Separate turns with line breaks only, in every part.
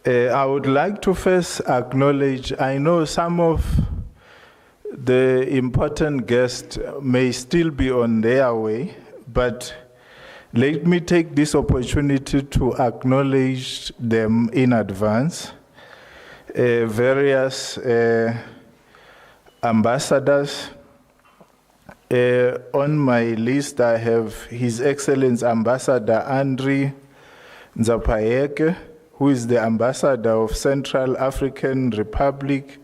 I would like to first acknowledge, I know some of the important guests may still be on their way, but let me take this opportunity to acknowledge them in advance. Various ambassadors. On my list, I have His Excellency Ambassador Andri Nzapayeke, who is the Ambassador of Central African Republic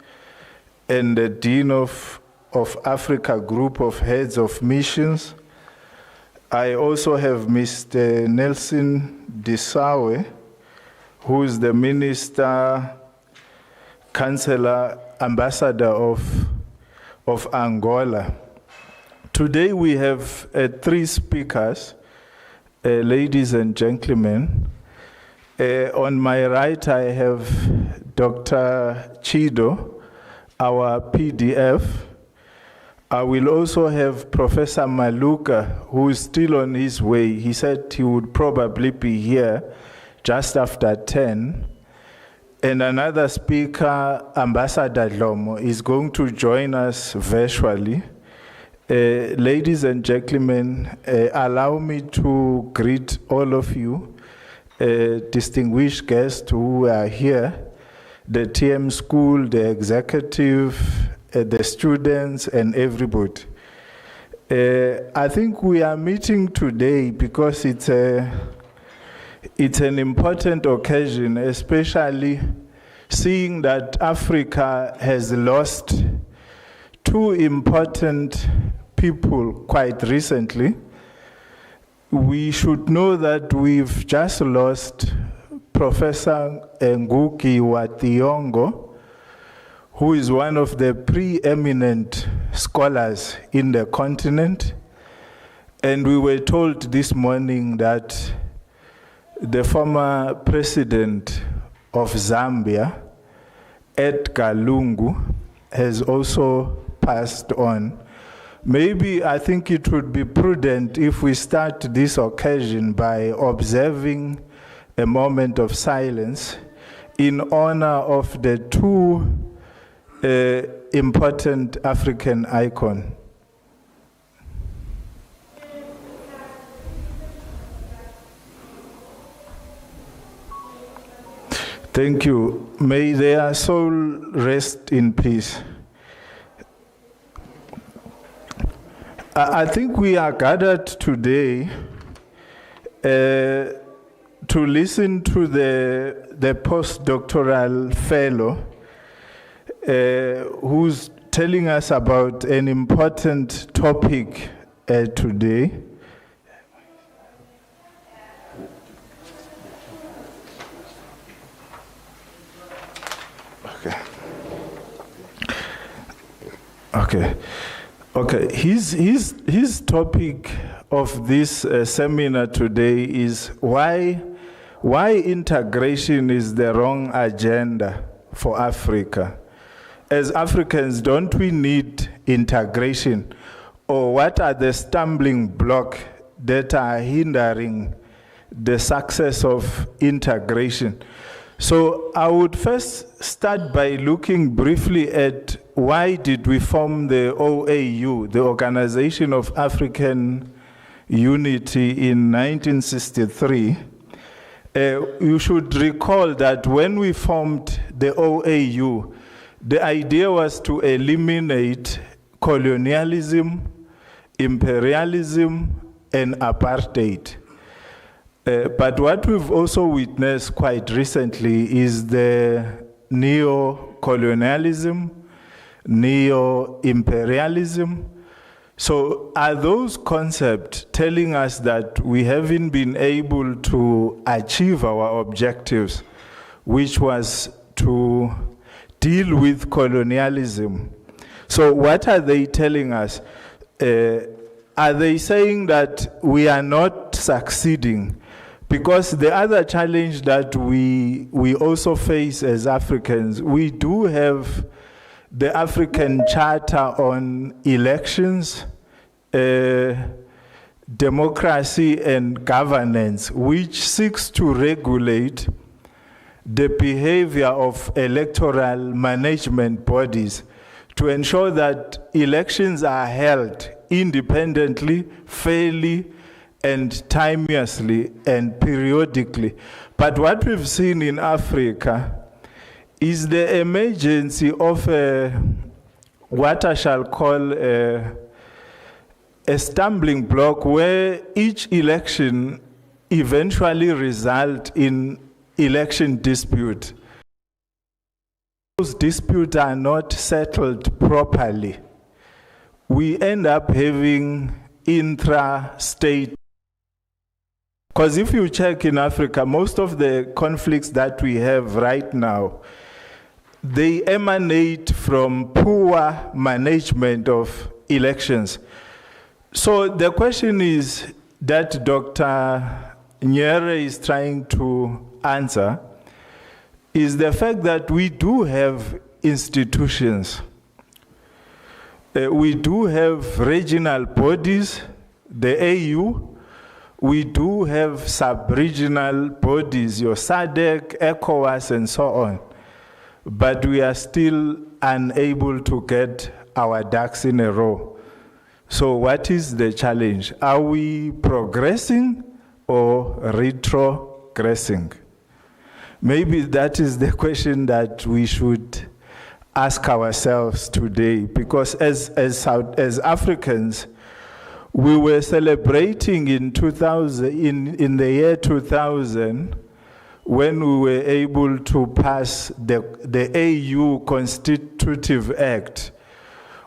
and the Dean of Africa Group of Heads of Missions. I also have Mr. Nelson Disawe, who is the Minister, Chancellor, Ambassador of Angola. Today we have 3 speakers, ladies and gentlemen. On my right I have Dr. Chido, our PDF. I will also have Professor Maluka, who is still on his way. He said he would probably be here just after 10. And another speaker, Ambassador Lomo, is going to join us virtually. Ladies and gentlemen, allow me to greet all of you, distinguished guests who are here, the TM School, the executive, the students, and everybody. I think we are meeting today because it's an important occasion, especially seeing that Africa has lost 2 important people quite recently. We should know that we've just lost Professor Ngugi wa Thiong'o, who is one of the preeminent scholars in the continent. And we were told this morning that the former president of Zambia, Edgar Lungu, has also passed on. Maybe I think it would be prudent if we start this occasion by observing a moment of silence in honor of the 2 important African icons. Thank you. May their soul rest in peace. I think we are gathered today to listen to the postdoctoral fellow who's telling us about an important topic today. Okay. His topic of this seminar today is why integration is the wrong agenda for Africa. As Africans, don't we need integration? Or what are the stumbling blocks that are hindering the success of integration? So I would first start by looking briefly at why did we form the OAU, the Organization of African Unity, in 1963. You should recall that when we formed the OAU, the idea was to eliminate colonialism, imperialism, and apartheid. But what we've also witnessed quite recently is the neo-colonialism, neo-imperialism. So are those concepts telling us that we haven't been able to achieve our objectives, which was to deal with colonialism? So what are they telling us? Are they saying that we are not succeeding? Because the other challenge that we also face as Africans, we do have the African Charter on Elections, Democracy and Governance, which seeks to regulate the behavior of electoral management bodies to ensure that elections are held independently, fairly, and timeously and periodically. But what we've seen in Africa is the emergence of what I shall call a stumbling block where each election eventually results in election dispute. Those disputes are not settled properly. We end up having intra-state. Because if you check in Africa, most of the conflicts that we have right now, they emanate from poor management of elections. So the question is that Dr. Nyere is trying to answer is the fact that we do have institutions. We do have regional bodies, the AU. We do have sub-regional bodies, your SADC, ECOWAS, and so on. But we are still unable to get our ducks in a row. So what is the challenge? Are we progressing or retrogressing? Maybe that is the question that we should ask ourselves today, because as Africans, we were celebrating in 2000, in the year 2000, when we were able to pass the AU Constitutive Act,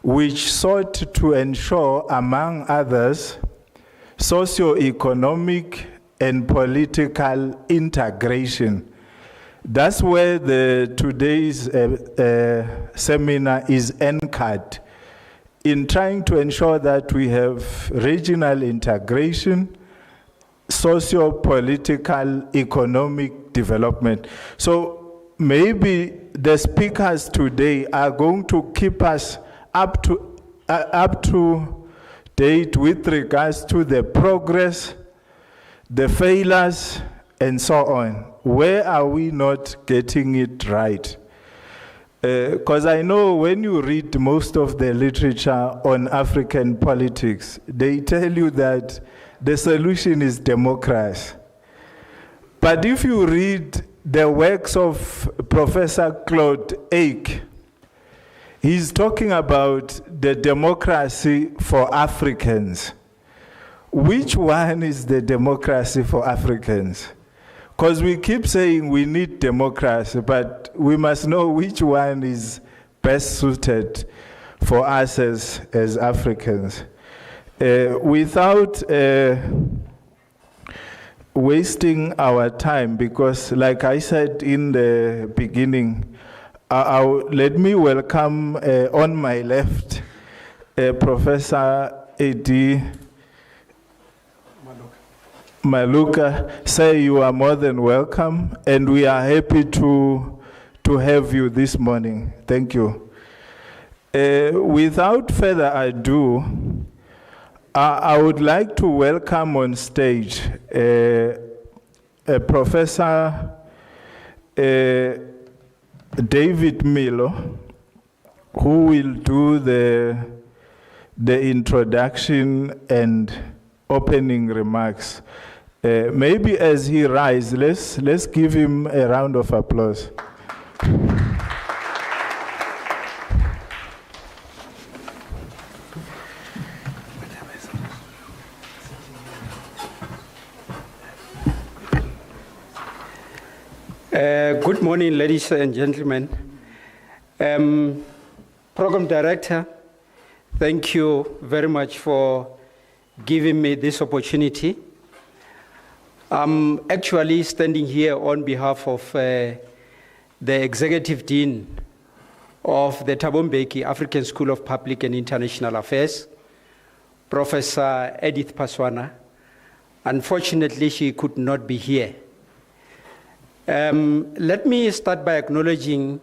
which sought to ensure, among others, socio-economic and political integration. That's where today's seminar is anchored, in trying to ensure that we have regional integration, socio-political, economic development. So maybe the speakers today are going to keep us up to date with regards to the progress, the failures, and so on. Where are we not getting it right? Because I know when you read most of the literature on African politics, they tell you that the solution is democracy. But if you read the works of Professor Claude Ake, he's talking about the democracy for Africans. Which one is the democracy for Africans? Because we keep saying we need democracy, but we must know which one is best suited for us as Africans. Without wasting our time, because like I said in the beginning, let me welcome on my left Professor Eddie Maluka. Say you are more than welcome, and we are happy to have you this morning. Thank you. Without further ado, I would like to welcome on stage Professor David Milo, who will do the introduction and opening remarks. Maybe as he rises, let's give him a round of applause.
Good morning, ladies and gentlemen. Program Director, thank you very much for giving me this opportunity. I'm actually standing here on behalf of the Executive Dean of the Thabo Mbeki African School of Public and International Affairs, Professor Edith Paswana. Unfortunately, she could not be here. Let me start by acknowledging,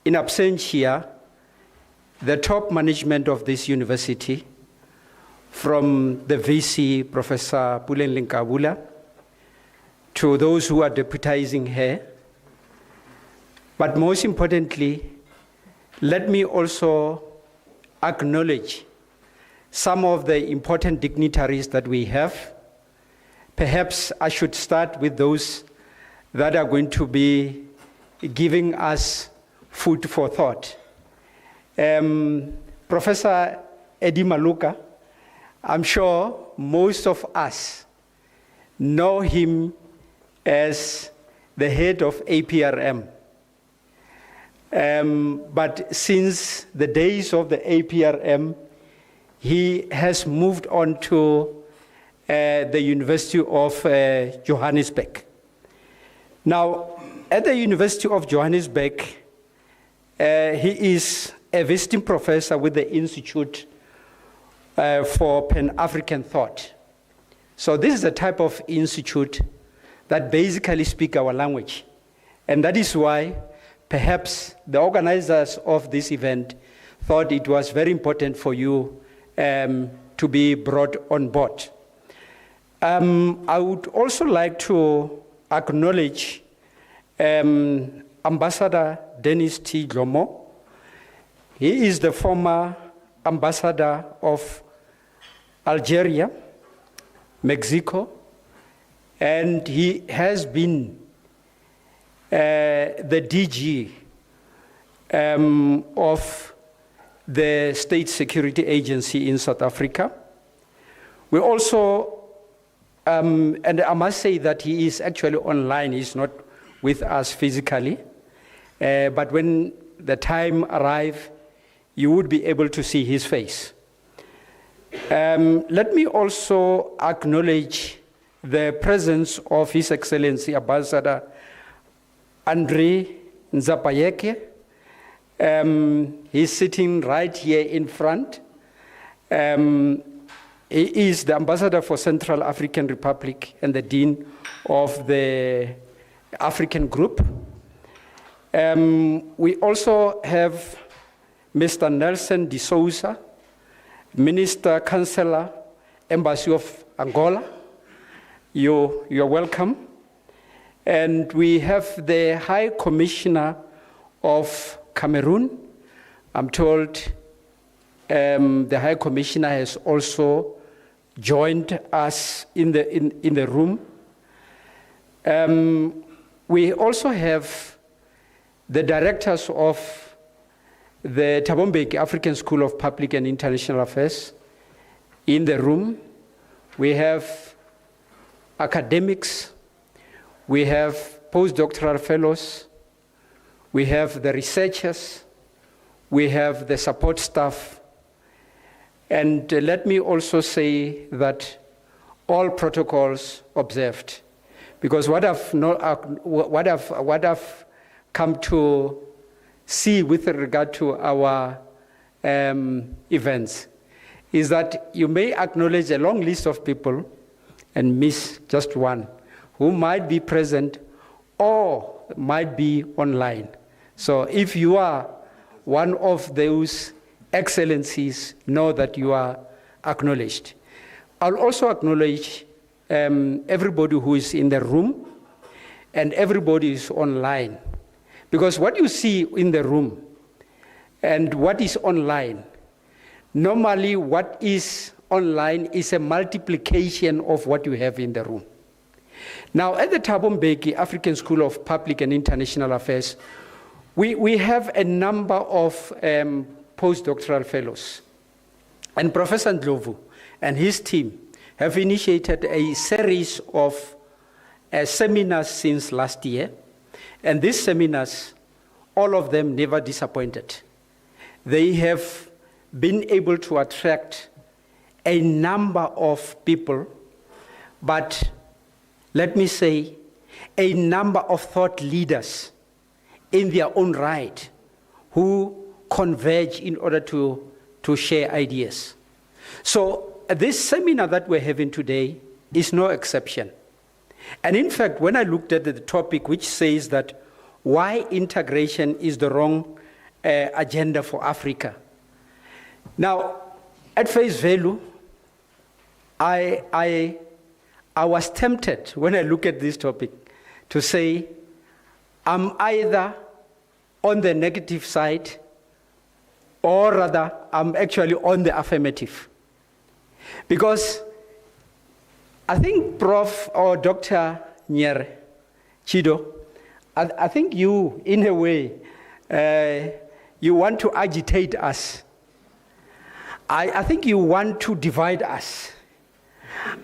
in absentia, the top management of this university, from the VC, Professor Pulen Linkabula, to those who are deputizing her, But most importantly, let me also acknowledge some of the important dignitaries that we have. Perhaps I should start with those that are going to be giving us food for thought. Professor Eddie Maluka, I'm sure most of us know him as the head of APRM. But since the days of the APRM, he has moved on to the University of Johannesburg. Now, at the University of Johannesburg, he is a visiting professor with the Institute for Pan-African Thought. So this is a type of institute that basically speak our language. And that is why perhaps the organizers of this event thought it was very important for you to be brought on board. I would also like to acknowledge Ambassador Dennis T. Glomo. He is the former ambassador of Algeria, Mexico, and he has been the DG of the State Security Agency in South Africa. We also, and I must say that he is actually online, he's not with us physically, but when the time arrives, you would be able to see his face. Let me also acknowledge the presence of His Excellency Ambassador Andre Nzapayeke. He's sitting right here in front. He is the ambassador for Central African Republic and the Dean of the African Group. We also have Mr. Nelson de Souza, Minister Chancellor, Embassy of Angola. You're welcome. And we have the High Commissioner of Cameroon. I'm told the High Commissioner has also joined us in the room. We also have the directors of the Thabo Mbeki African School of Public and International Affairs in the room. We have academics, we have postdoctoral fellows, we have the researchers, we have the support staff, and let me also say that all protocols observed, because what I've come to see with regard to our events is that you may acknowledge a long list of people and miss just one who might be present or might be online. So if you are one of those excellencies, know that you are acknowledged. I'll also acknowledge everybody who is in the room and everybody is online. Because what you see in the room and what is online, normally what is online is a multiplication of what you have in the room. Now, at the Thabo Mbeki African School of Public and International Affairs, we have a number of postdoctoral fellows. And Professor Ndlovu and his team have initiated a series of seminars since last year. And these seminars, all of them never disappointed. They have been able to attract a number of people, but let me say, a number of thought leaders in their own right who converge in order to share ideas. So this seminar that we're having today is no exception. And in fact, when I looked at the topic which says that why integration is the wrong agenda for Africa. Now, at face value, I was tempted when I look at this topic to say, I'm either on the negative side, or rather, I'm actually on the affirmative. Because I think Prof. or Dr. Nyere Chido, I think you, in a way, you want to agitate us. I think you want to divide us.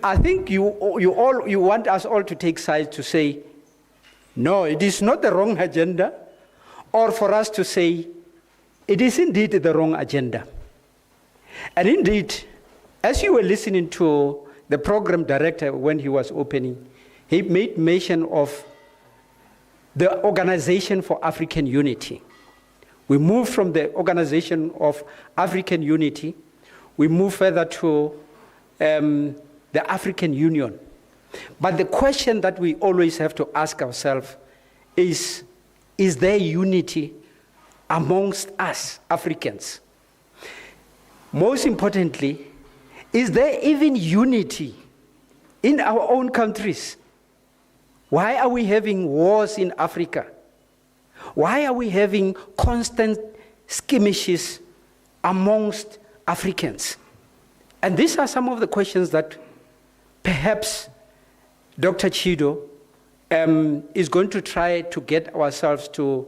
I think you want us all to take sides to say, no, it is not the wrong agenda, or for us to say, it is indeed the wrong agenda. And indeed, as you were listening to the program director when he was opening, he made mention of the Organization for African Unity. We move from the Organization of African Unity, we move further to the African Union. But the question that we always have to ask ourselves is there unity amongst us Africans? Most importantly, is there even unity in our own countries? Why are we having wars in Africa? Why are we having constant skirmishes amongst Africans? And these are some of the questions that perhaps Dr. Chido is going to try to get ourselves to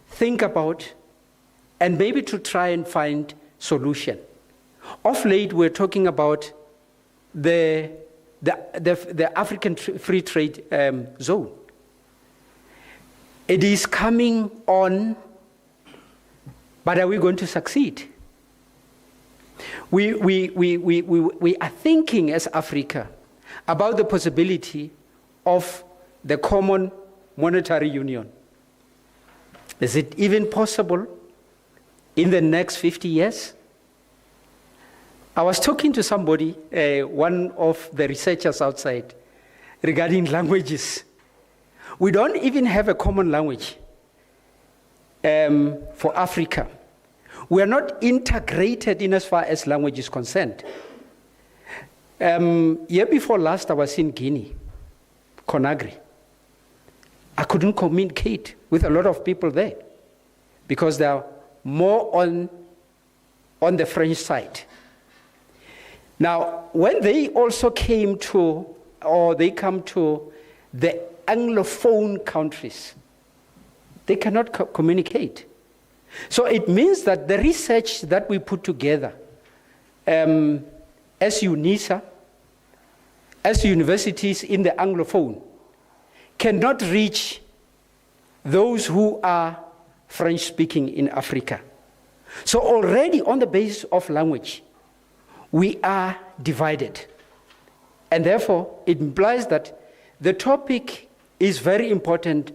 think about and maybe to try and find solution. Of late, we're talking about the African Free Trade Zone. It is coming on, but are we going to succeed? We are thinking as Africa about the possibility of the common monetary union. Is it even possible in the next 50 years? I was talking to somebody, one of the researchers outside, regarding languages. We don't even have a common language for Africa. We are not integrated in as far as language is concerned. Year before last, I was in Guinea, Conakry. I couldn't communicate with a lot of people there because they are more on the French side. Now, when they also came to, or they come to the Anglophone countries, they cannot communicate. So it means that the research that we put together as Unisa, as universities in the Anglophone, cannot reach those who are French-speaking in Africa. So already on the basis of language, we are divided. And therefore, it implies that the topic is very important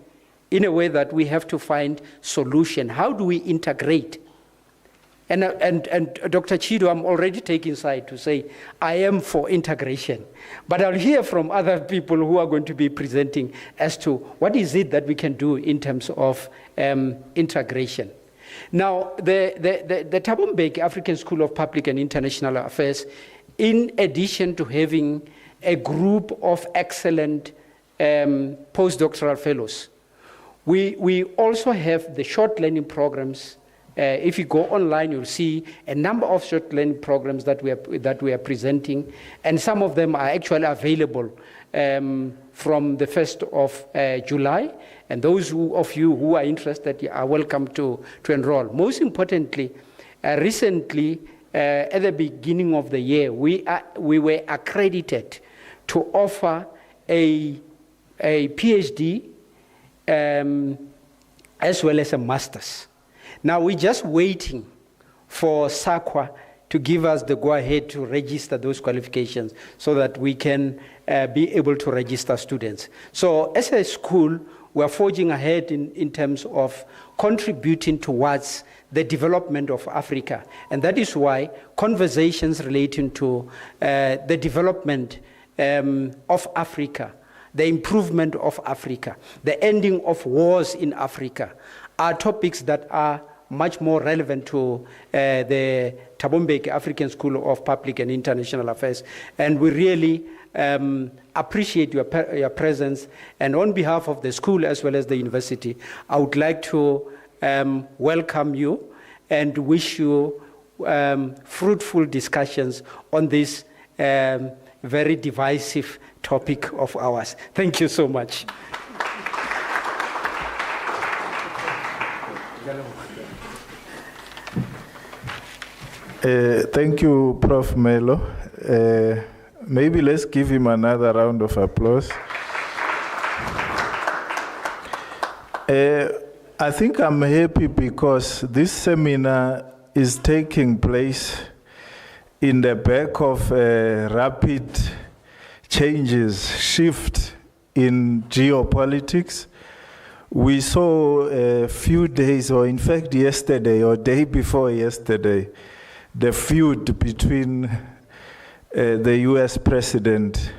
in a way that we have to find solution. How do we integrate? And Dr. Chido, I'm already taking side to say, I am for integration. But I'll hear from other people who are going to be presenting as to what is it that we can do in terms of integration. Now, the Thabo Mbeki African School of Public and International Affairs, in addition to having a group of excellent postdoctoral fellows, we also have the short learning programs. If you go online, you'll see a number of short learning programs that we are presenting, and some of them are actually available from the 1st of July. And those of you who are interested are welcome to enroll. Most importantly, recently, at the beginning of the year, we were accredited to offer a PhD as well as a master's. Now we're just waiting for SAQA to give us the go-ahead to register those qualifications so that we can be able to register students. So as a school, we're forging ahead in terms of contributing towards the development of Africa. And that is why conversations relating to the development of Africa, the improvement of Africa, the ending of wars in Africa, are topics that are much more relevant to the Thabo Mbeki African School of Public and International Affairs. And we really appreciate your presence. And on behalf of the school as well as the university, I would like to welcome you and wish you fruitful discussions on this very divisive topic of ours. Thank you so much.
Thank you, Prof. Melo. Maybe let's give him another round of applause. I think I'm happy because this seminar is taking place in the back of rapid changes, shift in geopolitics. We saw a few days, or in fact yesterday or day before yesterday, the feud between the US president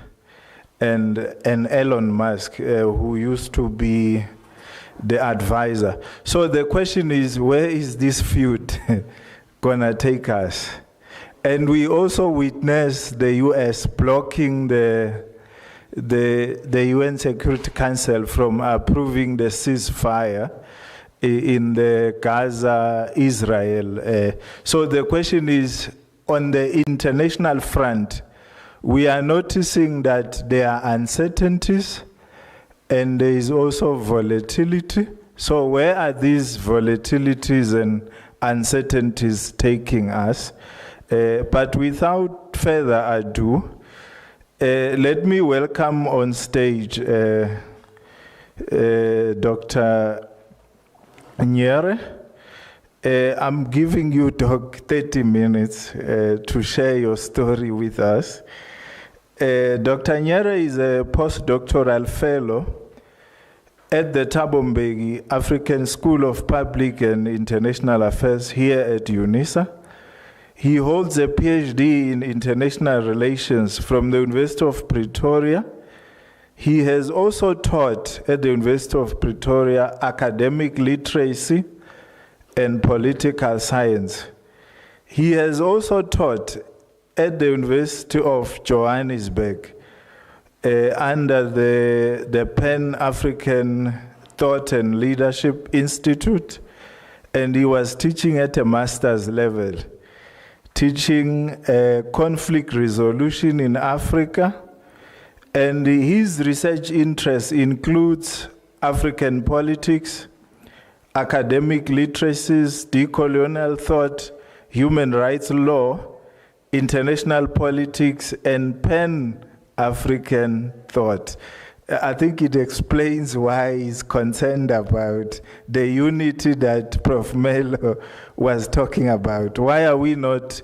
and Elon Musk, who used to be the advisor. So the question is, where is this feud gonna take us? And we also witnessed the US blocking the UN Security Council from approving the ceasefire in the Gaza-Israel. So the question is, on the international front, we are noticing that there are uncertainties and there is also volatility. So where are these volatilities and uncertainties taking us? But without further ado, let me welcome on stage Dr. Nyere. I'm giving you, Doc, 30 minutes to share your story with us. Dr. Nyere is a postdoctoral fellow at the Thabo Mbeki African School of Public and International Affairs here at Unisa. He holds a PhD in international relations from the University of Pretoria. He has also taught at the University of Pretoria academic literacy and political science. He has also taught at the University of Johannesburg under the Pan-African Thought and Leadership Institute, and he was teaching at a master's level, teaching conflict resolution in Africa, and his research interest includes African politics, academic literacies, decolonial thought, human rights law, international politics, and Pan-African thought. I think it explains why he's concerned about the unity that Prof. Melo was talking about. Why are we not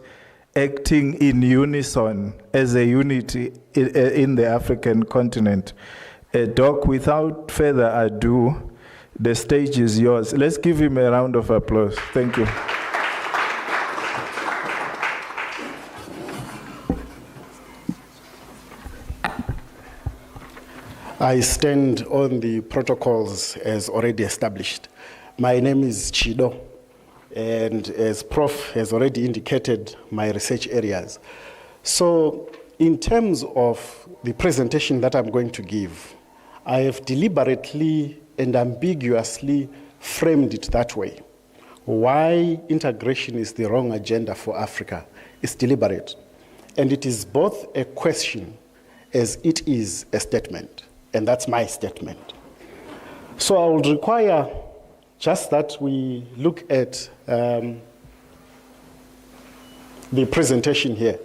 acting in unison as a unity in the African continent? Doc, without further ado, the stage is yours. Let's give him a round of applause. Thank you.
I stand on the protocols as already established. My name is Chido, and as Prof has already indicated my research areas. So in terms of the presentation that I'm going to give, I have deliberately and ambiguously framed it that way. Why integration is the wrong agenda for Africa is deliberate. And it is both a question as it is a statement. And that's my statement. So I would require just that we look at the presentation here.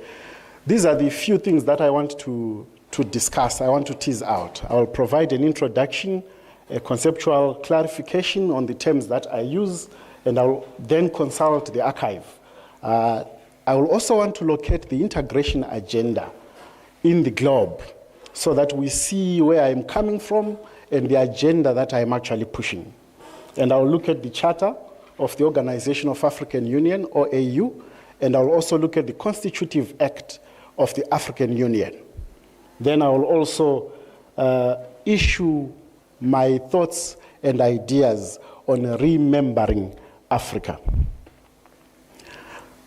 These are the few things that I want to discuss, I want to tease out. I will provide an introduction, a conceptual clarification on the terms that I use, and I'll then consult the archive. I will also want to locate the integration agenda in the globe so that we see where I'm coming from and the agenda that I'm actually pushing. And I'll look at the Charter of the Organization of African Union, or AU, and I'll also look at the Constitutive Act of the African Union. Then I will also issue my thoughts and ideas on remembering Africa.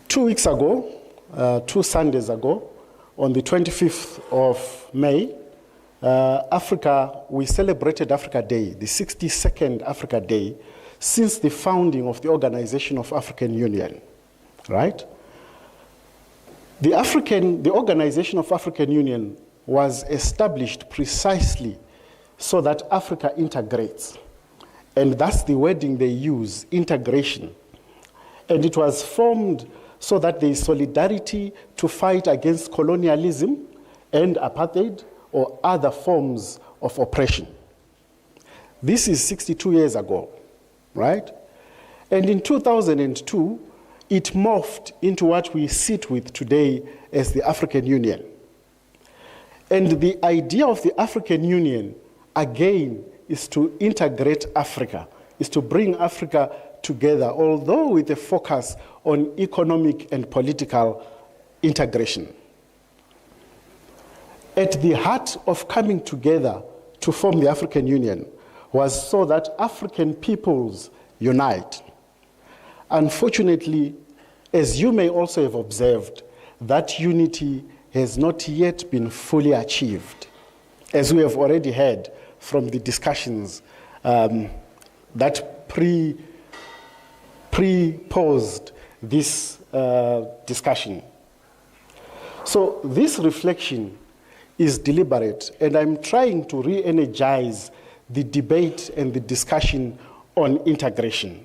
2 weeks ago, 2 Sundays ago, on the 25th of May, we celebrated Africa Day, the 62nd Africa Day, since the founding of the Organization of African Union, right? The Organization of African Union was established precisely so that Africa integrates. And that's the wording they use, integration. And it was formed so that there is solidarity to fight against colonialism and apartheid or other forms of oppression. This is 62 years ago, right? And in 2002, it morphed into what we sit with today as the African Union. And the idea of the African Union, again, is to integrate Africa, is to bring Africa together, although with a focus on economic and political integration. At the heart of coming together to form the African Union was so that African peoples unite. Unfortunately, as you may also have observed, that unity has not yet been fully achieved, as we have already heard from the discussions that pre-posed this discussion. So this reflection is deliberate, and I'm trying to re-energize the debate and the discussion on integration.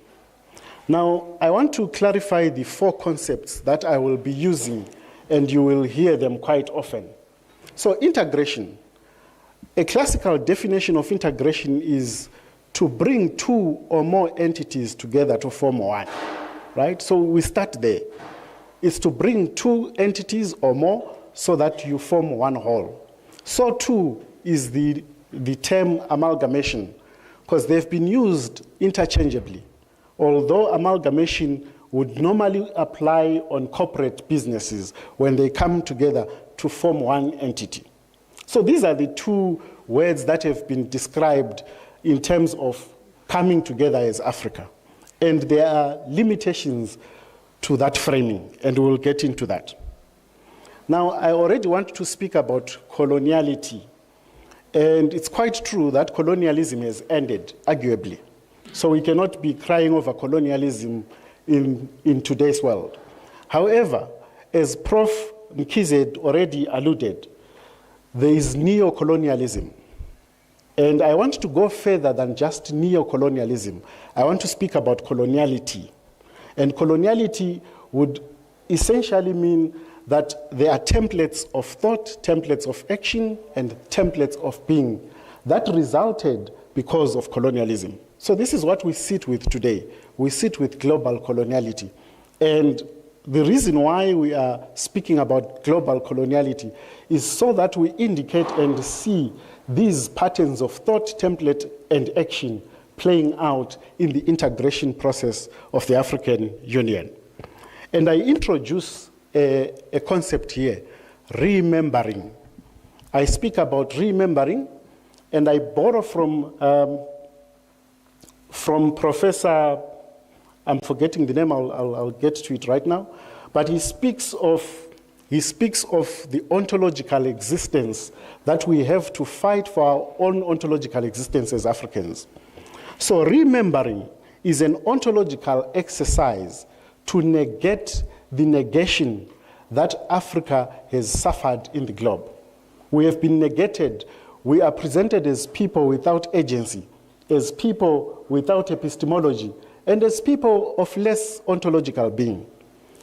Now, I want to clarify the 4 concepts that I will be using, and you will hear them quite often. So integration, a classical definition of integration is to bring 2 or more entities together to form one, right? So we start there. It's to bring 2 entities or more so that you form one whole. So too is the term amalgamation, because they've been used interchangeably. Although amalgamation would normally apply on corporate businesses when they come together to form one entity. So these are the 2 words that have been described in terms of coming together as Africa. And there are limitations to that framing, and we'll get into that. Now, I already want to speak about coloniality. And it's quite true that colonialism has ended, arguably. So we cannot be crying over colonialism in today's world. However, as Prof. Mkhize already alluded, there is neo-colonialism. And I want to go further than just neo-colonialism. I want to speak about coloniality. And coloniality would essentially mean that there are templates of thought, templates of action, and templates of being that resulted because of colonialism. So this is what we sit with today. We sit with global coloniality. And the reason why we are speaking about global coloniality is so that we indicate and see these patterns of thought, template, and action playing out in the integration process of the African Union. And I introduce a concept here, remembering. I speak about remembering, and I borrow from Professor, I'm forgetting the name, I'll get to it right now, but he speaks of the ontological existence that we have to fight for our own ontological existence as Africans. So remembering is an ontological exercise to negate the negation that Africa has suffered in the globe. We have been negated. We are presented as people without agency, as people without epistemology, and as people of less ontological being.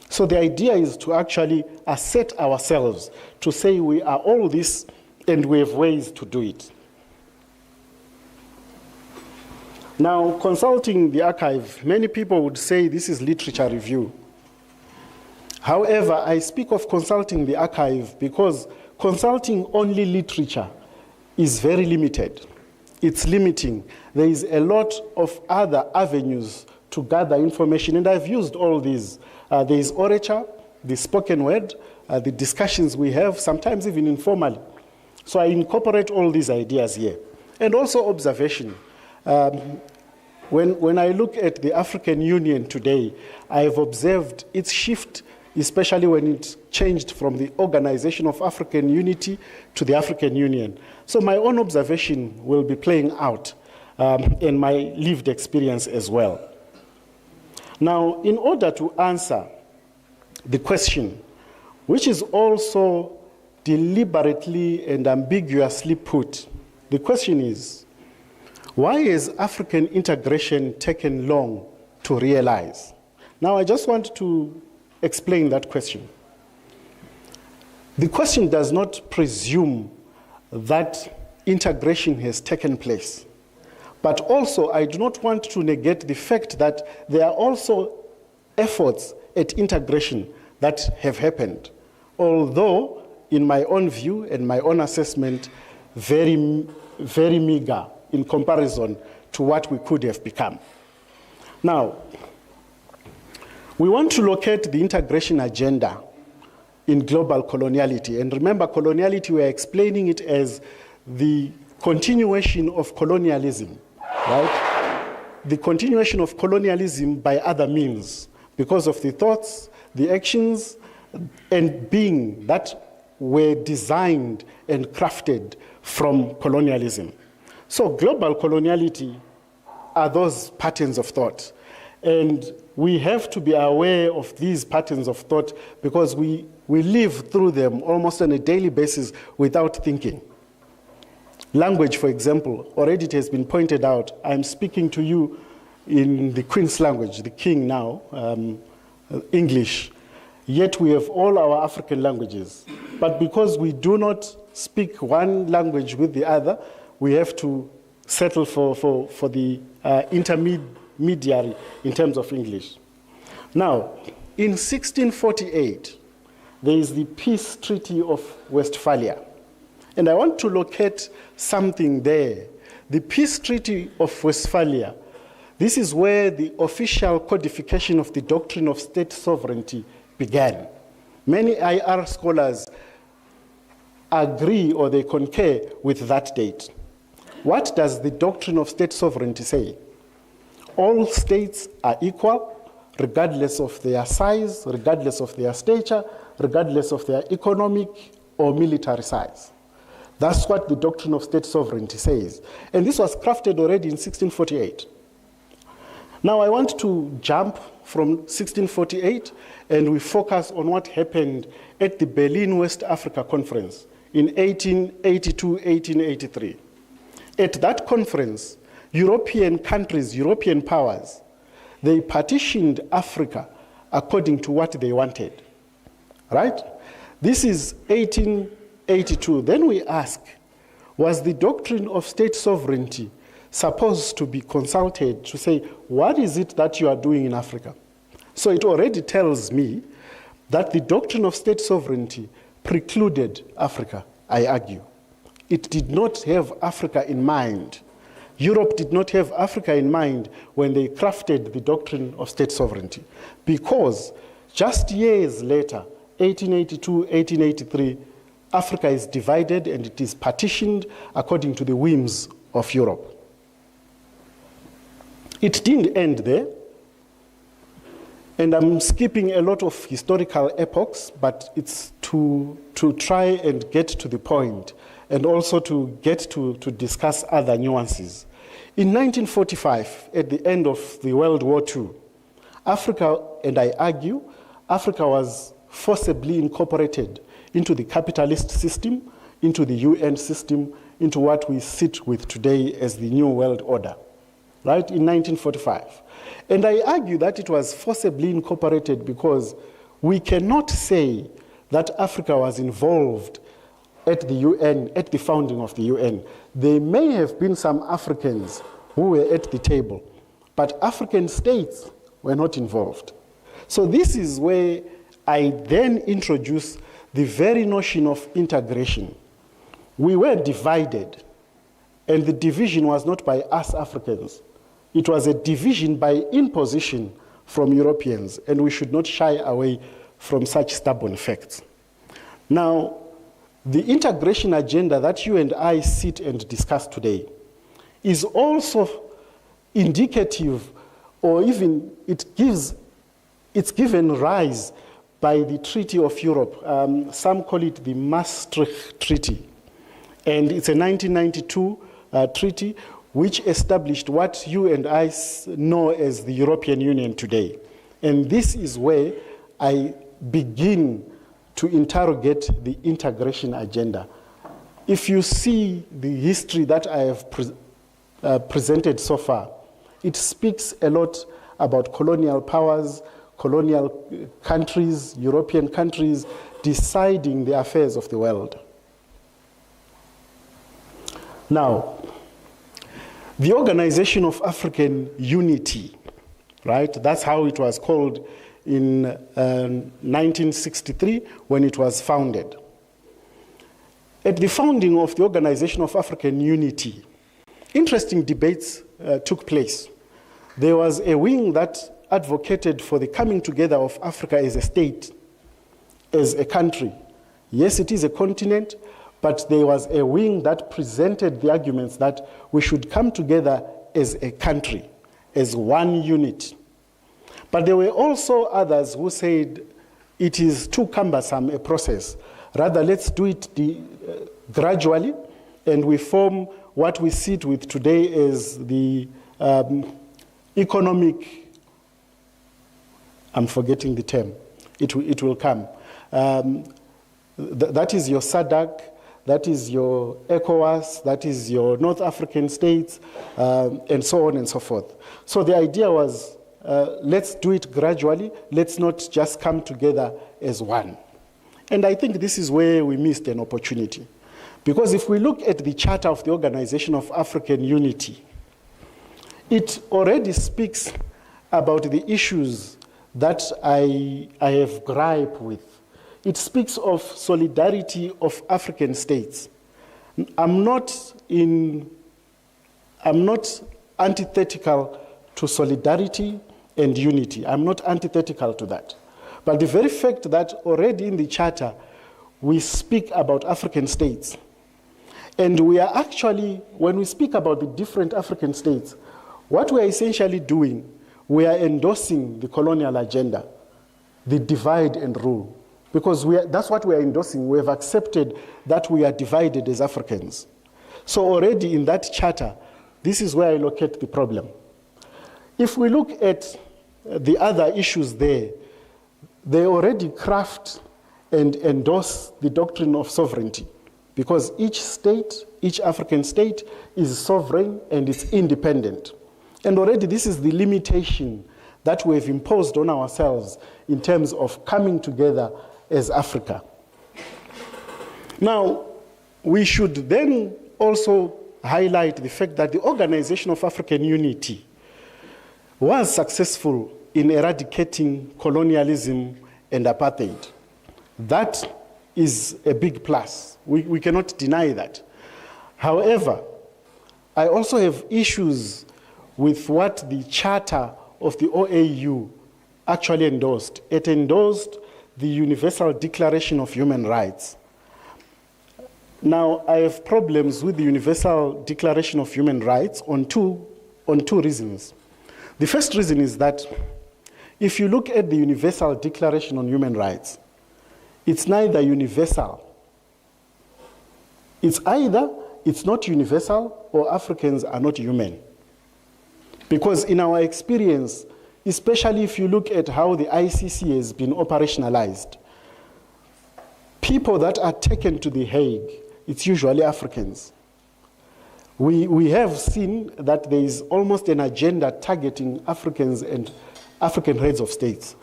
So the idea is to actually assert ourselves, to say we are all this, and we have ways to do it. Now, consulting the archive, many people would say this is literature review. However, I speak of consulting the archive because consulting only literature is very limited. It's limiting. There is a lot of other avenues to gather information, and I've used all these. There is orature, the spoken word, the discussions we have, sometimes even informally. So I incorporate all these ideas here. And also observation. When I look at the African Union today, I have observed its shift, especially when it changed from the Organization of African Unity to the African Union. So my own observation will be playing out and my lived experience as well. Now, in order to answer the question, which is also deliberately and ambiguously put, the question is, why has African integration taken long to realize? Now, I just want to explain that question. The question does not presume that integration has taken place. But also, I do not want to negate the fact that there are also efforts at integration that have happened, although, in my own view and my own assessment, very, very meager in comparison to what we could have become. Now, we want to locate the integration agenda in global coloniality. And remember, coloniality, we are explaining it as the continuation of colonialism, right? The continuation of colonialism by other means, because of the thoughts, the actions, and being that were designed and crafted from colonialism. So global coloniality are those patterns of thought. And we have to be aware of these patterns of thought because we live through them almost on a daily basis without thinking. Language, for example, already it has been pointed out. I'm speaking to you in the Queen's language, the King now, English. Yet we have all our African languages. But because we do not speak one language with the other, we have to settle for the intermediary in terms of English. Now, in 1648, there is the Peace Treaty of Westphalia. And I want to locate something there. The Peace Treaty of Westphalia, this is where the official codification of the doctrine of state sovereignty began. Many IR scholars agree or they concur with that date. What does the doctrine of state sovereignty say? All states are equal, regardless of their size, regardless of their stature, regardless of their economic or military size. That's what the doctrine of state sovereignty says. And this was crafted already in 1648. Now I want to jump from 1648 and we focus on what happened at the Berlin West Africa Conference in 1882-1883. At that conference, European countries, European powers, they partitioned Africa according to what they wanted, right? This is 1882. Then we ask, was the doctrine of state sovereignty supposed to be consulted to say, what is it that you are doing in Africa? So it already tells me that the doctrine of state sovereignty precluded Africa, I argue. It did not have Africa in mind. Europe did not have Africa in mind when they crafted the doctrine of state sovereignty. Because just years later, 1882, 1883, Africa is divided and it is partitioned according to the whims of Europe. It didn't end there. And I'm skipping a lot of historical epochs, but it's to try and get to the point and also to get to discuss other nuances. In 1945, at the end of the World War II, Africa, and I argue, Africa was forcibly incorporated into the capitalist system, into the UN system, into what we sit with today as the New World Order, right, in 1945. And I argue that it was forcibly incorporated because we cannot say that Africa was involved at the UN, at the founding of the UN. There may have been some Africans who were at the table, but African states were not involved. So this is where I then introduce the very notion of integration. We were divided, and the division was not by us Africans. It was a division by imposition from Europeans, and we should not shy away from such stubborn facts. Now, the integration agenda that you and I sit and discuss today is also indicative, or even it's given rise by the Treaty of Europe. Some call it the Maastricht Treaty. And it's a 1992 treaty which established what you and I know as the European Union today. And this is where I begin to interrogate the integration agenda. If you see the history that I have presented so far, it speaks a lot about colonial powers, colonial countries, European countries deciding the affairs of the world. Now, the Organization of African Unity, right? That's how it was called in 1963 when it was founded. At the founding of the Organization of African Unity, interesting debates took place. There was a wing that advocated for the coming together of Africa as a state, as a country. Yes, it is a continent, but there was a wing that presented the arguments that we should come together as a country, as one unit. But there were also others who said it is too cumbersome a process. Rather, let's do it gradually, and we form what we sit with today as the economic, I'm forgetting the term, it will come. That is your SADC, that is your ECOWAS, that is your North African states, and so on and so forth. So the idea was, let's do it gradually, let's not just come together as one. And I think this is where we missed an opportunity. Because if we look at the Charter of the Organization of African Unity, it already speaks about the issues that I have gripe with. It speaks of solidarity of African states. I'm not antithetical to solidarity and unity. I'm not antithetical to that. But the very fact that already in the Charter, we speak about African states. And we are actually, when we speak about the different African states, what we are essentially doing, we are endorsing the colonial agenda, the divide and rule. Because that's what we are endorsing. We have accepted that we are divided as Africans. So already in that charter, this is where I locate the problem. If we look at the other issues there, they already craft and endorse the doctrine of sovereignty. Because each state, each African state is sovereign and it's independent. And already this is the limitation that we have imposed on ourselves in terms of coming together as Africa. Now, we should then also highlight the fact that the Organization of African Unity was successful in eradicating colonialism and apartheid. That is a big plus. We cannot deny that. However, I also have issues with what the Charter of the OAU actually endorsed. It endorsed the Universal Declaration of Human Rights. Now, I have problems with the Universal Declaration of Human Rights on two reasons. The first reason is that if you look at the Universal Declaration on Human Rights, it's neither universal. It's either it's not universal or Africans are not human. Because in our experience, especially if you look at how the ICC has been operationalized, people that are taken to The Hague, it's usually Africans. We have seen that there is almost an agenda targeting Africans and African heads of states.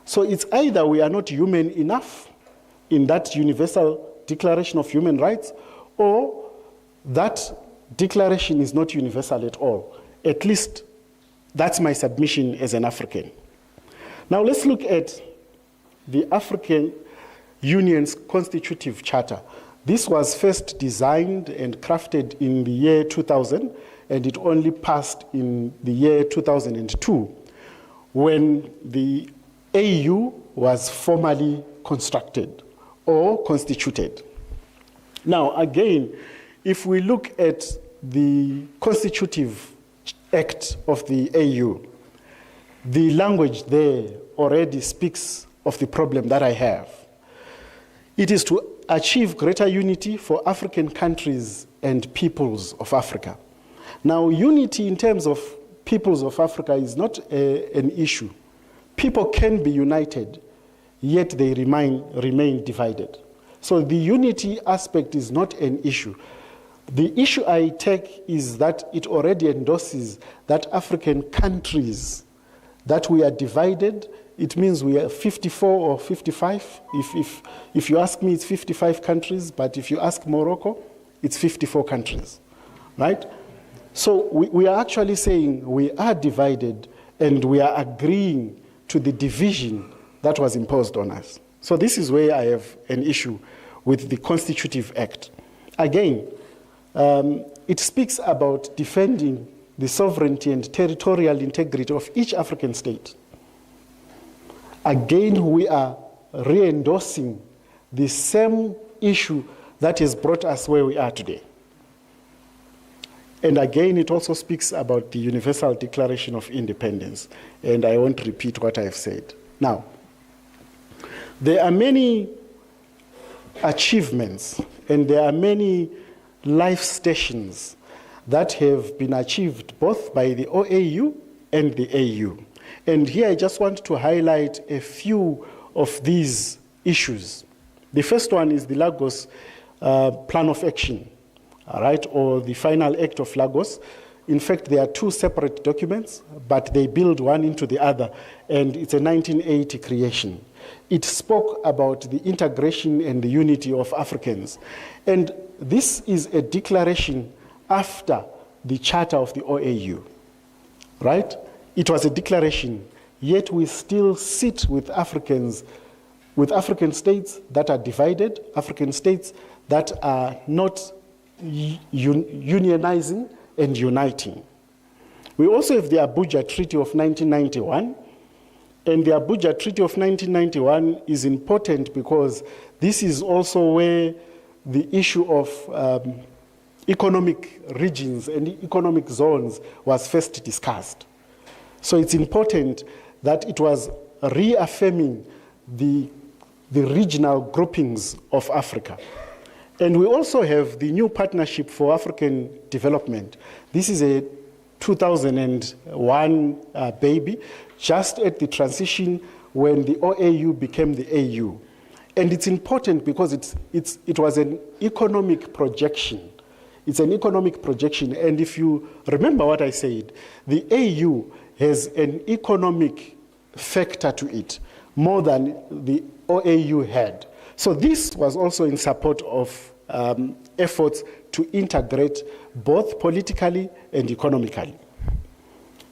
So it's either we are not human enough in that Universal Declaration of Human Rights, or that declaration is not universal at all. At least that's my submission as an African. Now let's look at the African Union's constitutive charter. This was first designed and crafted in the year 2000, and it only passed in the year 2002, when the AU was formally constructed or constituted. Now, again, if we look at the constitutive act of the AU, the language there already speaks of the problem that I have. It is to achieve greater unity for African countries and peoples of Africa. Now, unity in terms of peoples of Africa is not an issue. People can be united, yet they remain divided. So the unity aspect is not an issue. The issue I take is that it already endorses that African countries, that we are divided. It means we are 54 or 55. If you ask me, it's 55 countries, but if you ask Morocco, it's 54 countries, right? So we are actually saying we are divided and we are agreeing to the division that was imposed on us. So this is where I have an issue with the Constitutive Act. Again, it speaks about defending the sovereignty and territorial integrity of each African state. Again, we are re-endorsing the same issue that has brought us where we are today. And again, it also speaks about the Universal Declaration of Independence. And I won't repeat what I've said. Now, there are many achievements and there are many life stations that have been achieved both by the OAU and the AU. And here I just want to highlight a few of these issues. The first one is the Lagos Plan of Action, all right, or the Final Act of Lagos. In fact, there are two separate documents, but they build one into the other, and it's a 1980 creation. It spoke about the integration and the unity of Africans. And this is a declaration after the Charter of the OAU, right? It was a declaration, yet we still sit with Africans, with African states that are divided, African states that are not unionizing and uniting. We also have the Abuja Treaty of 1991, and the Abuja Treaty of 1991 is important because this is also where the issue of economic regions and economic zones was first discussed. So it's important that it was reaffirming the regional groupings of Africa. And we also have the new Partnership for African Development. This is a 2001 baby, just at the transition when the OAU became the AU. And it's important because it was an economic projection. It's an economic projection. And if you remember what I said, the AU has an economic factor to it, more than the OAU had. So this was also in support of efforts to integrate both politically and economically.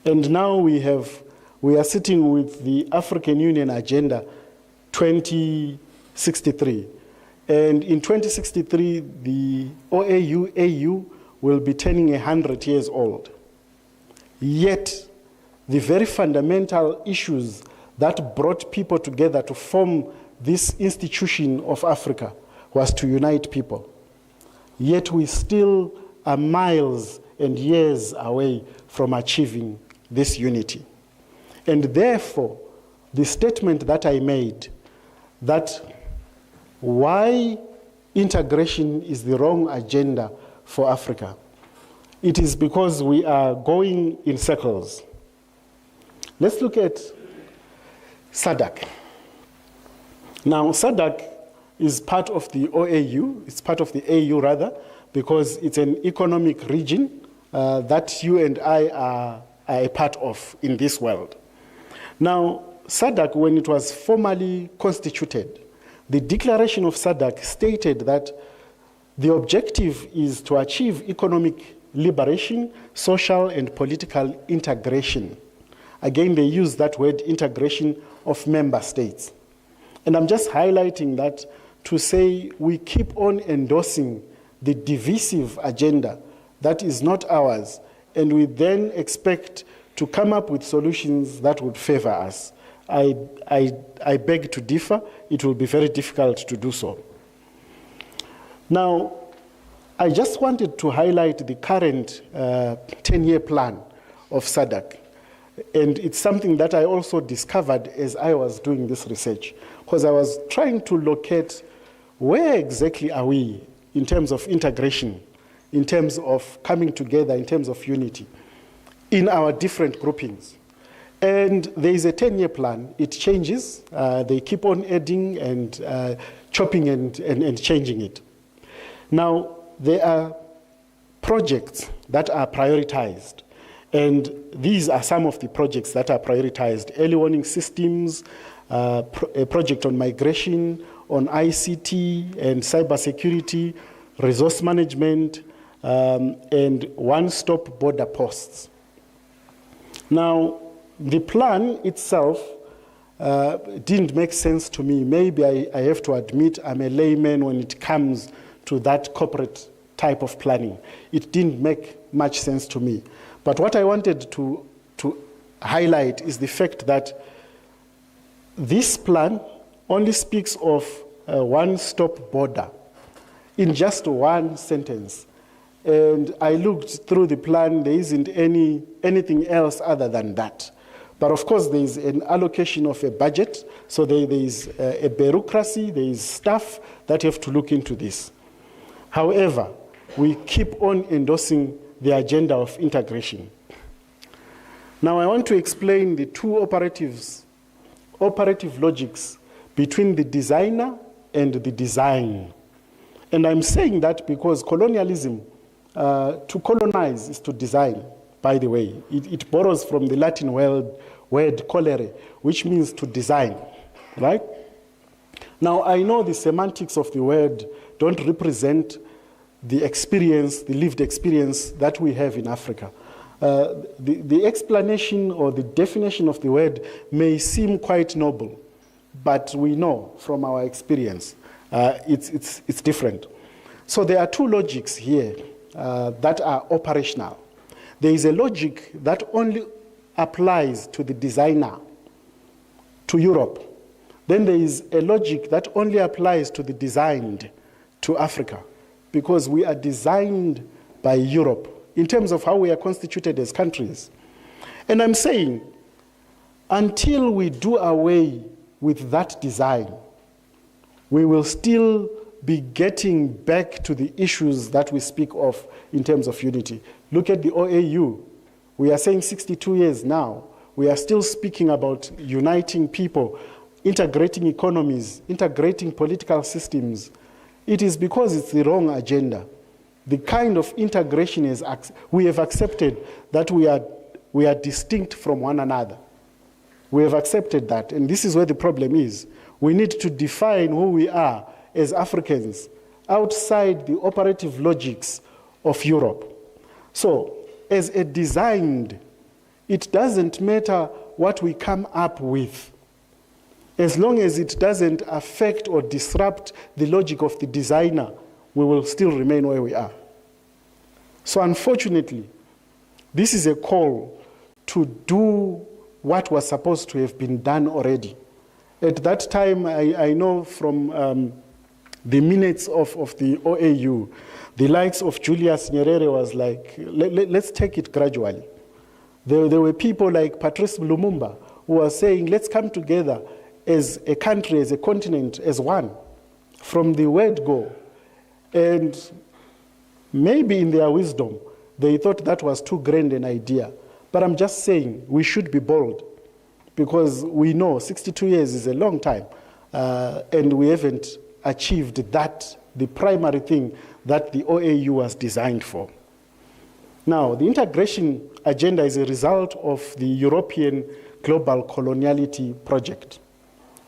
And now we are sitting with the African Union Agenda 2063. And in 2063, the OAU-AU will be turning 100 years old. Yet, the very fundamental issues that brought people together to form this institution of Africa was to unite people. Yet we still are miles and years away from achieving this unity. And therefore, the statement that I made, that why integration is the wrong agenda for Africa, it is because we are going in circles. Let's look at SADC. Now, SADC is part of the OAU, it's part of the AU rather, because it's an economic region that you and I are a part of in this world. Now, SADC, when it was formally constituted, the declaration of SADC stated that the objective is to achieve economic liberation, social and political integration. Again, they use that word integration of member states. And I'm just highlighting that to say we keep on endorsing the divisive agenda that is not ours, and we then expect to come up with solutions that would favor us. I beg to differ. It will be very difficult to do so. Now, I just wanted to highlight the current 10-year plan of SADC. And it's something that I also discovered as I was doing this research, because I was trying to locate where exactly are we in terms of integration in terms of coming together, in terms of unity, in our different groupings. And there is a 10-year plan. It changes. They keep on adding and chopping and changing it. Now, there are projects that are prioritized. And these are some of the projects that are prioritized. Early warning systems, a project on migration, on ICT and cybersecurity, resource management, and one-stop border posts. Now, the plan itself didn't make sense to me. Maybe I have to admit I'm a layman when it comes to that corporate type of planning. It didn't make much sense to me. But what I wanted to highlight is the fact that this plan only speaks of a one-stop border in just one sentence. And I looked through the plan, there isn't anything else other than that. But of course, there is an allocation of a budget, so there is a bureaucracy, there is staff that have to look into this. However, we keep on endorsing the agenda of integration. Now, I want to explain the two operative logics between the designer and the design. And I'm saying that because colonialism, to colonize is to design, by the way. It borrows from the Latin word colere, which means to design, right? Now, I know the semantics of the word don't represent the experience, the lived experience that we have in Africa. The explanation or the definition of the word may seem quite noble, but we know from our experience it's different. So there are two logics here that are operational. There is a logic that only applies to the designer, to Europe. Then there is a logic that only applies to the designed, to Africa, because we are designed by Europe in terms of how we are constituted as countries. And I'm saying, until we do away with that design, we will still be getting back to the issues that we speak of in terms of unity. Look at the OAU. We are saying 62 years now. We are still speaking about uniting people, integrating economies, integrating political systems. It is because it's the wrong agenda. The kind of integration is, we have accepted that we are distinct from one another. We have accepted that, and this is where the problem is. We need to define who we are as Africans outside the operative logics of Europe. So, as a designed, it doesn't matter what we come up with, as long as it doesn't affect or disrupt the logic of the designer, we will still remain where we are. So unfortunately, this is a call to do what was supposed to have been done already. At that time, I know from the minutes of the OAU, the likes of Julius Nyerere was like, let's take it gradually. There were people like Patrice Lumumba who were saying, let's come together as a country, as a continent, as one, from the word go. And maybe in their wisdom, they thought that was too grand an idea. But I'm just saying, we should be bold, because we know 62 years is a long time, and we haven't achieved that, the primary thing that the OAU was designed for. Now, the integration agenda is a result of the European global coloniality project.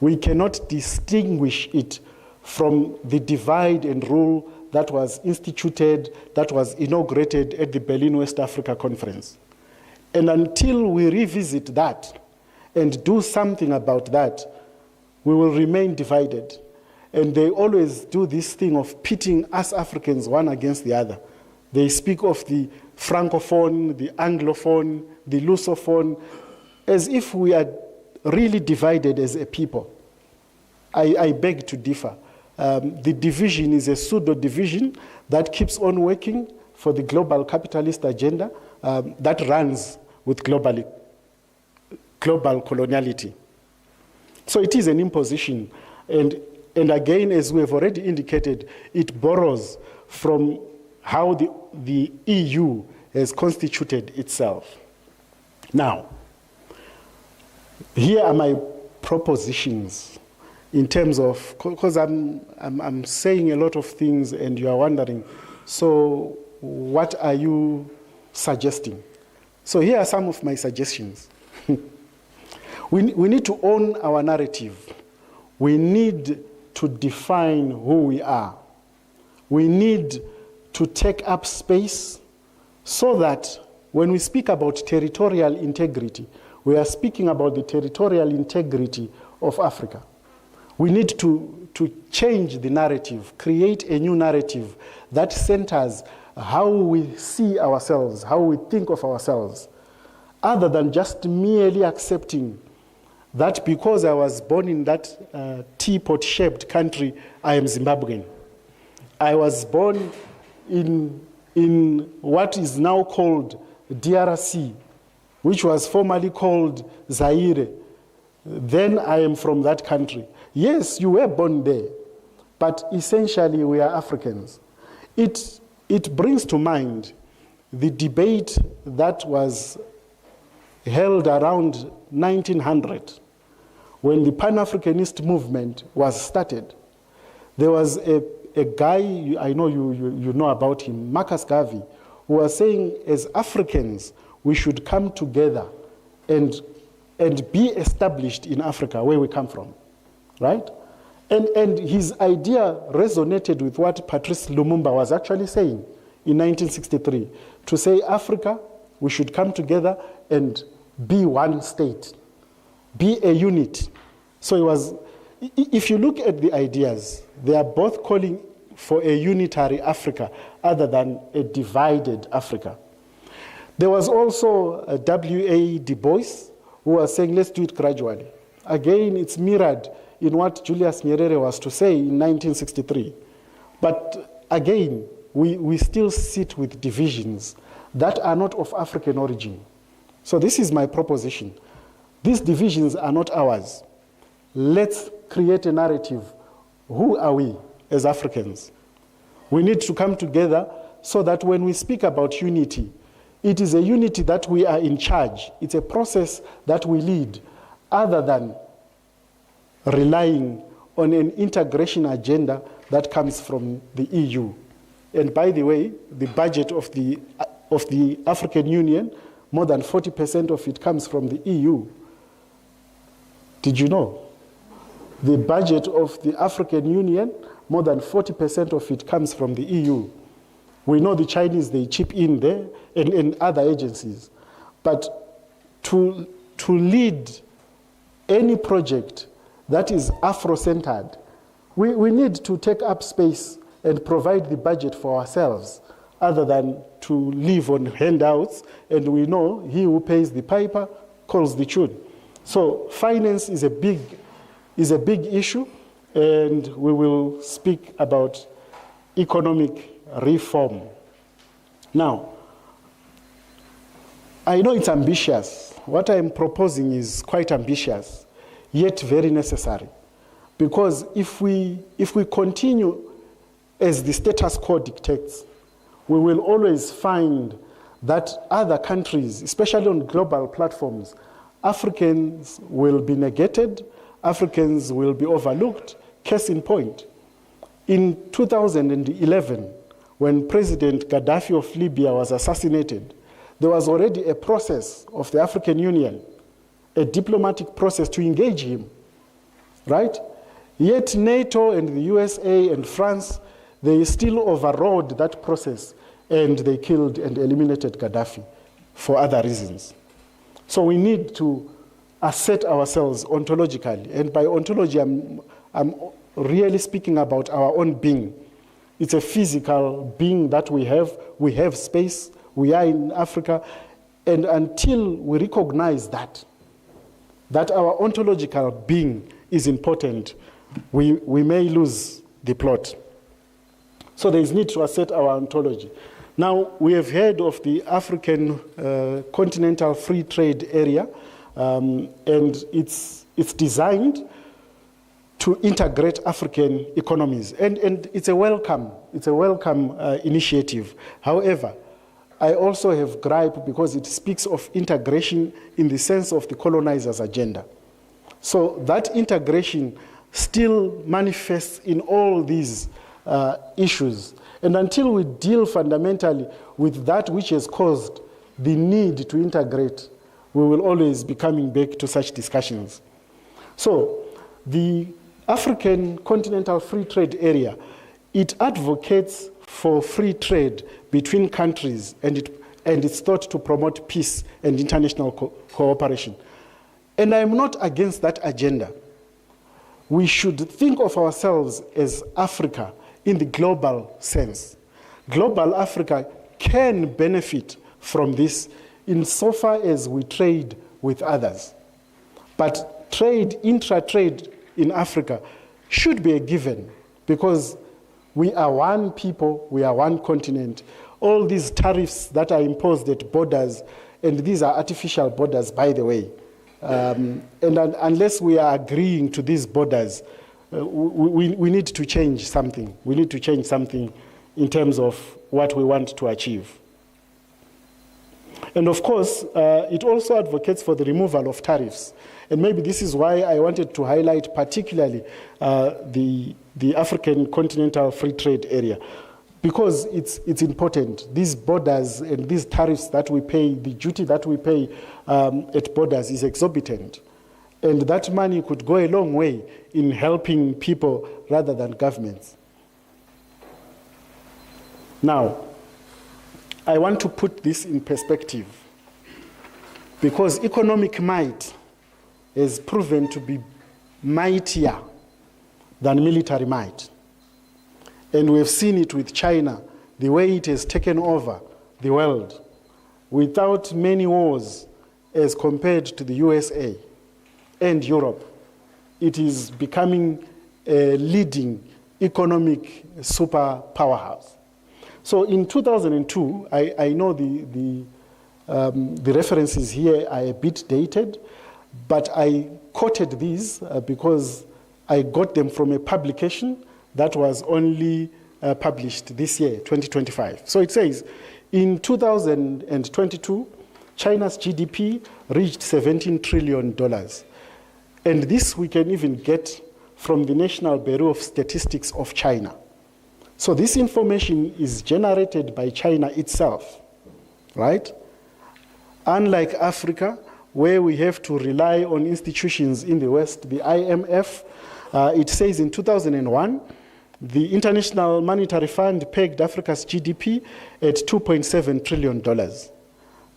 We cannot distinguish it from the divide and rule that was instituted, that was inaugurated at the Berlin West Africa Conference. And until we revisit that and do something about that, we will remain divided. And they always do this thing of pitting us Africans one against the other. They speak of the Francophone, the Anglophone, the Lusophone, as if we are really divided as a people. I beg to differ. The division is a pseudo-division that keeps on working for the global capitalist agenda that runs with global coloniality. So it is an imposition. And again, as we have already indicated, it borrows from how the EU has constituted itself. Now, here are my propositions in terms of, because I'm saying a lot of things and you are wondering, so what are you suggesting? So here are some of my suggestions. We need to own our narrative. We need to define who we are. We need to take up space so that when we speak about territorial integrity, we are speaking about the territorial integrity of Africa. We need to change the narrative, create a new narrative that centers how we see ourselves, how we think of ourselves, other than just merely accepting that because I was born in that teapot-shaped country, I am Zimbabwean. I was born in what is now called DRC, which was formerly called Zaire. Then I am from that country. Yes, you were born there, but essentially we are Africans. It brings to mind the debate that was held around 1900 when the Pan-Africanist movement was started. There was a guy, I know you know about him, Marcus Garvey, who was saying, as Africans, we should come together and be established in Africa, where we come from, right? And his idea resonated with what Patrice Lumumba was actually saying in 1963, to say, Africa, we should come together and be one state, be a unit. So it was, if you look at the ideas, they are both calling for a unitary Africa other than a divided Africa. There was also W.A. Du Bois who was saying, let's do it gradually. Again, it's mirrored in what Julius Nyerere was to say in 1963. But again, we still sit with divisions that are not of African origin. So this is my proposition. These divisions are not ours. Let's create a narrative. Who are we as Africans? We need to come together so that when we speak about unity, it is a unity that we are in charge. It's a process that we lead, other than relying on an integration agenda that comes from the EU. And by the way, the budget of the African Union, more than 40% of it comes from the EU. Did you know? The budget of the African Union, more than 40% of it comes from the EU. We know the Chinese, they chip in there, and other agencies. But to lead any project that is Afro-centered, we need to take up space and provide the budget for ourselves, other than to live on handouts, and we know he who pays the piper calls the tune. So finance is a big issue, and we will speak about economic reform. Now, I know it's ambitious. What I'm proposing is quite ambitious, yet very necessary. Because if we continue as the status quo dictates, we will always find that other countries, especially on global platforms, Africans will be negated, Africans will be overlooked. Case in point, in 2011, when President Gaddafi of Libya was assassinated, there was already a process of the African Union, a diplomatic process to engage him, right? Yet NATO and the USA and France, they still overrode that process, and they killed and eliminated Gaddafi for other reasons. So we need to assert ourselves ontologically. And by ontology, I'm really speaking about our own being. It's a physical being that we have. We have space. We are in Africa. And until we recognize that our ontological being is important, we may lose the plot. So there is need to assert our ontology. Now, we have heard of the African Continental Free Trade Area, and it's designed to integrate African economies. And it's a welcome initiative. However, I also have gripe because it speaks of integration in the sense of the colonizers' agenda. So that integration still manifests in all these issues. And until we deal fundamentally with that which has caused the need to integrate, we will always be coming back to such discussions. So the African Continental Free Trade Area, it advocates for free trade between countries, and it's thought to promote peace and international cooperation. And I'm not against that agenda. We should think of ourselves as Africa in the global sense. Global Africa can benefit from this insofar as we trade with others. But trade, intra-trade in Africa should be a given because we are one people, we are one continent. All these tariffs that are imposed at borders, and these are artificial borders, by the way, and unless we are agreeing to these borders, we need to change something. We need to change something in terms of what we want to achieve. And of course, it also advocates for the removal of tariffs. And maybe this is why I wanted to highlight particularly the African Continental Free Trade Area, because it's important. These borders and these tariffs that we pay, the duty that we pay at borders is exorbitant. And that money could go a long way in helping people rather than governments. Now, I want to put this in perspective because economic might has proven to be mightier than military might. And we've seen it with China, the way it has taken over the world without many wars as compared to the USA and Europe. It is becoming a leading economic super powerhouse. So in 2002, I know the references here are a bit dated, but I quoted these because I got them from a publication that was only published this year, 2025. So it says, in 2022, China's GDP reached $17 trillion. And this we can even get from the National Bureau of Statistics of China. So this information is generated by China itself, right? Unlike Africa, where we have to rely on institutions in the West, the IMF, it says in 2001, the International Monetary Fund pegged Africa's GDP at $2.7 trillion.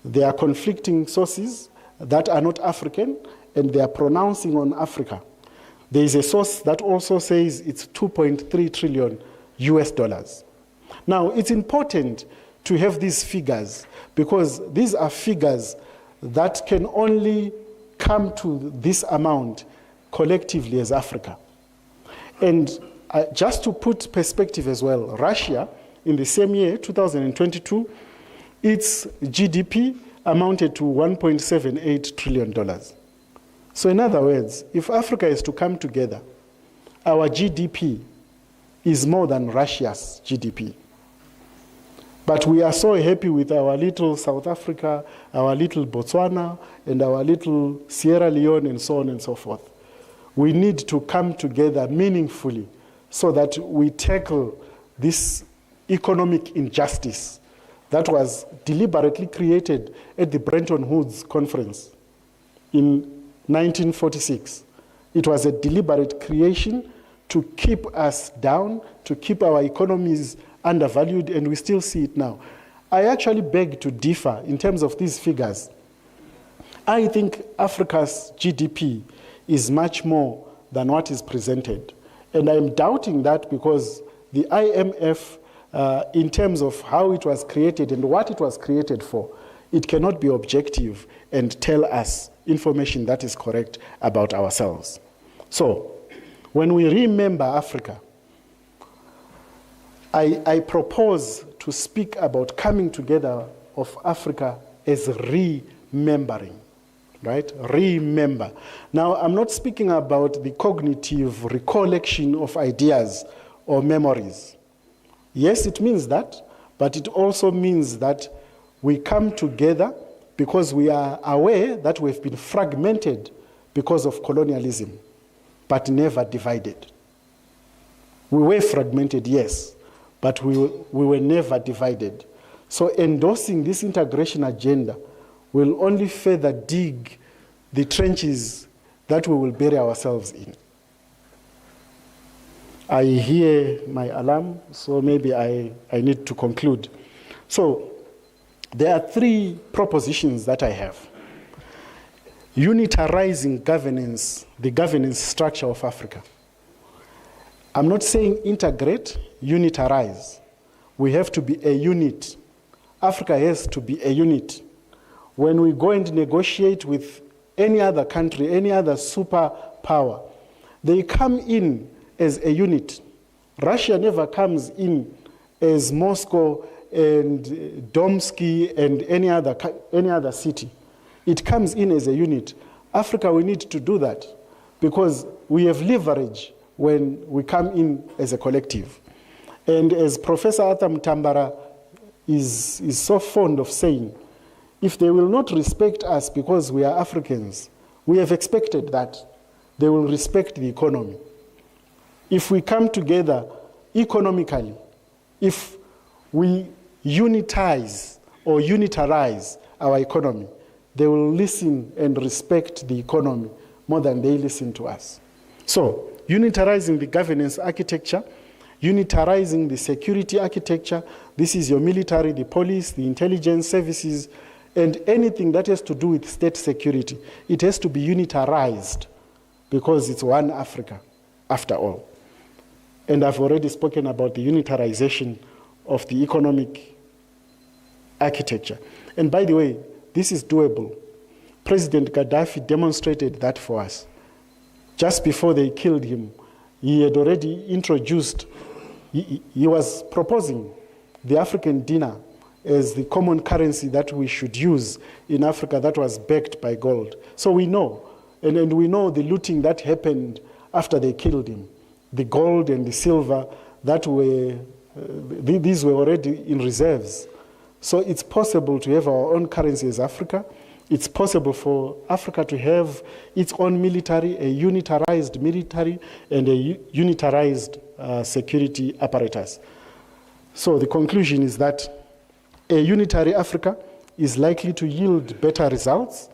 There are conflicting sources that are not African, and they are pronouncing on Africa. There is a source that also says it's 2.3 trillion US dollars. Now, it's important to have these figures because these are figures that can only come to this amount collectively as Africa. And just to put perspective as well, Russia, in the same year, 2022, its GDP amounted to $1.78 trillion. So in other words, if Africa is to come together, our GDP is more than Russia's GDP. But we are so happy with our little South Africa, our little Botswana, and our little Sierra Leone, and so on and so forth. We need to come together meaningfully so that we tackle this economic injustice that was deliberately created at the Bretton Woods Conference in 1946. It was a deliberate creation to keep us down, to keep our economies undervalued, and we still see it now. I actually beg to differ in terms of these figures. I think Africa's GDP is much more than what is presented. And I'm doubting that because the IMF, in terms of how it was created and what it was created for, it cannot be objective and tell us information that is correct about ourselves. So, when we remember Africa, I propose to speak about coming together of Africa as remembering right? Remember. Now, I'm not speaking about the cognitive recollection of ideas or memories. Yes, it means that, but it also means that we come together because we are aware that we've been fragmented because of colonialism, but never divided. We were fragmented, yes, but we were never divided. So endorsing this integration agenda will only further dig the trenches that we will bury ourselves in. I hear my alarm, so maybe I need to conclude. So there are three propositions that I have. Unitarizing governance, the governance structure of Africa. I'm not saying integrate, unitarize. We have to be a unit. Africa has to be a unit. When we go and negotiate with any other country, any other superpower, they come in as a unit. Russia never comes in as Moscow and Domsky and any other city. It comes in as a unit. Africa, we need to do that because we have leverage when we come in as a collective. And as Professor Atam Tambara is so fond of saying, if they will not respect us because we are Africans, we have expected that they will respect the economy. If we come together economically, if we unitize or unitarize our economy, they will listen and respect the economy more than they listen to us. So, unitarizing the governance architecture, unitarizing the security architecture, this is your military, the police, the intelligence services, and anything that has to do with state security. It has to be unitarized because it's one Africa, after all. And I've already spoken about the unitarization of the economic architecture. And by the way, this is doable. President Gaddafi demonstrated that for us. Just before they killed him, he had already introduced, he was proposing the African dinar as the common currency that we should use in Africa that was backed by gold. So we know, and we know the looting that happened after they killed him. The gold and the silver that were, these were already in reserves. So it's possible to have our own currency as Africa. It's possible for Africa to have its own military, a unitarized military, and a unitarized security apparatus. So the conclusion is that a unitary Africa is likely to yield better results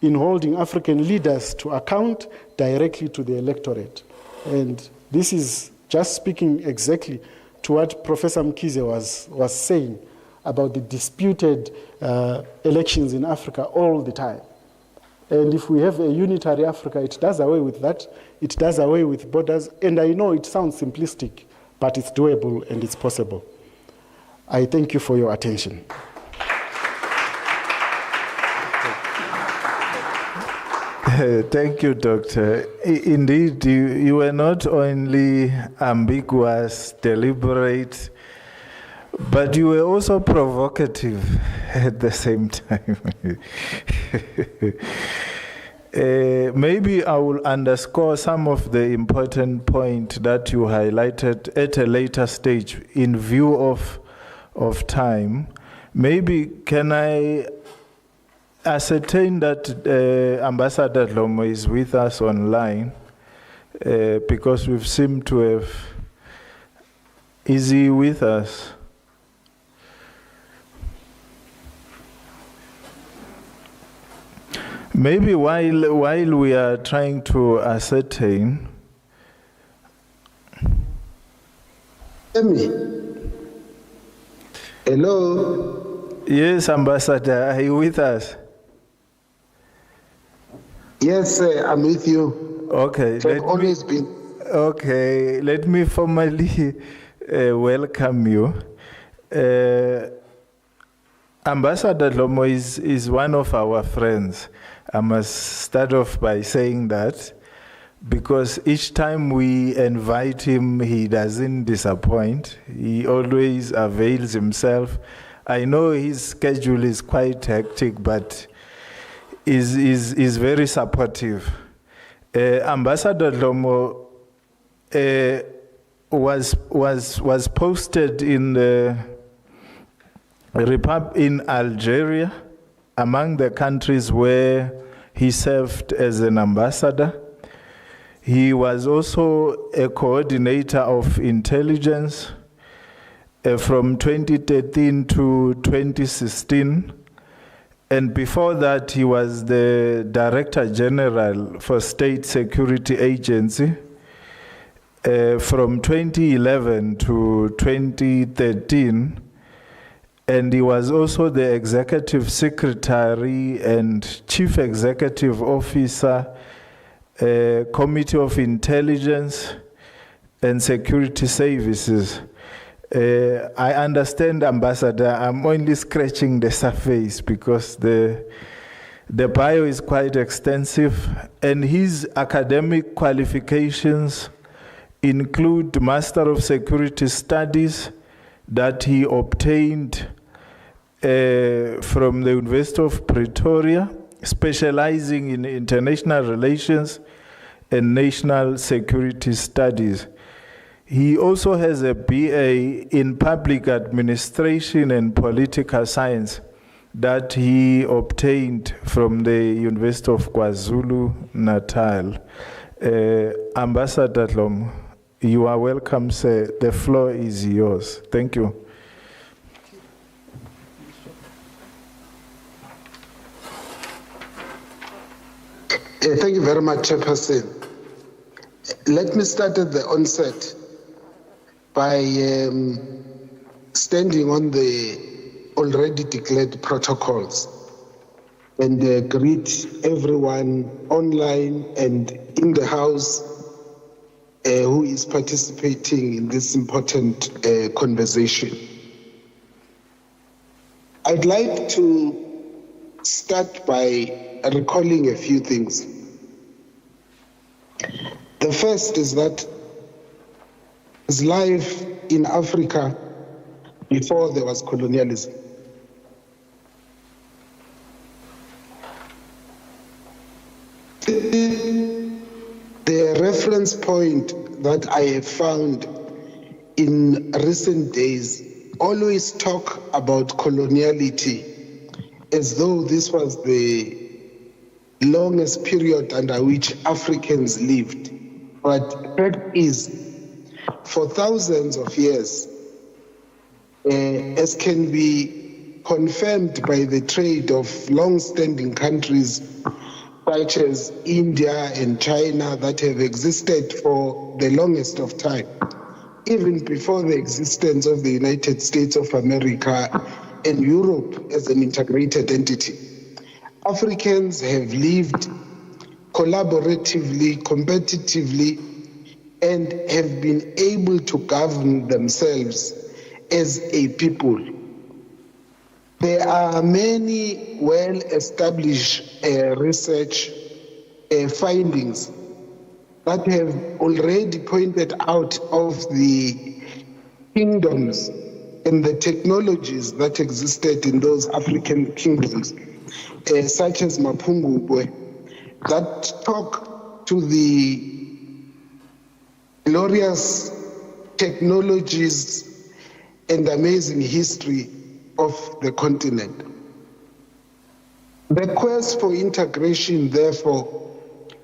in holding African leaders to account directly to the electorate. And this is just speaking exactly to what Professor Mkhize was saying about the disputed elections in Africa all the time. And if we have a unitary Africa, it does away with that. It does away with borders. And I know it sounds simplistic, but it's doable and it's possible. I thank you for your attention.
Thank you, Doctor. Indeed, you were not only ambiguous, deliberate, but you were also provocative at the same time. Maybe I will underscore some of the important points that you highlighted at a later stage in view of time. Maybe can I ascertain that Ambassador Lomo is with us online because we've seemed to have. Is he with us? Maybe while we are trying to ascertain.
Hello?
Yes, Ambassador, are you with us?
Yes, I'm with you.
Okay.
I've always been.
Okay, let me formally welcome you. Ambassador Lomo is one of our friends. I must start off by saying that because each time we invite him, he doesn't disappoint. He always avails himself. I know his schedule is quite hectic, but is very supportive. Ambassador Dlomo was posted in the in Algeria, among the countries where he served as an ambassador. He was also a coordinator of intelligence from 2013 to 2016. And before that, he was the Director General for State Security Agency from 2011 to 2013. And he was also the Executive Secretary and Chief Executive Officer, Committee of Intelligence and Security Services. I understand, Ambassador, I'm only scratching the surface because the bio is quite extensive, and his academic qualifications include Master of Security Studies that he obtained from the University of Pretoria, specializing in international relations and national security studies. He also has a BA in public administration and political science that he obtained from the University of KwaZulu-Natal. Ambassador Dlomo, you are welcome, sir. The floor is yours. Thank you.
Thank you very much, Chairperson. Let me start at the onset by standing on the already declared protocols and greet everyone online and in the House who is participating in this important conversation. I'd like to start by recalling a few things. The first is that there's life in Africa before there was colonialism. The reference point that I have found in recent days always talk about coloniality as though this was the longest period under which Africans lived. But the fact is, for thousands of years, as can be confirmed by the trade of long-standing countries such as India and China that have existed for the longest of time, even before the existence of the United States of America and Europe as an integrated entity. Africans have lived collaboratively, competitively, and have been able to govern themselves as a people. There are many well-established research findings that have already pointed out of the kingdoms and the technologies that existed in those African kingdoms, such as Mapungubwe, that talk to the glorious technologies and amazing history of the continent. The quest for integration, therefore,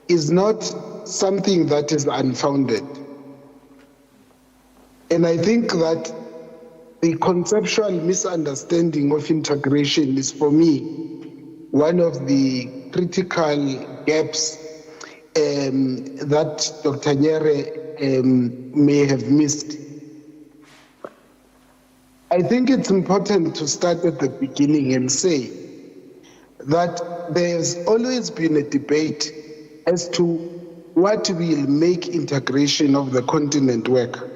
is not something that is unfounded. And I think that the conceptual misunderstanding of integration is, for me, one of the critical gaps that Dr. Nyere may have missed. I think it's important to start at the beginning and say that there's always been a debate as to what will make integration of the continent work.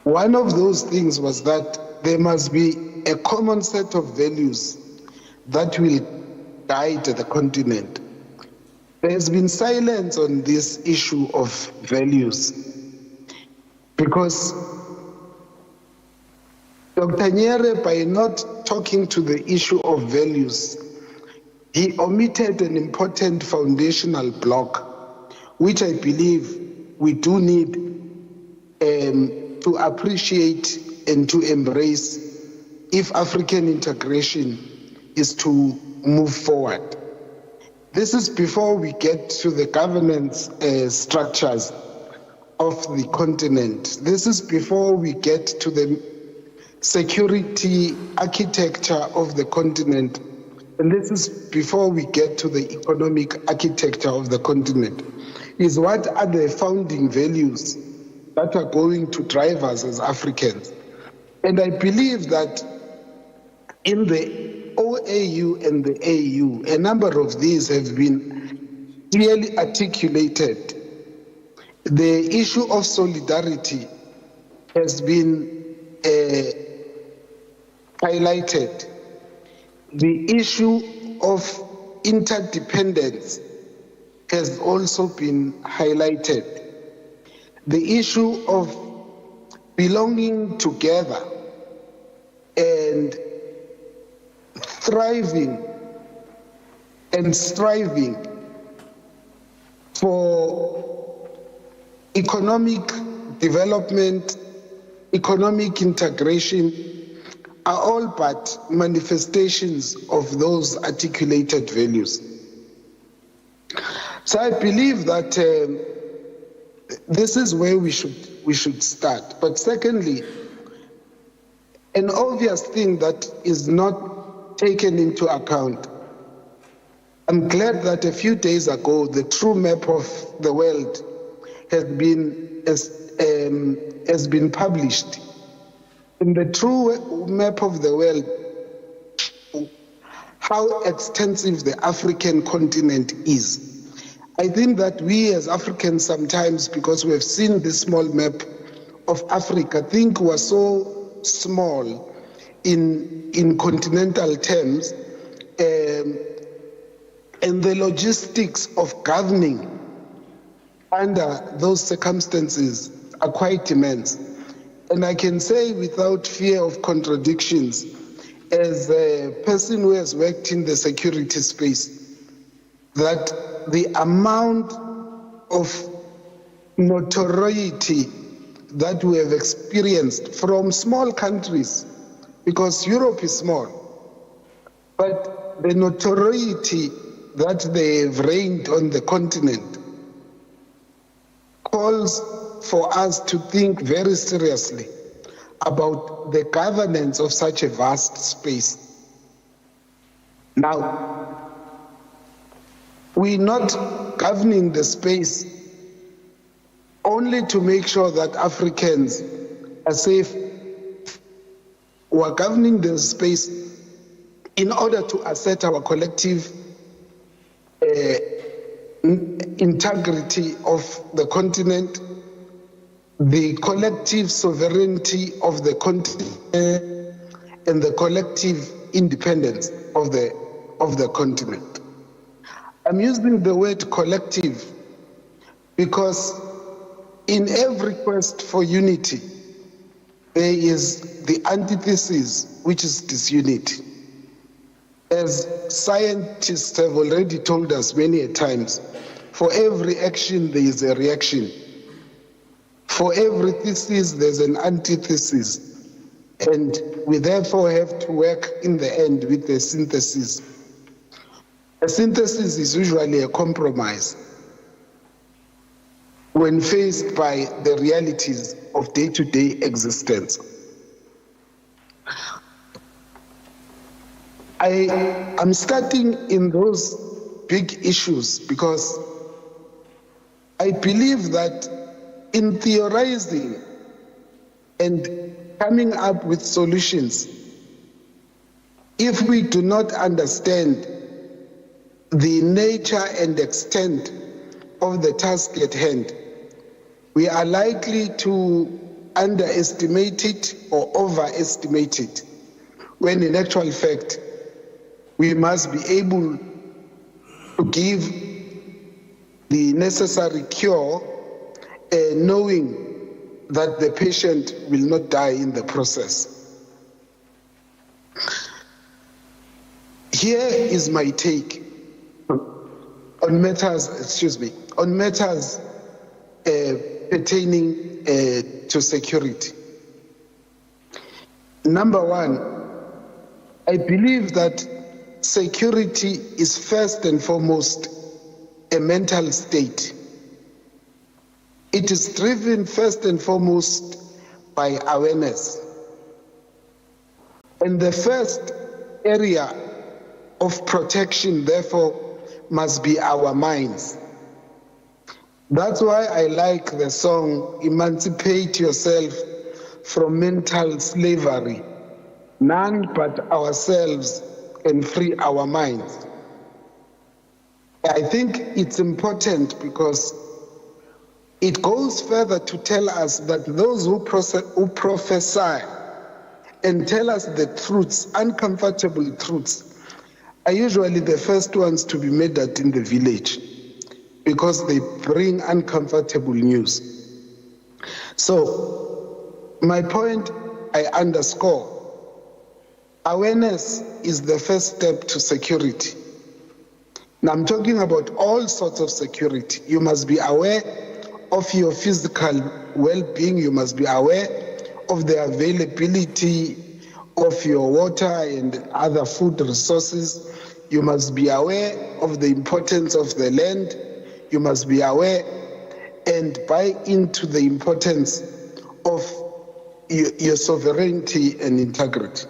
One of those things was that there must be a common set of values that will guide the continent. There's been silence on this issue of values because Dr. Nyere, by not talking to the issue of values, he omitted an important foundational block, which I believe we do need to appreciate and to embrace if African integration is to move forward. This is before we get to the governance structures of the continent. This is before we get to the security architecture of the continent. And this is before we get to the economic architecture of the continent. Is what are the founding values that are going to drive us as Africans? And I believe that in the OAU and the AU, a number of these have been clearly articulated. The issue of solidarity has been highlighted. The issue of interdependence has also been highlighted. The issue of belonging together and thriving and striving for economic development, economic integration, are all but manifestations of those articulated values. So I believe that this is where we should start. But secondly, an obvious thing that is not taken into account, I'm glad that a few days ago the true map of the world has been published. In the true map of the world, how extensive the African continent is. I think that we as Africans sometimes, because we have seen this small map of Africa, think we're so small in continental terms, and the logistics of governing under those circumstances are quite immense. And I can say without fear of contradictions, as a person who has worked in the security space, that the amount of notoriety that we have experienced from small countries, because Europe is small, but the notoriety that they have reigned on the continent calls for us to think very seriously about the governance of such a vast space. Now, we're not governing the space only to make sure that Africans are safe. We're governing the space in order to assert our collective integrity of the continent, the collective sovereignty of the continent, and the collective independence of the continent. I'm using the word collective because in every quest for unity, there is the antithesis, which is disunity. As scientists have already told us many a times, for every action there is a reaction. For every thesis there's an antithesis. And we therefore have to work in the end with a synthesis. A synthesis is usually a compromise when faced by the realities of day-to-day existence. I'm starting in those big issues because I believe that in theorizing and coming up with solutions, if we do not understand the nature and extent of the task at hand, we are likely to underestimate it or overestimate it, when in actual fact, we must be able to give the necessary cure, knowing that the patient will not die in the process. here is my take on matters, pertaining to security. Number one, I believe that security is first and foremost a mental state. It is driven first and foremost by awareness. And the first area of protection, therefore, must be our minds. That's why I like the song, Emancipate Yourself from Mental Slavery. None but ourselves can free our minds. I think it's important because it goes further to tell us that those who prophesy and tell us the truths, uncomfortable truths, are usually the first ones to be murdered in the village because they bring uncomfortable news. So, my point I underscore, awareness is the first step to security. Now I'm talking about all sorts of security. You must be aware of your physical well-being. You must be aware of the availability of your water and other food resources. You must be aware of the importance of the land. You must be aware and buy into the importance of your sovereignty and integrity.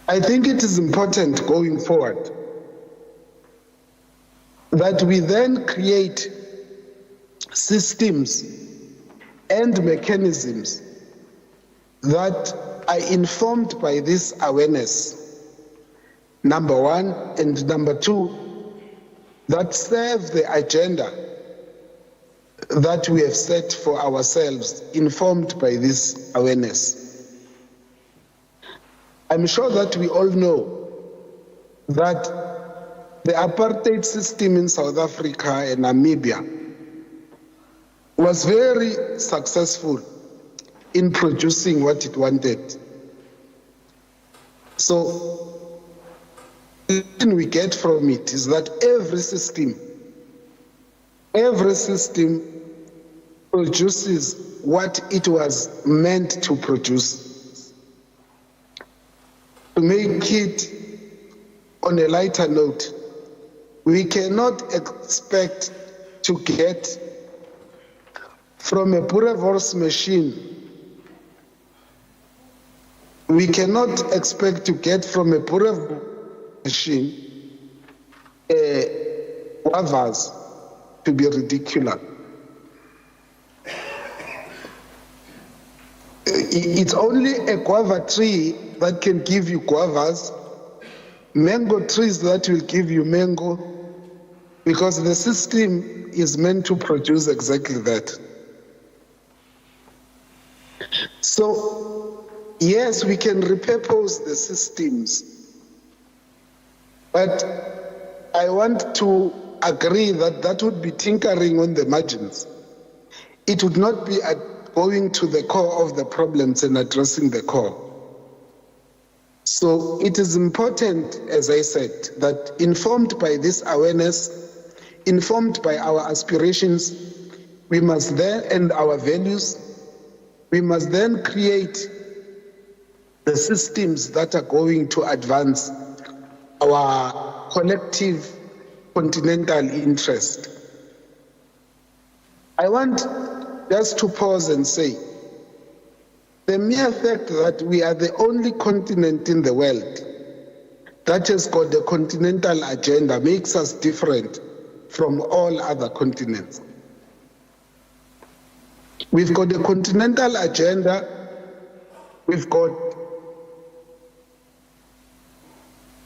I think it is important going forward that we then create systems and mechanisms that are informed by this awareness, number one, and number two, that serve the agenda that we have set for ourselves, informed by this awareness. I'm sure that we all know that the apartheid system in South Africa and Namibia was very successful in producing what it wanted. So, the thing we get from it is that every system produces what it was meant to produce. To make it on a lighter note, we cannot expect to get from a boerewors machine, we cannot expect to get from a boerewors machine guavas to be ridiculous. It's only a guava tree that can give you guavas, mango trees that will give you mango, because the system is meant to produce exactly that. So, yes, we can repurpose the systems, but I want to agree that that would be tinkering on the margins. It would not be going to the core of the problems and addressing the core. So it is important, as I said, that informed by this awareness, informed by our aspirations, we must then, and our values, we must then create the systems that are going to advance our collective continental interest. I want just to pause and say, the mere fact that we are the only continent in the world that has got a continental agenda makes us different from all other continents. We've got a continental agenda, we've got,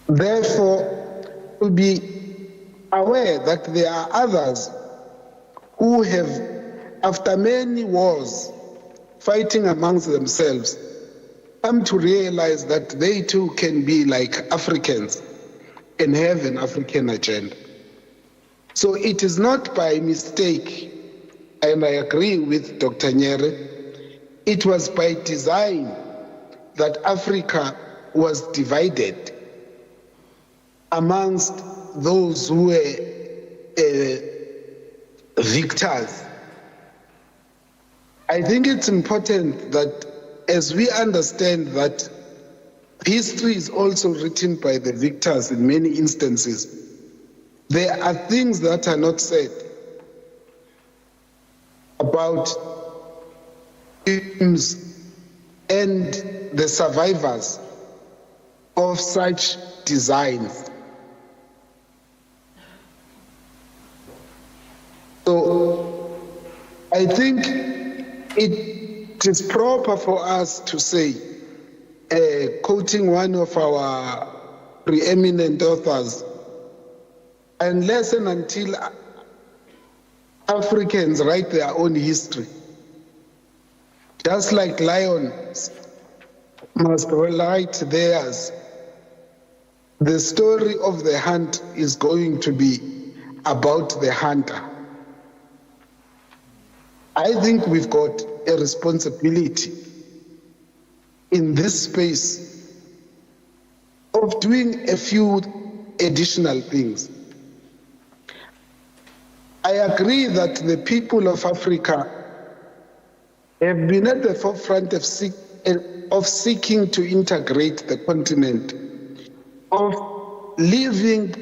therefore, to be aware that there are others who have, after many wars, fighting amongst themselves, come to realize that they too can be like Africans and have an African agenda. So it is not by mistake, and I agree with Dr. Nyere, it was by design that Africa was divided amongst those who were victors. I think it's important that as we understand that history is also written by the victors in many instances, there are things that are not said about victims and the survivors of such designs. So I think it is proper for us to say, quoting one of our preeminent authors, unless and until Africans write their own history, just like lions must write theirs, the story of the hunt is going to be about the hunter. I think we've got a responsibility in this space of doing a few additional things. I agree that the people of Africa have been at the forefront of seeking to integrate the continent, of living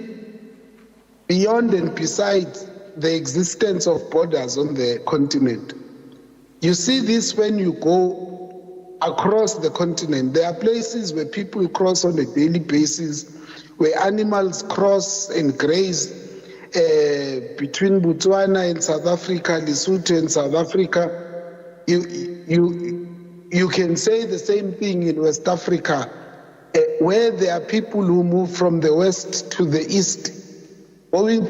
beyond and besides the existence of borders on the continent. You see this when you go across the continent. There are places where people cross on a daily basis, where animals cross and graze between Botswana and South Africa, Lesotho and South Africa. You can say the same thing in West Africa, where there are people who move from the west to the east, going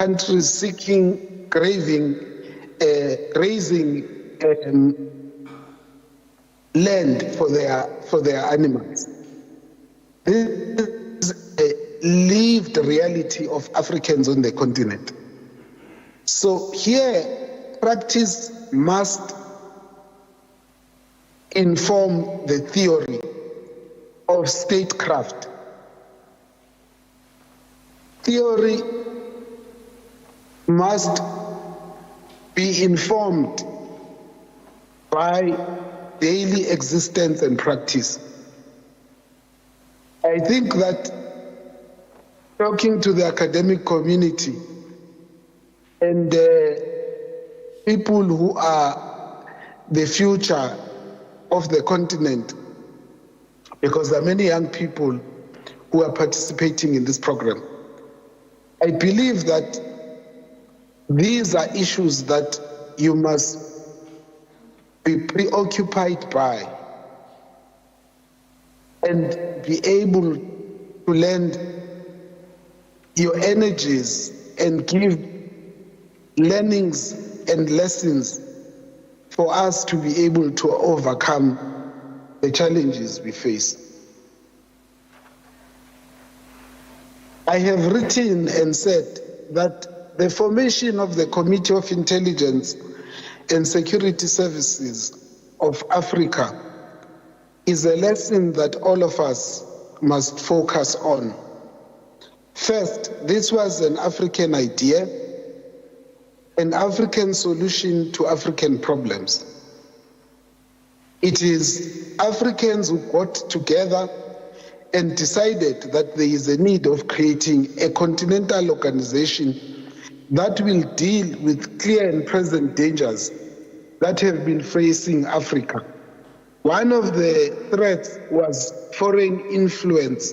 countries seeking, grazing land for their animals. This is a lived reality of Africans on the continent. So here, practice must inform the theory of statecraft. Theory must be informed by daily existence and practice. I think that talking to the academic community and people who are the future of the continent, because there are many young people who are participating in this program, I believe that these are issues that you must be preoccupied by and be able to lend your energies and give learnings and lessons for us to be able to overcome the challenges we face. I have written and said that the formation of the Committee of Intelligence and Security Services of Africa is a lesson that all of us must focus on. First, this was an African idea, an African solution to African problems. It is Africans who got together and decided that there is a need of creating a continental organization that will deal with clear and present dangers that have been facing Africa. One of the threats was foreign influence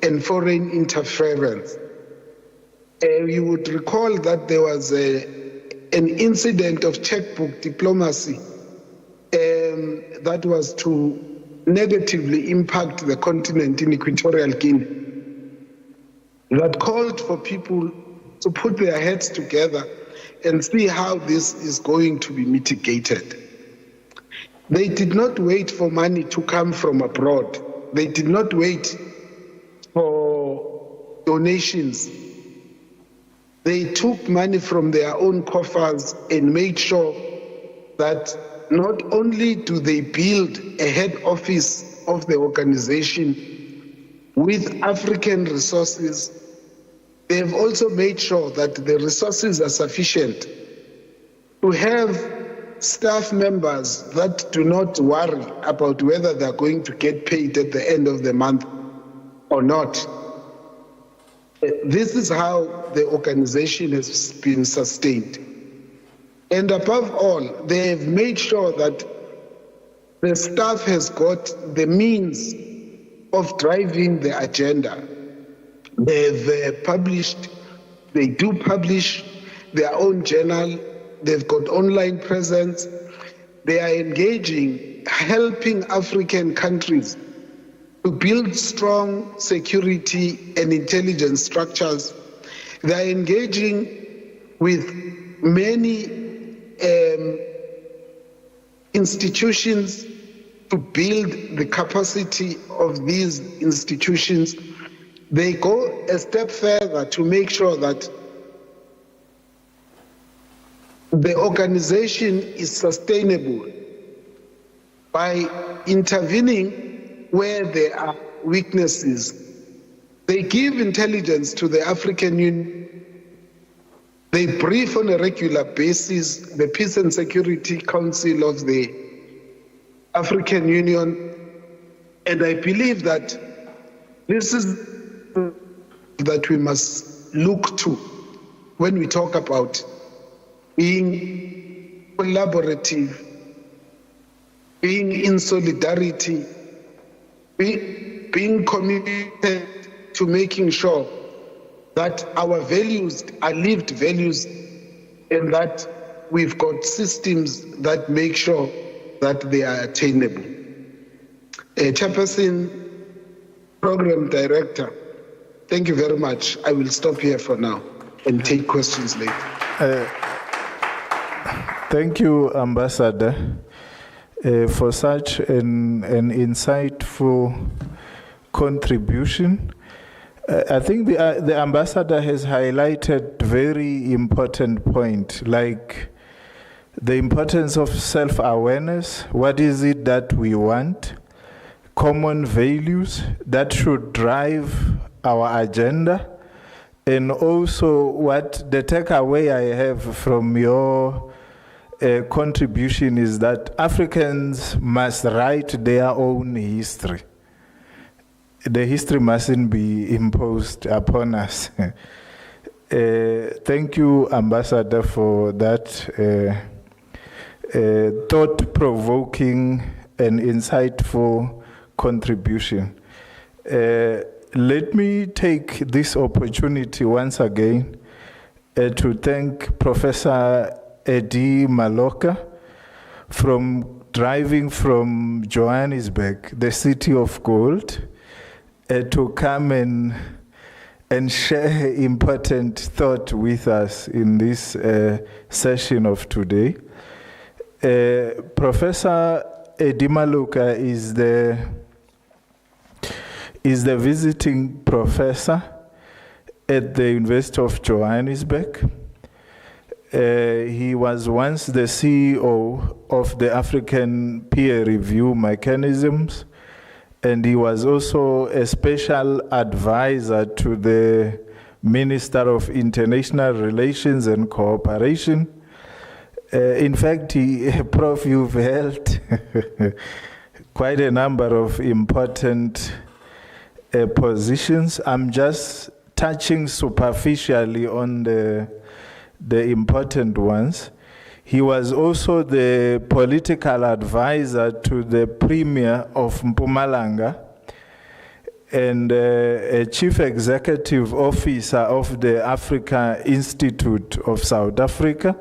and foreign interference. You would recall that there was an incident of checkbook diplomacy that was to negatively impact the continent in Equatorial Guinea, that called for people to put their heads together and see how this is going to be mitigated. They did not wait for money to come from abroad. They did not wait for donations. They took money from their own coffers and made sure that not only do they build a head office of the organization with African resources, they've also made sure that the resources are sufficient to have staff members that do not worry about whether they're going to get paid at the end of the month or not. This is how the organization has been sustained. And above all, they have made sure that the staff has got the means of driving the agenda. They do publish their own journal. They've got online presence. They are engaging, helping African countries to build strong security and intelligence structures. They are engaging with many institutions to build the capacity of these institutions. They go a step further to make sure that the organization is sustainable by intervening where there are weaknesses. They give intelligence to the African Union. They brief on a regular basis the Peace and Security Council of the African Union. And I believe that this is that we must look to when we talk about being collaborative, being in solidarity, being committed to making sure that our values are lived values and that we've got systems that make sure that they are attainable. Chairperson, Program Director, thank you very much. I will stop here for now and take questions later.
Thank you, Ambassador, for such an insightful contribution. I think the Ambassador has highlighted very important point, like the importance of self-awareness. What is it that we want? Common values that should drive our agenda. And also what the takeaway I have from your contribution is that Africans must write their own history. The history mustn't be imposed upon us. Thank you, Ambassador, for that thought-provoking and insightful contribution. Let me take this opportunity once again to thank Professor Eddie Maloka from driving from Johannesburg, the city of gold, to come and share important thought with us in this session of today. Professor Eddie Maloka is the visiting professor at the University of Johannesburg. He was once the CEO of the African Peer Review Mechanisms, and he was also a special advisor to the Minister of International Relations and Cooperation. In fact, Prof, you've held quite a number of important positions. I'm just touching superficially on the important ones. He was also the political advisor to the Premier of Mpumalanga and a chief executive officer of the Africa Institute of South Africa,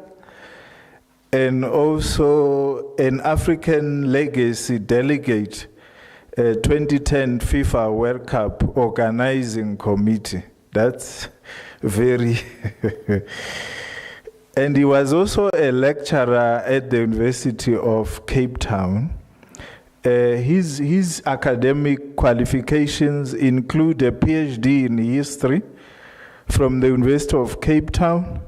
and also an African legacy delegate, 2010 FIFA World Cup organizing committee. That's very... And he was also a lecturer at the University of Cape Town. His academic qualifications include a PhD in history from the University of Cape Town,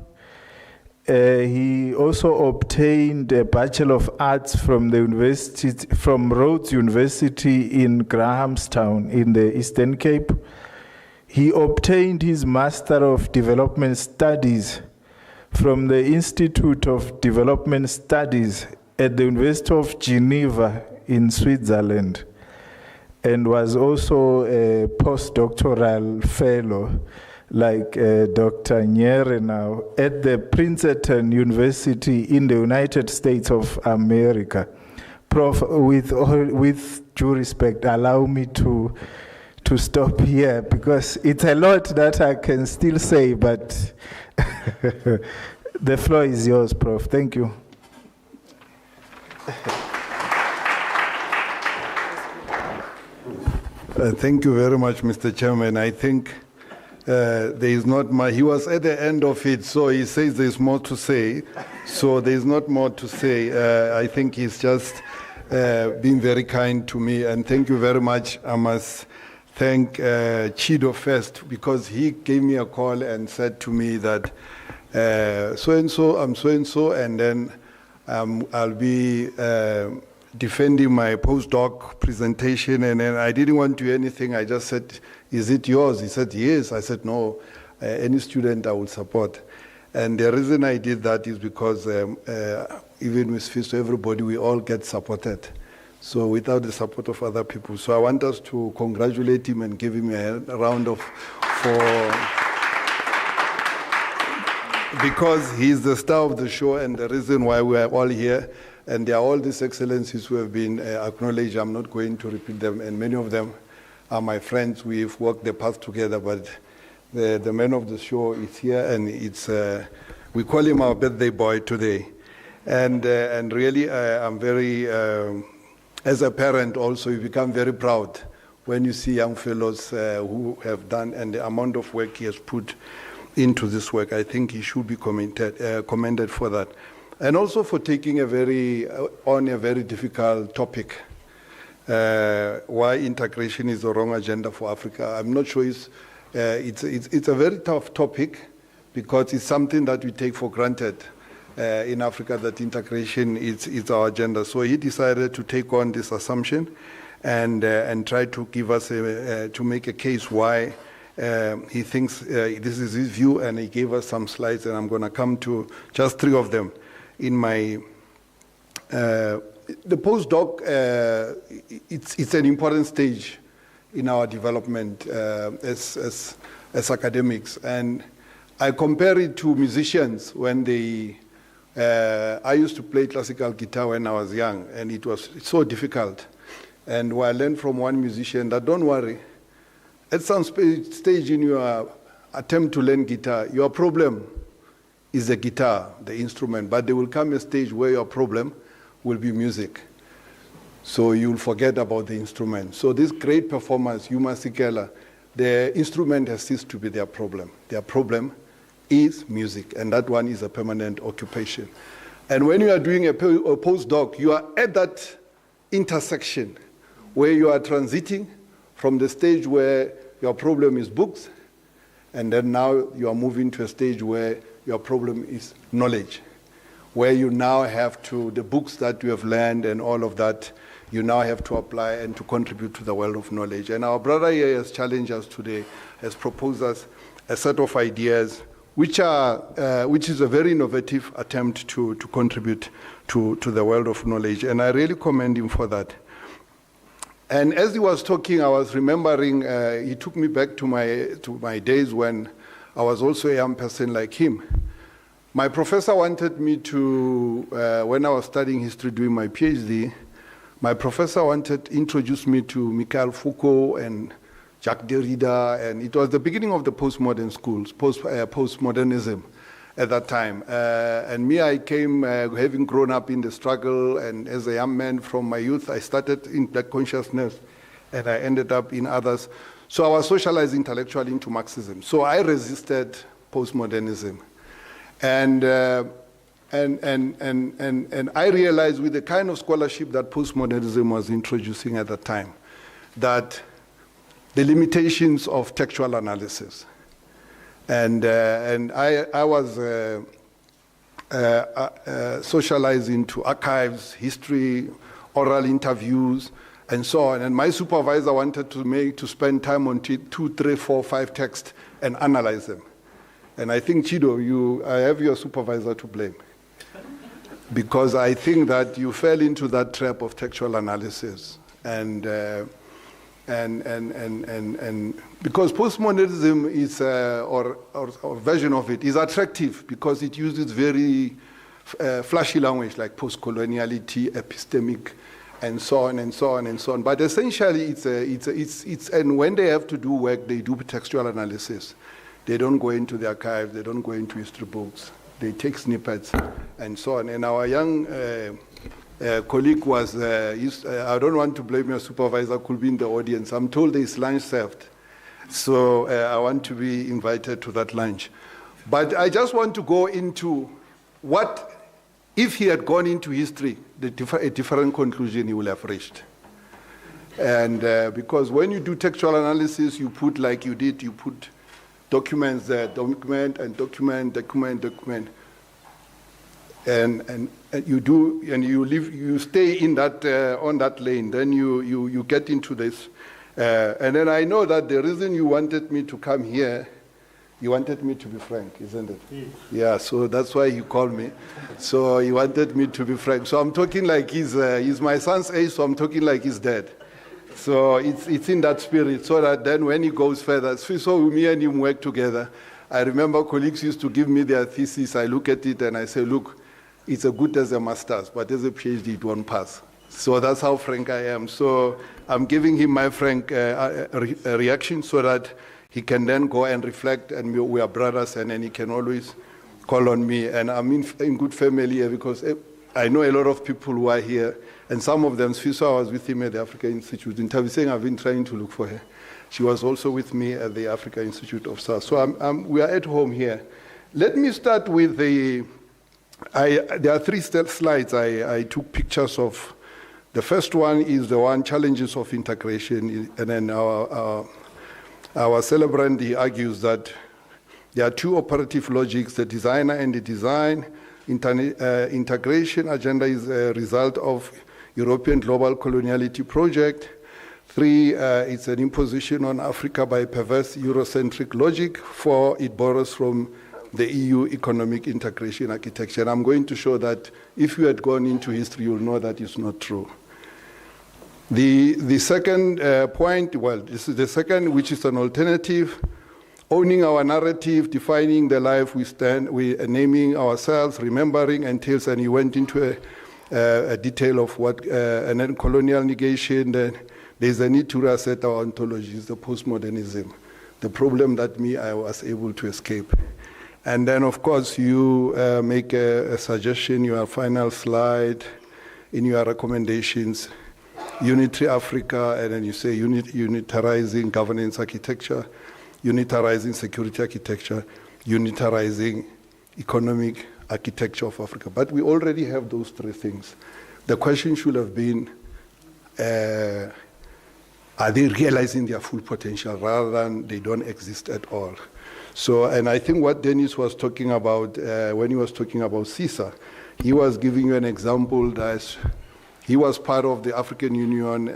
He also obtained a Bachelor of Arts from Rhodes University in Grahamstown in the Eastern Cape. He obtained his Master of Development Studies from the Institute of Development Studies at the University of Geneva in Switzerland, and was also a postdoctoral fellow, like Dr. Nyere now, at the Princeton University in the United States of America. Prof, with due respect, allow me to stop here, because it's a lot that I can still say, but the floor is yours, Prof. Thank you.
Thank you very much, Mr. Chairman. I think there is not much. He was at the end of it, so he says there's more to say. So there's not more to say. I think he's just been very kind to me, and thank you very much. I must thank Chido first, because he gave me a call and said to me that so-and-so, I'm so-and-so, and then I'll be defending my postdoc presentation, and then I didn't want to do anything. I just said, is it yours? He said, yes. I said, no, any student I would support. And the reason I did that is because even with FISTO, everybody, we all get supported. So without the support of other people. So I want us to congratulate him and give him a round of because he's the star of the show and the reason why we are all here. And there are all these excellencies who have been acknowledged. I'm not going to repeat them, and many of them are my friends. We've walked the path together, but the man of the show is here, and it's we call him our birthday boy today. And really, I'm very, as a parent also, you become very proud when you see young fellows who have done, and the amount of work he has put into this work. I think he should be commended for that. And also for taking on a very difficult topic, why integration is the wrong agenda for Africa. I'm not sure it's a very tough topic, because it's something that we take for granted in Africa, that integration is our agenda. So he decided to take on this assumption and try to give us to make a case why he thinks this is his view, and he gave us some slides, and I'm going to come to just 3 of them. In my, the postdoc, it's an important stage in our development as academics. And I compare it to musicians when they, I used to play classical guitar when I was young, and it was so difficult. And I learned from one musician that, don't worry, at some stage in your attempt to learn guitar, your problem is the guitar, the instrument, but there will come a stage where your problem will be music. So you'll forget about the instrument. So this great performers, Yuma Sikela, the instrument has ceased to be their problem. Their problem is music, and that one is a permanent occupation. And when you are doing a postdoc, you are at that intersection where you are transiting from the stage where your problem is books, and then now you are moving to a stage where your problem is knowledge, where you now have to, the books that you have learned and all of that, you now have to apply and to contribute to the world of knowledge. And our brother here has challenged us today, has proposed us a set of ideas which is a very innovative attempt to contribute to the world of knowledge. And I really commend him for that. And as he was talking, I was remembering, he took me back to my days when I was also a young person like him. My professor wanted me to, when I was studying history doing my PhD, my professor wanted to introduce me to Michael Foucault and Jacques Derrida, and it was the beginning of the postmodern schools, postmodernism at that time. And me, I came having grown up in the struggle, and as a young man from my youth, I started in Black consciousness, and I ended up in others. So I was socialized intellectually into Marxism. So I resisted postmodernism. And I realized with the kind of scholarship that postmodernism was introducing at the time, that the limitations of textual analysis. And I was socialize into archives, history, oral interviews, and so on. And my supervisor wanted to spend time on 2, 3, 4, 5 texts and analyze them. And I think, Chido, I have your supervisor to blame. Because I think that you fell into that trap of textual analysis. And because postmodernism is, or version of it, is attractive because it uses very flashy language like post-coloniality, epistemic, and so on and so on and so on. But essentially, it's and when they have to do work, they do textual analysis. They don't go into the archive, they don't go into history books. They take snippets and so on. And our young colleague was, I don't want to blame your supervisor, could be in the audience. I'm told there's lunch served. So I want to be invited to that lunch. But I just want to go into what, if he had gone into history, a different conclusion he would have reached. And because when you do textual analysis, you put like you did, you put documents there, document and document, document. And you do, and you stay in that, on that lane, then you get into this. And then I know that the reason you wanted me to come here, you wanted me to be frank, isn't it? Yes. Yeah, so that's why you called me. So he wanted me to be frank. So I'm talking like he's my son's age, so I'm talking like he's dead. So it's in that spirit, so that then when he goes further, so me and him work together. I remember colleagues used to give me their thesis, I look at it and I say, look, it's as good as a master's, but as a PhD, it won't pass. So that's how frank I am. So I'm giving him my frank reaction so that he can then go and reflect, and we are brothers, and then he can always call on me. And I'm in good family here because I know a lot of people who are here, and some of them, Sfiso, I was with him at the Africa Institute. In saying I've been trying to look for her. She was also with me at the Africa Institute of South. So we are at home here. Let me start with there are 3 slides I took pictures of. The first one is the one, challenges of integration, and then our celebrant, he argues that there are 2 operative logics, the designer and the design. Integration agenda is a result of European global coloniality project. 3, it's an imposition on Africa by perverse Eurocentric logic. 4, it borrows from the EU economic integration architecture. And I'm going to show that if you had gone into history, you'll know that is not true. The second point, well, this is the second, which is an alternative, owning our narrative, defining the life we stand, we are naming ourselves, remembering entails, and he went into a detail of what, and then colonial negation, then there's a need to reset our ontologies, the postmodernism, the problem that I was able to escape. And then, of course, you make a suggestion, your final slide, in your recommendations, Unitary Africa, and then you say unitarizing governance architecture, unitarizing security architecture, unitarizing economic architecture of Africa. But we already have those 3 things. The question should have been, are they realizing their full potential rather than they don't exist at all? So, and I think what Dennis was talking about when he was talking about CISA, he was giving you an example that he was part of the African Union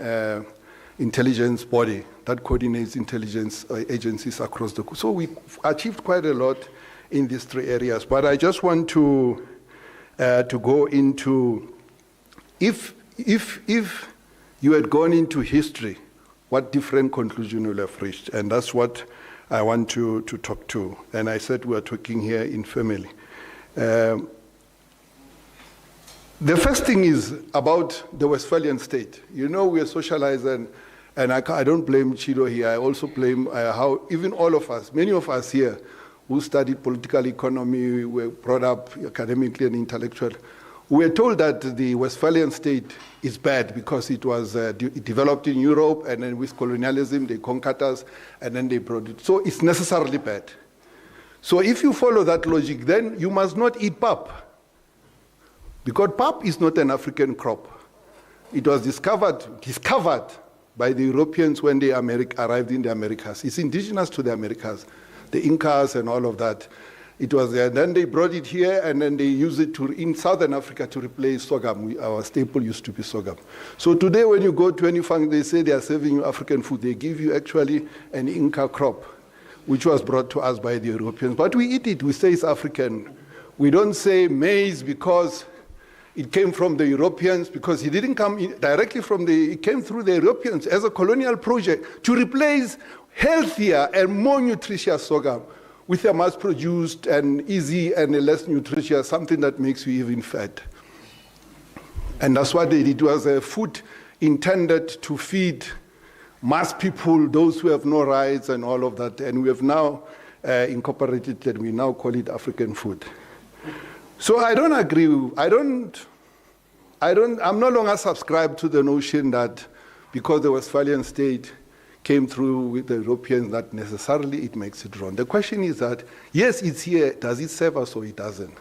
intelligence body that coordinates intelligence agencies across the country. So we achieved quite a lot in these 3 areas. But I just want to go into, if you had gone into history, what different conclusion you will have reached? And that's what I want to talk to. And I said we are talking here in family. The first thing is about the Westphalian state. You know, we are socialized, and I don't blame Chido here. I also blame how even all of us, many of us here who studied political economy, were brought up academically and intellectual, we were told that the Westphalian state is bad because it was developed in Europe, and then with colonialism, they conquered us, and then they brought it. So it's necessarily bad. So if you follow that logic, then you must not eat pap. Because pap is not an African crop. It was discovered by the Europeans when they arrived in the Americas. It's indigenous to the Americas, the Incas and all of that. It was there. Then they brought it here, and then they used it in Southern Africa to replace sorghum. Our staple used to be sorghum. So today when you go to any farm, they say they are serving you African food. They give you actually an Inca crop, which was brought to us by the Europeans. But we eat it. We say it's African. We don't say maize because it came from the Europeans, because it didn't come directly from it came through the Europeans as a colonial project to replace healthier and more nutritious sorghum with a mass-produced and easy and less nutritious, something that makes you even fat. And that's what they did. It was a food intended to feed mass people, those who have no rights and all of that. And we have now incorporated that. We now call it African food. So I don't agree. I'm no longer subscribed to the notion that because the Westphalian state came through with the Europeans, that necessarily it makes it wrong. The question is that, yes, it's here. Does it serve us or it doesn't?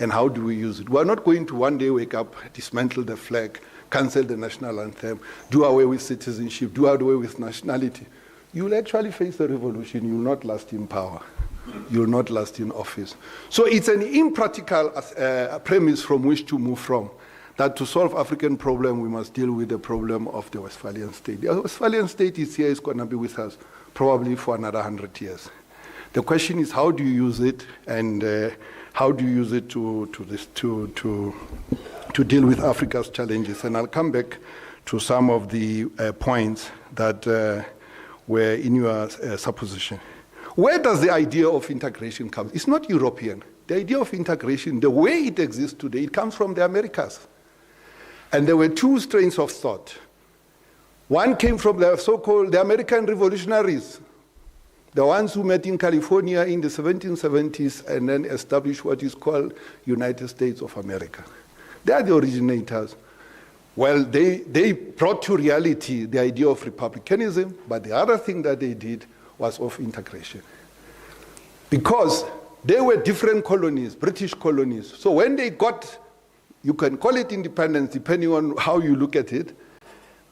And how do we use it? We're not going to one day wake up, dismantle the flag, cancel the national anthem, do away with citizenship, do away with nationality. You'll actually face a revolution. You'll not last in power. You'll not last in office. So it's an impractical premise from which to move from. That to solve African problem, we must deal with the problem of the Westphalian state. The Westphalian state is here, is going to be with us probably for another 100 years. The question is, how do you use it, and how do you use it to deal with Africa's challenges? And I'll come back to some of the points that were in your supposition. Where does the idea of integration come? It's not European. The idea of integration, the way it exists today, it comes from the Americas. And there were two strains of thought. One came from the so-called the American revolutionaries, the ones who met in California in the 1770s and then established what is called United States of America. They are the originators. Well, they brought to reality the idea of republicanism, but the other thing that they did was of integration. Because they were different colonies, British colonies. So when they got, you can call it independence depending on how you look at it,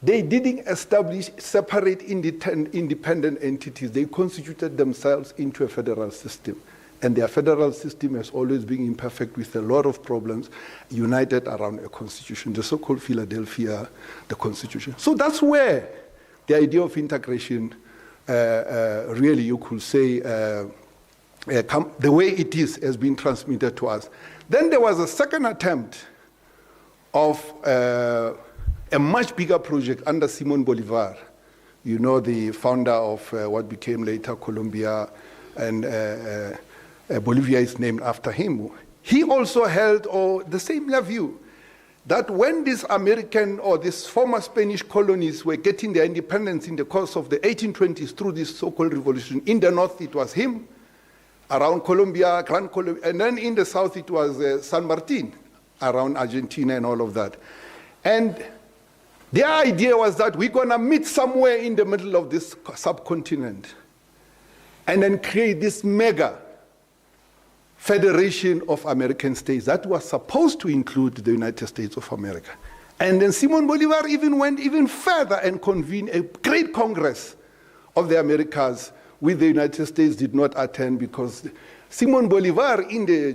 they didn't establish separate independent entities. They constituted themselves into a federal system. And their federal system has always been imperfect with a lot of problems, united around a constitution, the so-called Philadelphia, the constitution. So that's where the idea of integration really, you could say, the way it is has been transmitted to us. Then there was a second attempt of a much bigger project under Simón Bolívar, you know, the founder of what became later Colombia, and Bolivia is named after him. He also held the same view that when these American or these former Spanish colonies were getting their independence in the course of the 1820s through this so-called revolution, in the north it was him, around Colombia, Gran Colombia, and then in the south it was San Martin, around Argentina and all of that. And their idea was that we're going to meet somewhere in the middle of this subcontinent and then create this mega federation of American states that was supposed to include the United States of America. And then Simón Bolívar even went even further and convened a great Congress of the Americas, which the United States did not attend because Simón Bolívar,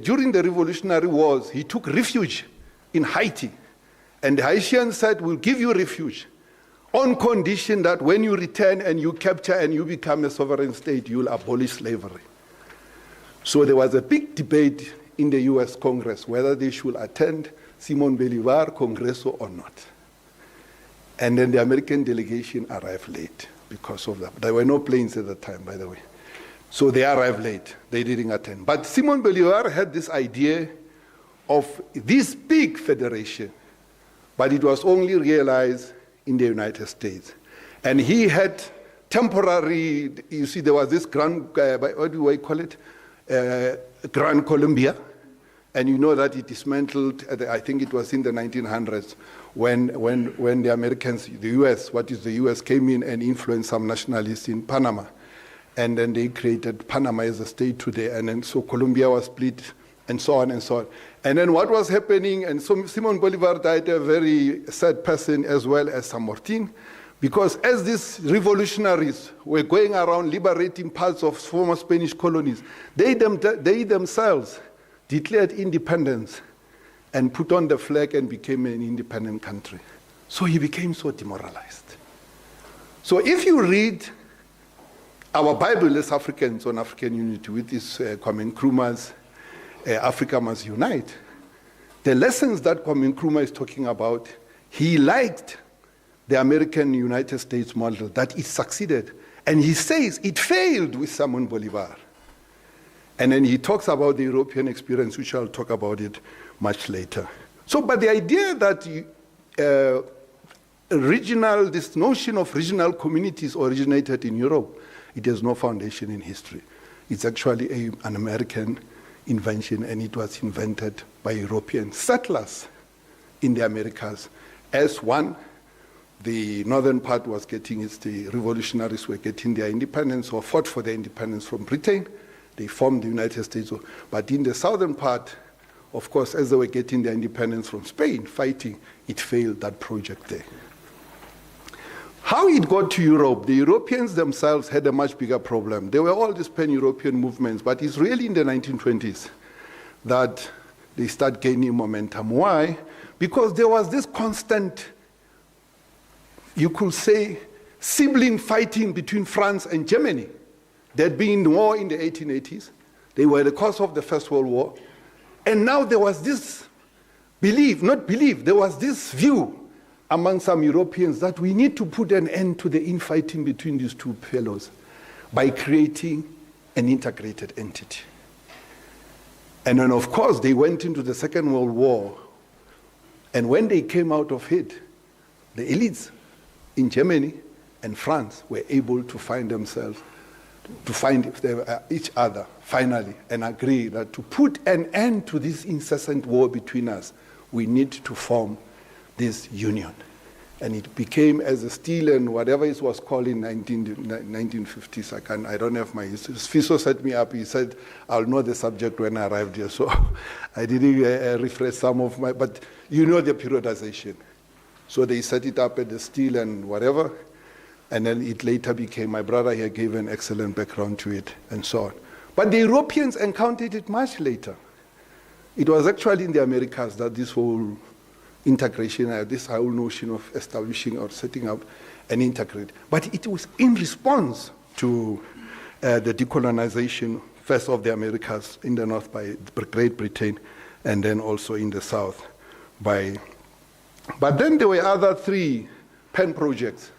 during the Revolutionary Wars, he took refuge in Haiti. And the Haitians said, we'll give you refuge on condition that when you return and you capture and you become a sovereign state, you'll abolish slavery. So there was a big debate in the US Congress whether they should attend Simón Bolívar Congreso or not. And then the American delegation arrived late because of that. There were no planes at the time, by the way. So they arrived late. They didn't attend. But Simón Bolívar had this idea of this big federation, but it was only realized in the United States. And he had temporary, you see, there was this what do I call it? Gran Colombia, and you know that it dismantled, I think it was in the 1900s, when the Americans, the US came in and influenced some nationalists in Panama. And then they created Panama as a state today, and then so Colombia was split, and so on and so on. And then what was happening, and so Simón Bolívar died a very sad person as well as San Martin, Because as these revolutionaries were going around liberating parts of former Spanish colonies, they themselves declared independence and put on the flag and became an independent country. So he became so demoralized. So if you read our Bible as Africans on African unity with this Kwame Nkrumah's Africa Must Unite, the lessons that Kwame Nkrumah is talking about, he liked the American United States model, that it succeeded. And he says it failed with Simon Bolivar. And then he talks about the European experience, which I'll talk about it much later. So, but the idea that this notion of regional communities originated in Europe, it has no foundation in history. It's actually an American invention, and it was invented by European settlers in the Americas. As one, the northern part was getting the revolutionaries were getting their independence or fought for their independence from Britain. They formed the United States. But in the southern part, of course, as they were getting their independence from Spain, fighting, it failed, that project there. How it got to Europe, the Europeans themselves had a much bigger problem. There were all these pan-European movements, but it's really in the 1920s that they start gaining momentum. Why? Because there was this constant, you could say, sibling fighting between France and Germany. There had been war in the 1880s. They were the cause of the First World War. And now there was this there was this view among some Europeans that we need to put an end to the infighting between these two fellows by creating an integrated entity. And then, of course, they went into the Second World War. And when they came out of it, the elites in Germany and France were able to find themselves, to find each other finally, and agree that to put an end to this incessant war between us, we need to form this union. And it became as a steel and whatever it was called in 1950s. I don't have my history. Fiso set me up. He said, I'll know the subject when I arrived here. So I didn't refresh some of my, but you know the periodization. So they set it up at the steel and whatever. And then it later became, my brother here gave an excellent background to it and so on. But the Europeans encountered it much later. It was actually in the Americas that this whole integration, this whole notion of establishing or setting up an integrate. But it was in response to the decolonization, first of the Americas in the north by Great Britain, and then also in the south by. But then there were other three pen projects.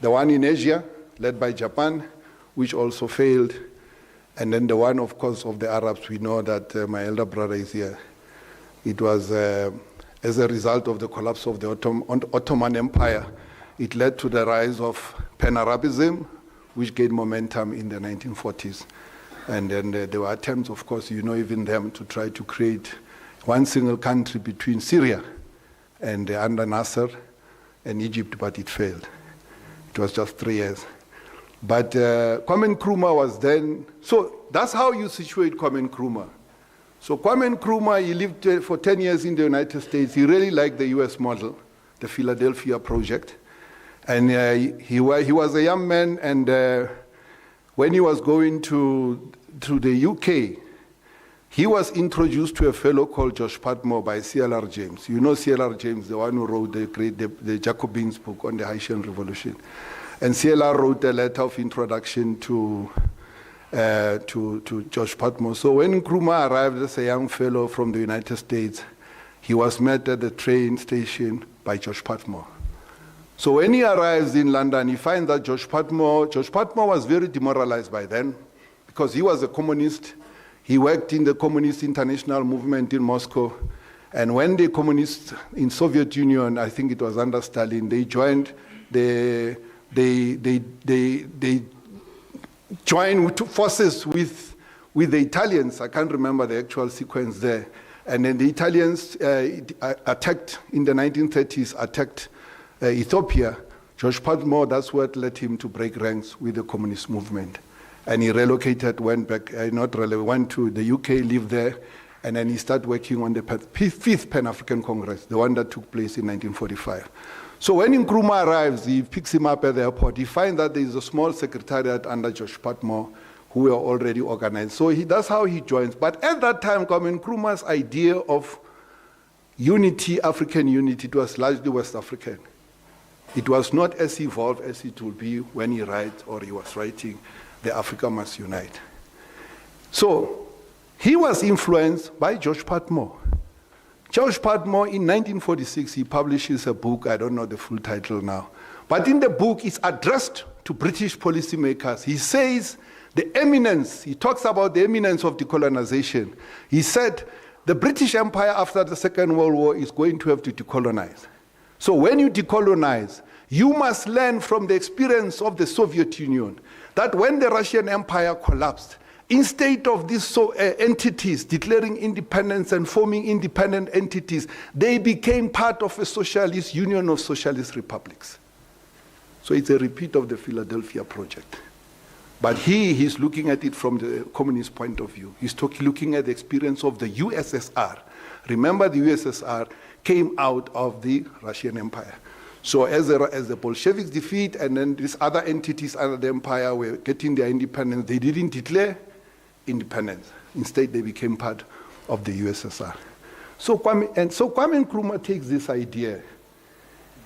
The one in Asia, led by Japan, which also failed. And then the one, of course, of the Arabs, we know that my elder brother is here. It was as a result of the collapse of the Ottoman Empire. It led to the rise of Pan-Arabism, which gained momentum in the 1940s. And then there were attempts, of course, you know even them, to try to create one single country between Syria and under Nasser and Egypt, but it failed. It was just 3 years. But Kwame Nkrumah was then, so that's how you situate Kwame Nkrumah. So Kwame Nkrumah, he lived for 10 years in the United States. He really liked the US model, the Philadelphia Project. And he was a young man, and when he was going to the UK, he was introduced to a fellow called Josh Patmore by C.L.R. James. You know C.L.R. James, the one who wrote the Jacobins book on the Haitian Revolution. And C.L.R. wrote a letter of introduction to Josh Patmore. So when Nkrumah arrived as a young fellow from the United States, he was met at the train station by Josh Patmore. So when he arrives in London, he finds that Josh Patmore was very demoralized by then because he was a communist. He worked in the Communist International Movement in Moscow. And when the communists in Soviet Union, I think it was under Stalin, they joined they joined forces with the Italians. I can't remember the actual sequence there. And then the Italians attacked, in the 1930s, attacked Ethiopia. Josh Patmore, that's what led him to break ranks with the communist movement. And he relocated, went to the UK, lived there, and then he started working on the 5th Pan-African Congress, the one that took place in 1945. So when Nkrumah arrives, he picks him up at the airport. He finds that there is a small secretariat under George Patmore who were already organized. So that's how he joins. But at that time, Nkrumah's idea of unity, African unity, it was largely West African. It was not as evolved as it would be when he was writing The Africa Must Unite. So he was influenced by George Patmore. George Patmore, in 1946, he publishes a book, I don't know the full title now, but in the book, it's addressed to British policymakers. He says the eminence, he talks about the eminence of decolonization. He said, the British Empire after the Second World War is going to have to decolonize. So when you decolonize, you must learn from the experience of the Soviet Union that when the Russian Empire collapsed, instead of these entities declaring independence and forming independent entities, they became part of a socialist union of socialist republics. So it's a repeat of the Philadelphia Project. But he's looking at it from the communist point of view. He's looking at the experience of the USSR. Remember, the USSR came out of the Russian Empire. So as the Bolsheviks defeat, and then these other entities under the empire were getting their independence, they didn't declare independence. Instead, they became part of the USSR. So Kwame Nkrumah takes this idea,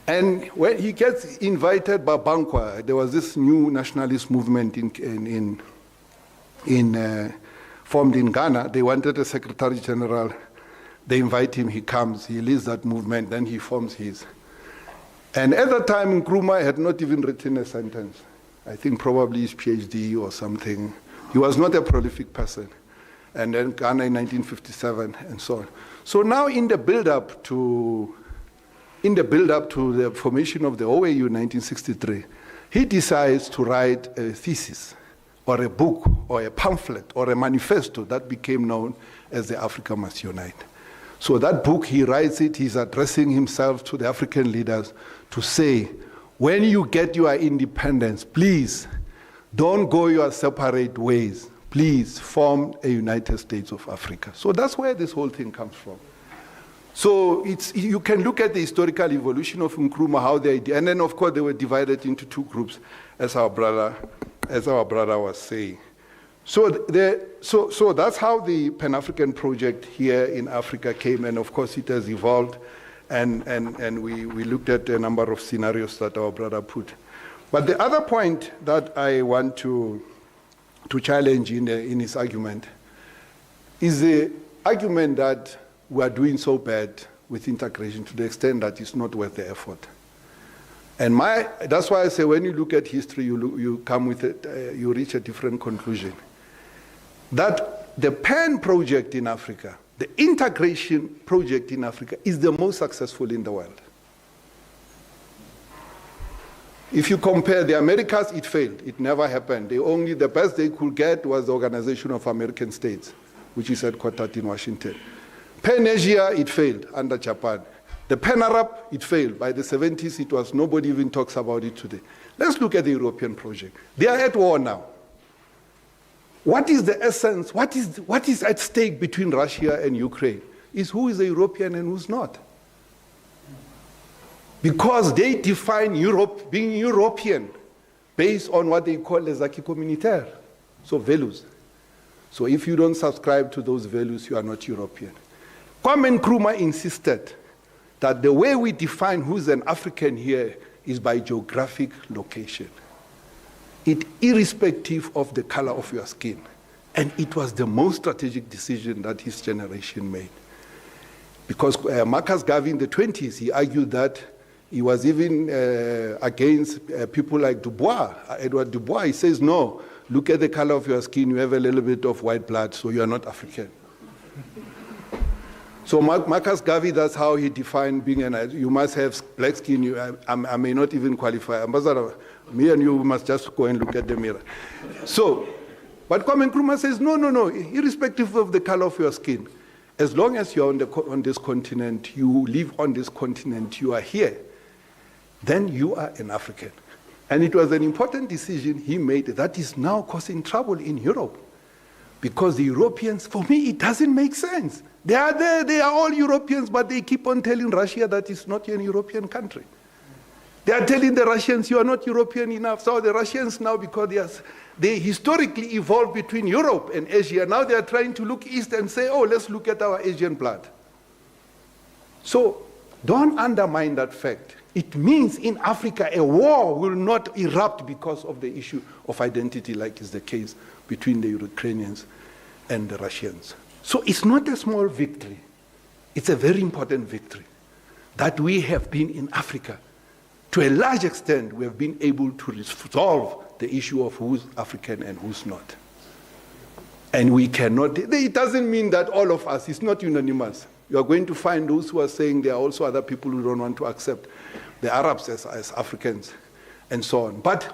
and when he gets invited by Bankwa, there was this new nationalist movement formed in Ghana. They wanted a Secretary General. They invite him, he comes, he leads that movement, then he forms his. And at that time, Nkrumah had not even written a sentence. I think probably his PhD or something. He was not a prolific person. And then Ghana in 1957 and so on. So now in the build-up to the formation of the OAU in 1963, he decides to write a thesis or a book or a pamphlet or a manifesto that became known as the Africa Must Unite. So that book, he writes it, he's addressing himself to the African leaders to say, when you get your independence, please don't go your separate ways. Please form a United States of Africa. So that's where this whole thing comes from. So you can look at the historical evolution of Nkrumah, how they did, and then of course they were divided into two groups, as our brother was saying. So that's how the Pan-African project here in Africa came, and of course it has evolved, and we looked at a number of scenarios that our brother put. But the other point that I want to challenge in his argument is the argument that we are doing so bad with integration to the extent that it's not worth the effort. And that's why I say when you look at history, you come with it, you reach a different conclusion. That the PAN project in Africa, the integration project in Africa, is the most successful in the world. If you compare the Americas, it failed. It never happened. The best they could get was the Organization of American States, which is headquartered in Washington. Pan-Asia, it failed under Japan. The Pan-Arab, it failed. By the 70s, nobody even talks about it today. Let's look at the European project. They are at war now. What is the essence, what is at stake between Russia and Ukraine? Is who is a European and who's not. Because they define Europe being European based on what they call les acquis communautaires, so values. So if you don't subscribe to those values, you are not European. Kwame Nkrumah insisted that the way we define who's an African here is by geographic location, irrespective of the color of your skin. And it was the most strategic decision that his generation made. Because Marcus Garvey in the 20s, he argued that he was even against people like Dubois, Edward Dubois. He says, no, look at the color of your skin, you have a little bit of white blood, so you are not African. So Marcus Garvey, that's how he defined being you must have black skin. I may not even qualify. Ambassador, me and you must just go and look at the mirror. So, but Kwame Nkrumah says, no, irrespective of the color of your skin, as long as you're on this continent, you live on this continent, you are here, then you are an African. And it was an important decision he made that is now causing trouble in Europe. Because the Europeans, for me, it doesn't make sense. They are there, they are all Europeans, but they keep on telling Russia that it's not a European country. They are telling the Russians, you are not European enough. So the Russians now, because they historically evolved between Europe and Asia, now they are trying to look east and say, oh, let's look at our Asian blood. So don't undermine that fact. It means in Africa, a war will not erupt because of the issue of identity, like is the case between the Ukrainians and the Russians. So it's not a small victory. It's a very important victory that we have been in Africa. To a large extent, we have been able to resolve the issue of who's African and who's not. And we cannot, it doesn't mean that all of us, it's not unanimous. You are going to find those who are saying there are also other people who don't want to accept the Arabs as Africans and so on. But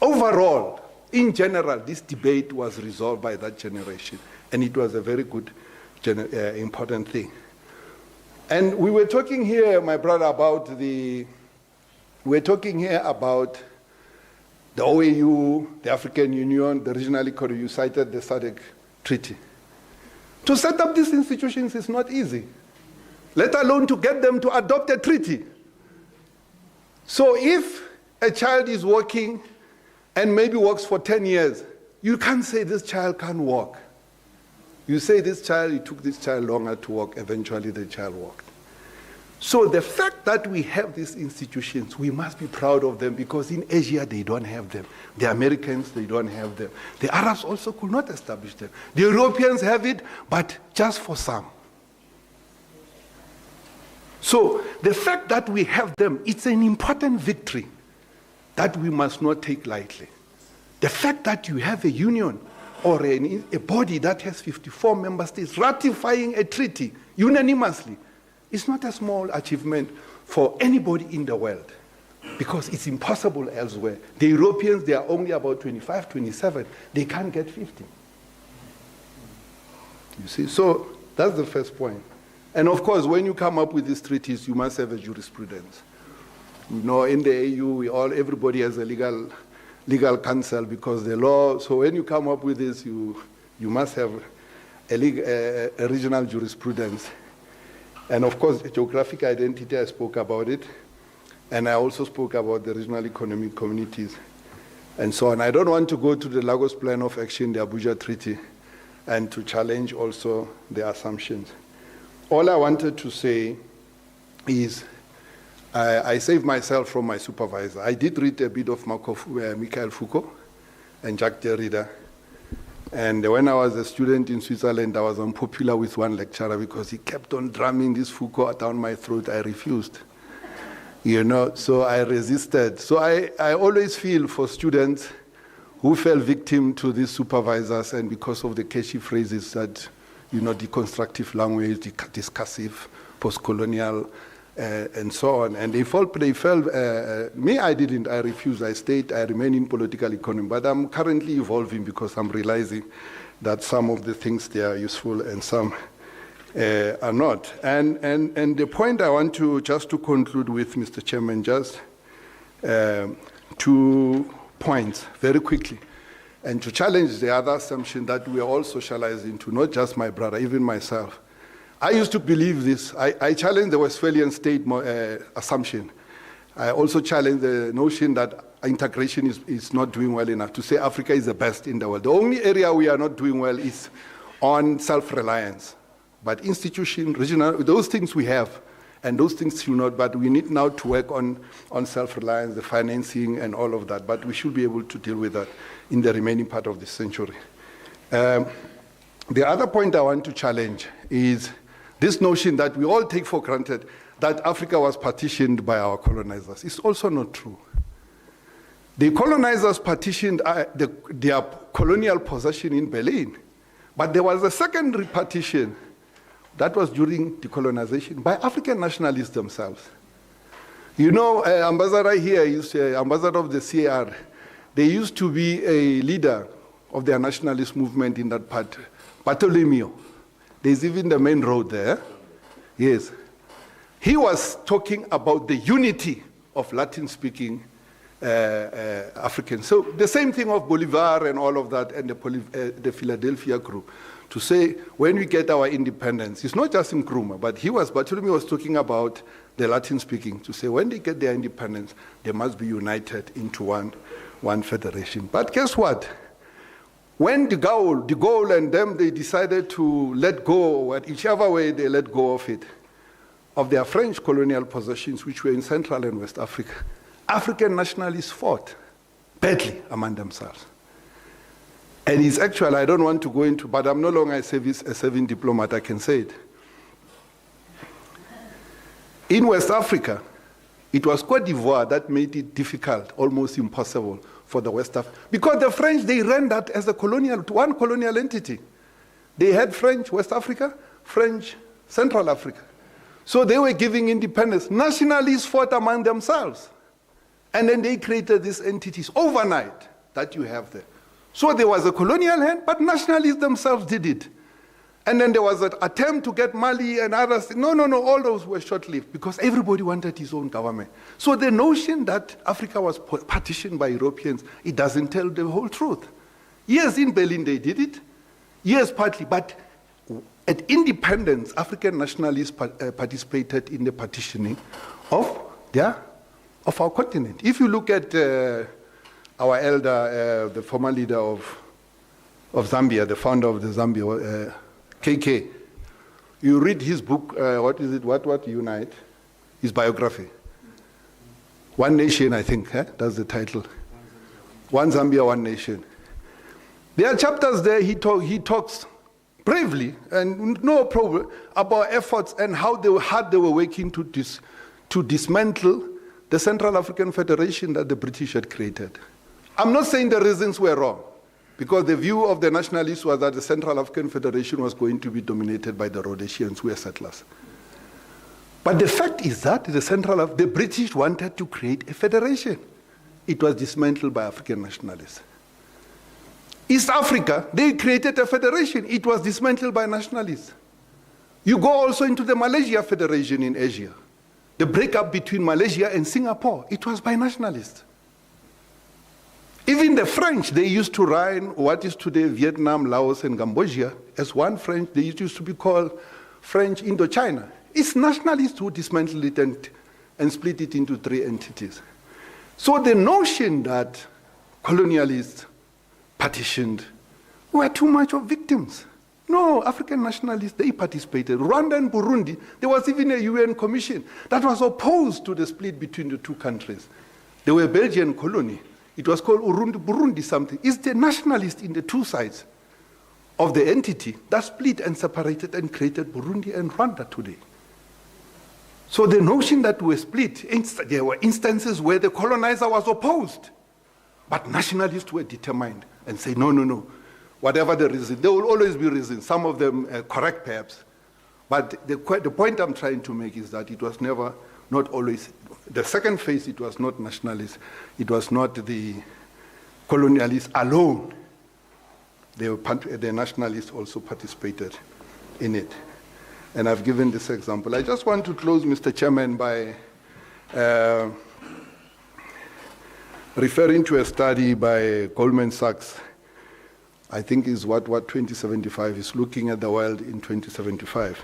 overall, in general, this debate was resolved by that generation. And it was a very good, important thing. And we were talking here, my brother, about the OAU, the African Union, the regional economy. You cited the SADC Treaty. To set up these institutions is not easy, let alone to get them to adopt a treaty. So if a child is working and maybe works for 10 years, you can't say this child can't walk. You say this child, it took this child longer to walk, eventually the child walked. So the fact that we have these institutions, we must be proud of them, because in Asia they don't have them. The Americans, they don't have them. The Arabs also could not establish them. The Europeans have it, but just for some. So the fact that we have them, it's an important victory that we must not take lightly. The fact that you have a union or a body that has 54 member states ratifying a treaty unanimously, it's not a small achievement for anybody in the world, because it's impossible elsewhere. The Europeans, they are only about 25, 27. They can't get 50. You see, so that's the first point. And of course, when you come up with these treaties, you must have a jurisprudence. You know, in the AU, everybody has a legal counsel, because the law, so when you come up with this, you must have a regional jurisprudence. And of course, geographic identity, I spoke about it. And I also spoke about the regional economic communities and so on. I don't want to go to the Lagos Plan of Action, the Abuja Treaty, and to challenge also the assumptions. All I wanted to say is I saved myself from my supervisor. I did read a bit of Michael Foucault and Jacques Derrida. And when I was a student in Switzerland, I was unpopular with one lecturer because he kept on drumming this Foucault down my throat. I refused, you know, so I resisted. So I always feel for students who fell victim to these supervisors, and because of the catchy phrases that, you know, deconstructive language, discursive, post-colonial, and so on. And they felt, me, I didn't, I refused, I stayed, I remain in political economy, but I'm currently evolving because I'm realizing that some of the things they are useful and some are not. And the point I want to, just to conclude with, Mr. Chairman, just 2 points very quickly, and to challenge the other assumption that we are all socialized into, not just my brother, even myself. I used to believe this. I challenged the Westphalian state assumption. I also challenged the notion that integration is not doing well enough, to say Africa is the best in the world. The only area we are not doing well is on self-reliance. But institution, regional, those things we have, and those things should not, but we need now to work on self-reliance, the financing and all of that, but we should be able to deal with that in the remaining part of this century. The other point I want to challenge is this notion that we all take for granted that Africa was partitioned by our colonizers. It's also not true. The colonizers partitioned their colonial possession in Berlin, but there was a secondary partition that was during decolonization by African nationalists themselves. You know, Ambassador here, Ambassador of the CAR, they used to be a leader of their nationalist movement in that part, Bartolomeo. There's even the main road there. Yes. He was talking about the unity of Latin-speaking Africans. So the same thing of Bolivar and all of that, and the Philadelphia group, to say when we get our independence, it's not just Nkrumah, but Bartolomeo was talking about the Latin speaking, to say when they get their independence, they must be united into one federation. But guess what? When de Gaulle and them, they decided to let go, whichever way they let go of it, of their French colonial possessions, which were in Central and West Africa, African nationalists fought badly among themselves. And it's actually, I don't want to go into, but I'm no longer a serving diplomat, I can say it. In West Africa, it was Cote d'Ivoire that made it difficult, almost impossible for the West Africa. Because the French, they ran that as one colonial entity. They had French West Africa, French Central Africa. So they were giving independence. Nationalists fought among themselves. And then they created these entities overnight that you have there. So there was a colonial hand, but nationalists themselves did it. And then there was an attempt to get Mali and others. No, all those were short-lived because everybody wanted his own government. So the notion that Africa was partitioned by Europeans, it doesn't tell the whole truth. Yes, in Berlin they did it. Yes, partly, but at independence, African nationalists participated in the partitioning of our continent. If you look at our elder, the former leader of Zambia, the founder of the Zambia, KK, you read his book, What Unite? His biography. One Nation, I think, that's the title. One Zambia, One Nation. There are chapters there, he talks bravely and no problem about efforts and how hard they were working to dismantle the Central African Federation that the British had created. I'm not saying the reasons were wrong, because the view of the nationalists was that the Central African Federation was going to be dominated by the Rhodesians, who were settlers. But the fact is that the British wanted to create a federation. It was dismantled by African nationalists. East Africa, they created a federation. It was dismantled by nationalists. You go also into the Malaysia Federation in Asia. The breakup between Malaysia and Singapore, it was by nationalists. Even the French, they used to run what is today Vietnam, Laos, and Cambodia as one French. They used to be called French Indochina. It's nationalists who dismantled it and split it into three entities. So the notion that colonialists partitioned were too much of victims. No, African nationalists, they participated. Rwanda and Burundi, there was even a UN commission that was opposed to the split between the two countries. They were a Belgian colony. It was called Burundi something. It's the nationalists in the two sides of the entity that split and separated and created Burundi and Rwanda today. So the notion that we split, there were instances where the colonizer was opposed, but nationalists were determined and say, no, whatever the reason, there will always be reasons, some of them correct perhaps, but the point I'm trying to make is that it was never, not always, the second phase, it was not nationalists, it was not the colonialists alone. The nationalists also participated in it. And I've given this example. I just want to close, Mr. Chairman, by referring to a study by Goldman Sachs. I think is what 2075 is looking at the world in 2075.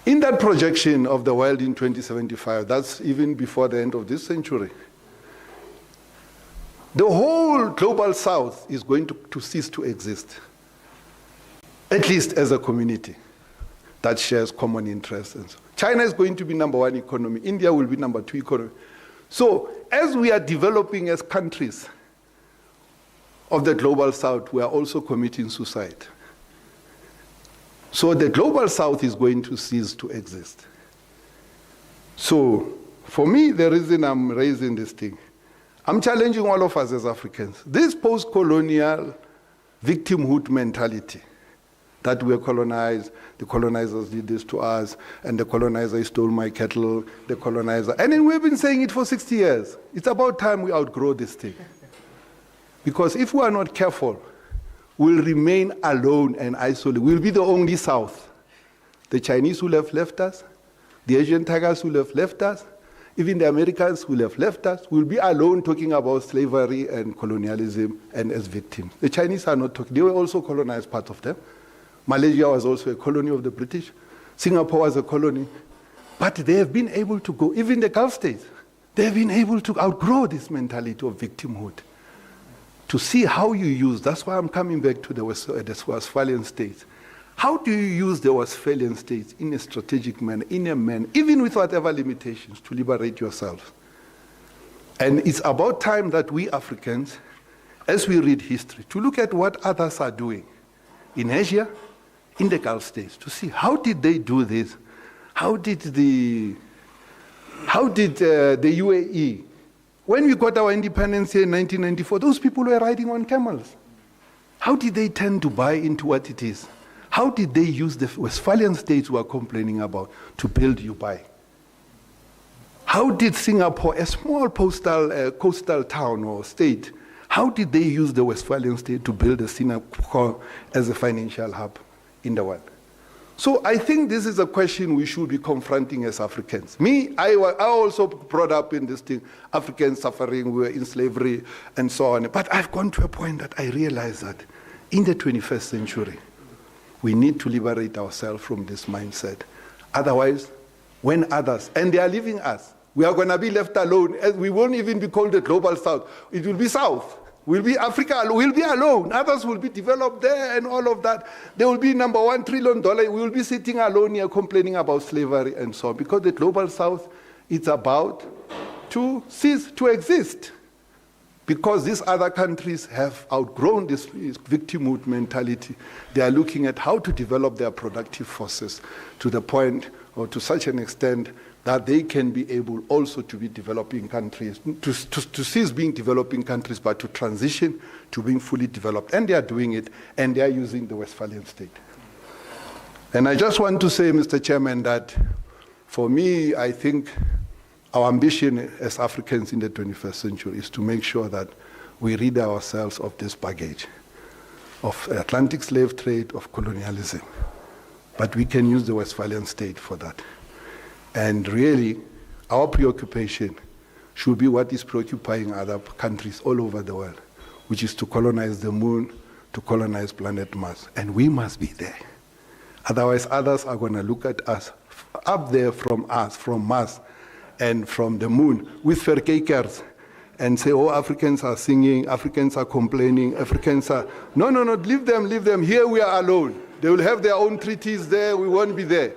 In that projection of the world in 2075, that's even before the end of this century, the whole global south is going to cease to exist, at least as a community that shares common interests. And so China is going to be number one economy. India will be number two economy. So as we are developing as countries of the global south, we are also committing suicide. So the global south is going to cease to exist. So for me, the reason I'm raising this thing, I'm challenging all of us as Africans. This post-colonial victimhood mentality that we're colonized, the colonizers did this to us, and the colonizer stole my cattle, the colonizer, and then we've been saying it for 60 years. It's about time we outgrow this thing. Because if we are not careful, we'll remain alone and isolated. We'll be the only South. The Chinese will have left us, the Asian tigers will have left us, even the Americans will have left us. We'll be alone talking about slavery and colonialism and as victims. The Chinese are not talking. They were also colonized, part of them. Malaysia was also a colony of the British. Singapore was a colony. But they have been able to go, even the Gulf states, they have been able to outgrow this mentality of victimhood. To see how you use, that's why I'm coming back to the Westphalian states. How do you use the Westphalian states in a strategic manner, in a manner, even with whatever limitations, to liberate yourself? And it's about time that we Africans, as we read history, to look at what others are doing in Asia, in the Gulf states, to see how did they do this? How did the UAE, when we got our independence here in 1994, those people were riding on camels. How did they tend to buy into what it is? How did they use the Westphalian states we are complaining about to build Dubai? How did Singapore, a small coastal town or state, how did they use the Westphalian state to build a Singapore as a financial hub in the world? So I think this is a question we should be confronting as Africans. I also brought up in this thing, Africans suffering, we were in slavery and so on. But I've gone to a point that I realize that in the 21st century, we need to liberate ourselves from this mindset. Otherwise, when others, and they are leaving us, we are going to be left alone. We won't even be called the global south. It will be south. We'll be Africa, we'll be alone. Others will be developed there and all of that. There will be number $1 trillion. We will be sitting alone here complaining about slavery and so on. Because the global south, it's about to cease to exist. Because these other countries have outgrown this victimhood mentality. They are looking at how to develop their productive forces to the point or to such an extent that they can be able also to be developing countries, to cease being developing countries, but to transition to being fully developed. And they are doing it, and they are using the Westphalian state. And I just want to say, Mr. Chairman, that for me, I think our ambition as Africans in the 21st century is to make sure that we rid ourselves of this baggage of Atlantic slave trade, of colonialism. But we can use the Westphalian state for that. And really, our preoccupation should be what is preoccupying other countries all over the world, which is to colonize the moon, to colonize planet Mars. And we must be there. Otherwise, others are going to look at us up there from us, from Mars, and from the moon with verkijkers and say, oh, Africans are singing, Africans are complaining, Africans are... No, leave them. Here we are alone. They will have their own treaties there, we won't be there.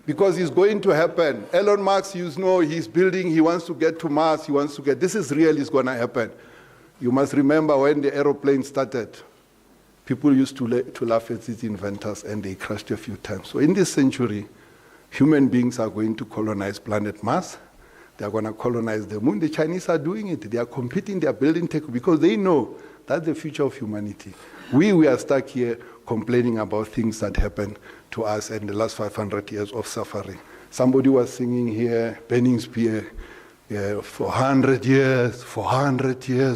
Because it's going to happen. Elon Musk, he's building, he wants to get to Mars, this is real, it's going to happen. You must remember when the aeroplane started, people used to laugh at its inventors and they crashed a few times. So in this century, human beings are going to colonize planet Mars. They're going to colonize the moon. The Chinese are doing it. They are competing, they are building tech because they know that's the future of humanity. We are stuck here complaining about things that happened to us in the last 500 years of suffering. Somebody was singing here, burning spear, for 100 years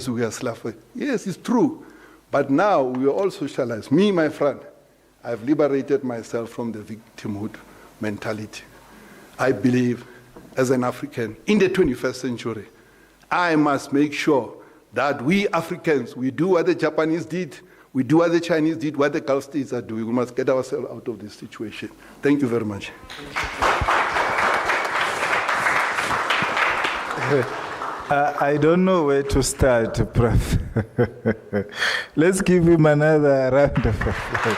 we are suffering. Yes, it's true. But now we are all socialized. Me, my friend, I've liberated myself from the victimhood mentality. I believe, as an African, in the 21st century, I must make sure that we Africans, we do what the Japanese did, we do what the Chinese did, what the Gulf states are doing. We must get ourselves out of this situation. Thank you very much.
I don't know where to start, Prof. Let's give him another round of applause.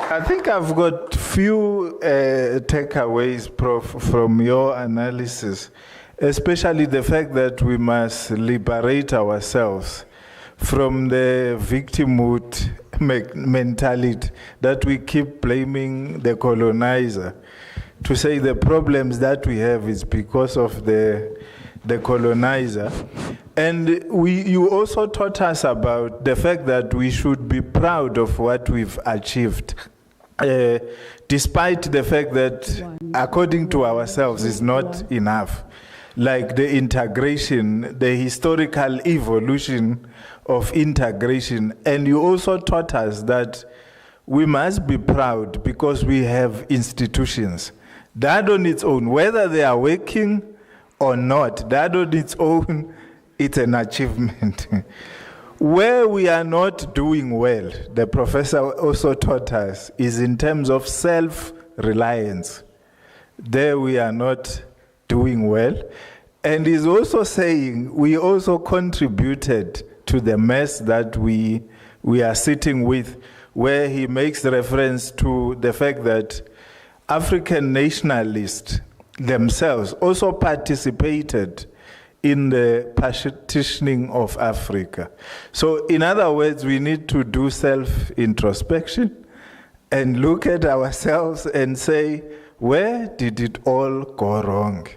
I think I've got few takeaways, Prof, from your analysis, especially the fact that we must liberate ourselves from the victimhood mentality, that we keep blaming the colonizer, to say the problems that we have is because of the colonizer. And you also taught us about the fact that we should be proud of what we've achieved, despite the fact that, according to ourselves, is not enough. Like the integration, the historical evolution of integration. And you also taught us that we must be proud because we have institutions. That on its own, whether they are working or not, that on its own, it's an achievement. Where we are not doing well, the professor also taught us, is in terms of self-reliance. There we are not doing well. And he's also saying we also contributed to the mess that we are sitting with, where he makes reference to the fact that African nationalists themselves also participated in the partitioning of Africa. So in other words, we need to do self-introspection and look at ourselves and say, where did it all go wrong?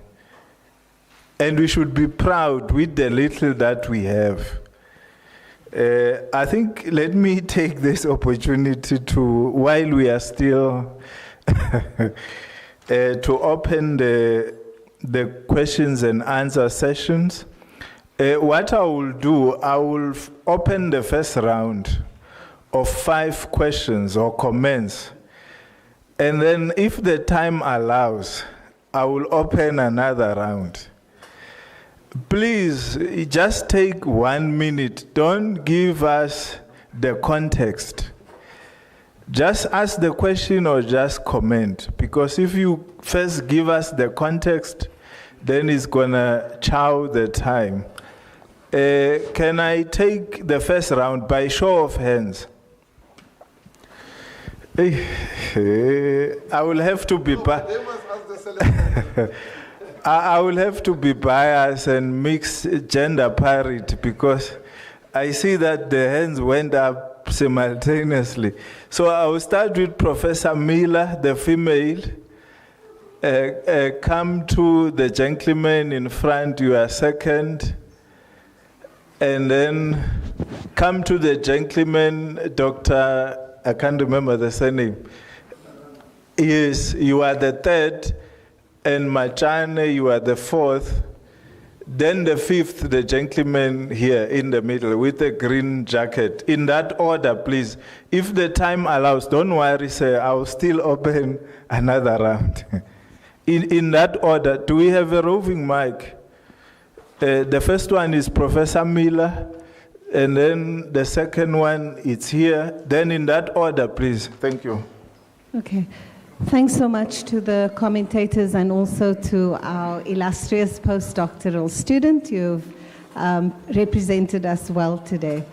And we should be proud with the little that we have. I think, let me take this opportunity to, while we are still, to open the questions and answer sessions. What I will do, I will open the first round of 5 questions or comments. And then if the time allows, I will open another round. Please, just take 1 minute. Don't give us the context. Just ask the question or just comment. Because if you first give us the context, then it's gonna chow the time. Can I take the first round by show of hands? I will have to be I will have to be biased and mix gender parity, because I see that the hands went up simultaneously. So I will start with Professor Miller, the female. Come to the gentleman in front, you are second. And then come to the gentleman, Dr. I can't remember the surname. Yes, you are the third. And Machane, you are the fourth. Then the fifth, the gentleman here in the middle with the green jacket. In that order, please. If the time allows, don't worry, sir, I will still open another round. In that order, do we have a roving mic? The first one is Professor Miller, and then the second one is here. Then in that order, please. Thank you.
Okay. Thanks so much to the commentators and also to our illustrious postdoctoral student. You've represented us well today.